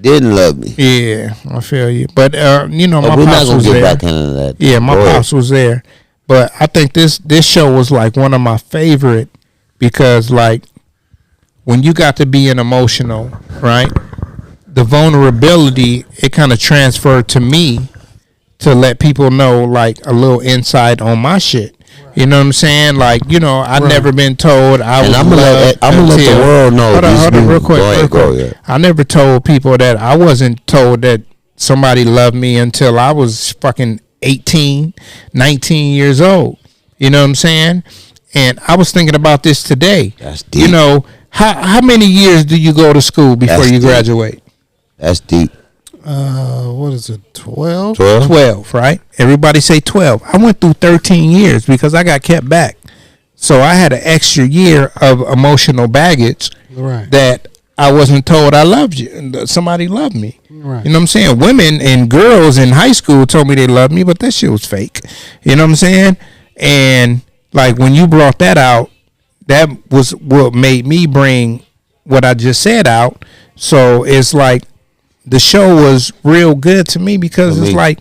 didn't love me. Yeah, I feel you. But you know, my we're not pops gonna was get there. back into that. Yeah, my Go ahead. pops was there. But I think this show was like one of my favorite because like when you got to being emotional, right? The vulnerability, it kind of transferred to me to let people know like a little insight on my shit. You know what I'm saying? Like, you know, I've never been told I was loved. I'm gonna let the world know. Hold on, real quick. Go ahead. I never told people that I wasn't told that somebody loved me until I was fucking 18, 19 years old. You know what I'm saying? And I was thinking about this today. That's deep. You know, how many years do you go to school before That's you deep. graduate? That's deep. What is it? 12? 12, right? Everybody say 12. I went through 13 years because I got kept back. So I had an extra year of emotional baggage Right. that I wasn't told I loved you and that somebody loved me. Right. You know what I'm saying? Women and girls in high school told me they loved me, but that shit was fake. You know what I'm saying? And like when you brought that out, that was what made me bring what I just said out. So it's like the show was real good to me because it's like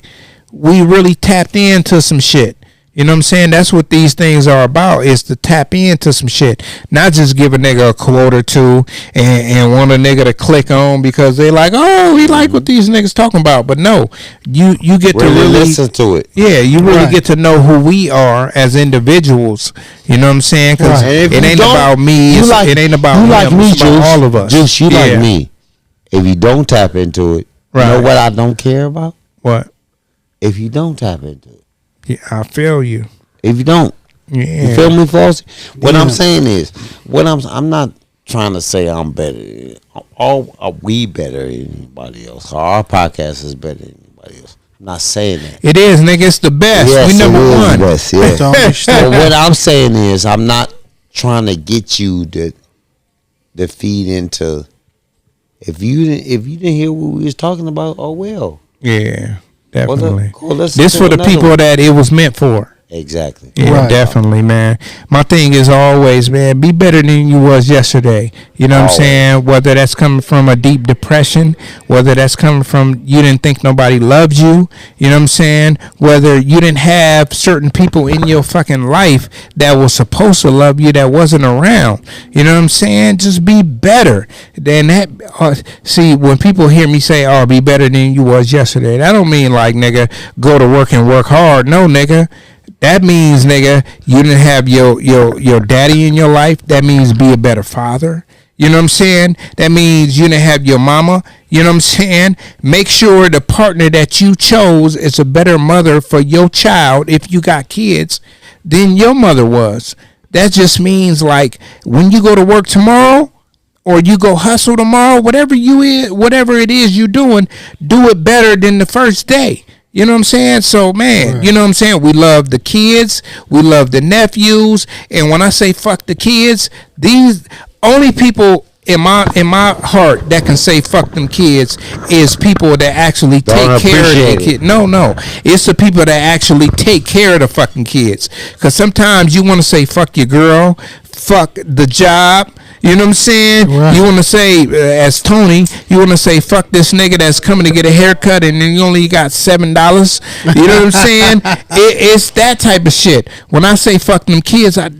we really tapped into some shit. You know what I'm saying? That's what these things are about, is to tap into some shit. Not just give a nigga a quote or two and want a nigga to click on because they like, oh, we like what these niggas talking about. But no, you get to really listen to it. Yeah, you really get to know who we are as individuals. You know what I'm saying? Because it ain't about me. It ain't about you like him. me, It's about Juice. all of us. Juice, you Yeah. like me. If you don't tap into it, you know what I don't care about? What? If you don't tap into it. Yeah, I feel you. If you don't. Yeah. You feel me, Fossey? What I'm saying is, I'm not trying to say I'm better. Are we better than anybody else? Our podcast is better than anybody else. I'm not saying that. It is, nigga. It's the best. Yes, we number it is one. Best, yeah. Don't be But stupid. what I'm saying is, I'm not trying to get you to feed into. If you didn't hear what we was talking about, oh well. Yeah, definitely. Let's This for the people that it was meant for. Exactly. Yeah, Right. definitely, man. My thing is always, man, be better than you was yesterday. You know what I'm Always. saying? Whether that's coming from a deep depression, whether that's coming from you didn't think nobody loved you, you know what I'm saying? Whether you didn't have certain people in your fucking life that was supposed to love you that wasn't around. You know what I'm saying? Just be better than that. See, when people hear me say, oh, be better than you was yesterday, that don't mean like, nigga, go to work and work hard. No, nigga. That means, nigga, you didn't have your daddy in your life. That means be a better father. You know what I'm saying? That means you didn't have your mama. You know what I'm saying? Make sure the partner that you chose is a better mother for your child if you got kids than your mother was. That just means like when you go to work tomorrow or you go hustle tomorrow, whatever it is you doing, do it better than the first day. You know what I'm saying? So, man, you know what I'm saying? We love the kids. We love the nephews. And when I say fuck the kids, these only people in my heart that can say fuck them kids is people that actually take care of their kids. No. It's the people that actually take care of the fucking kids. Because sometimes you want to say fuck your girl, fuck the job. You know what I'm saying? Right. You want to say, as Tony, you want to say, fuck this nigga that's coming to get a haircut and then you only got $7. You know what I'm saying? It's that type of shit. When I say fuck them kids, that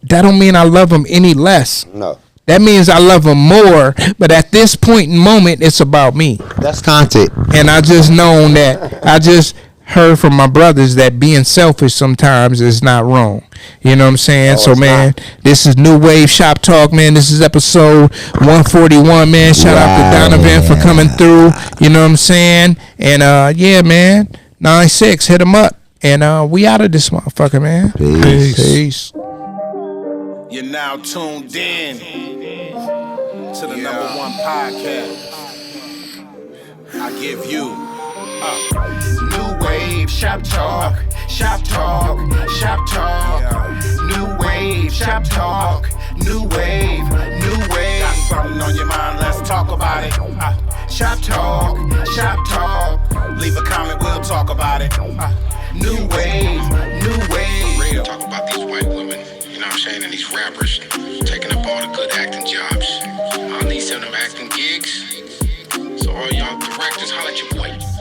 don't mean I love them any less. No. That means I love them more. But at this point in moment, it's about me. That's content. And I just known that I just heard from my brothers that being selfish sometimes is not wrong. You know what I'm saying? So, man, this is New Wave Shop Talk, man. This is episode 141, man. Shout out to Donovan for coming through. You know what I'm saying? And, yeah, man, 9-6, hit him up. And we out of this motherfucker, man. Peace. You're now tuned in to the #1 podcast. I give you new wave, shop talk, shop talk, shop talk. New wave, shop talk, new wave, new wave. Got something on your mind, let's talk about it. Shop talk, shop talk. Leave a comment, we'll talk about it. New wave, new wave. Real. Talk about these white women, you know what I'm saying, and these rappers taking up all the good acting jobs. I need some of them acting gigs. So all y'all directors, holla at your boy.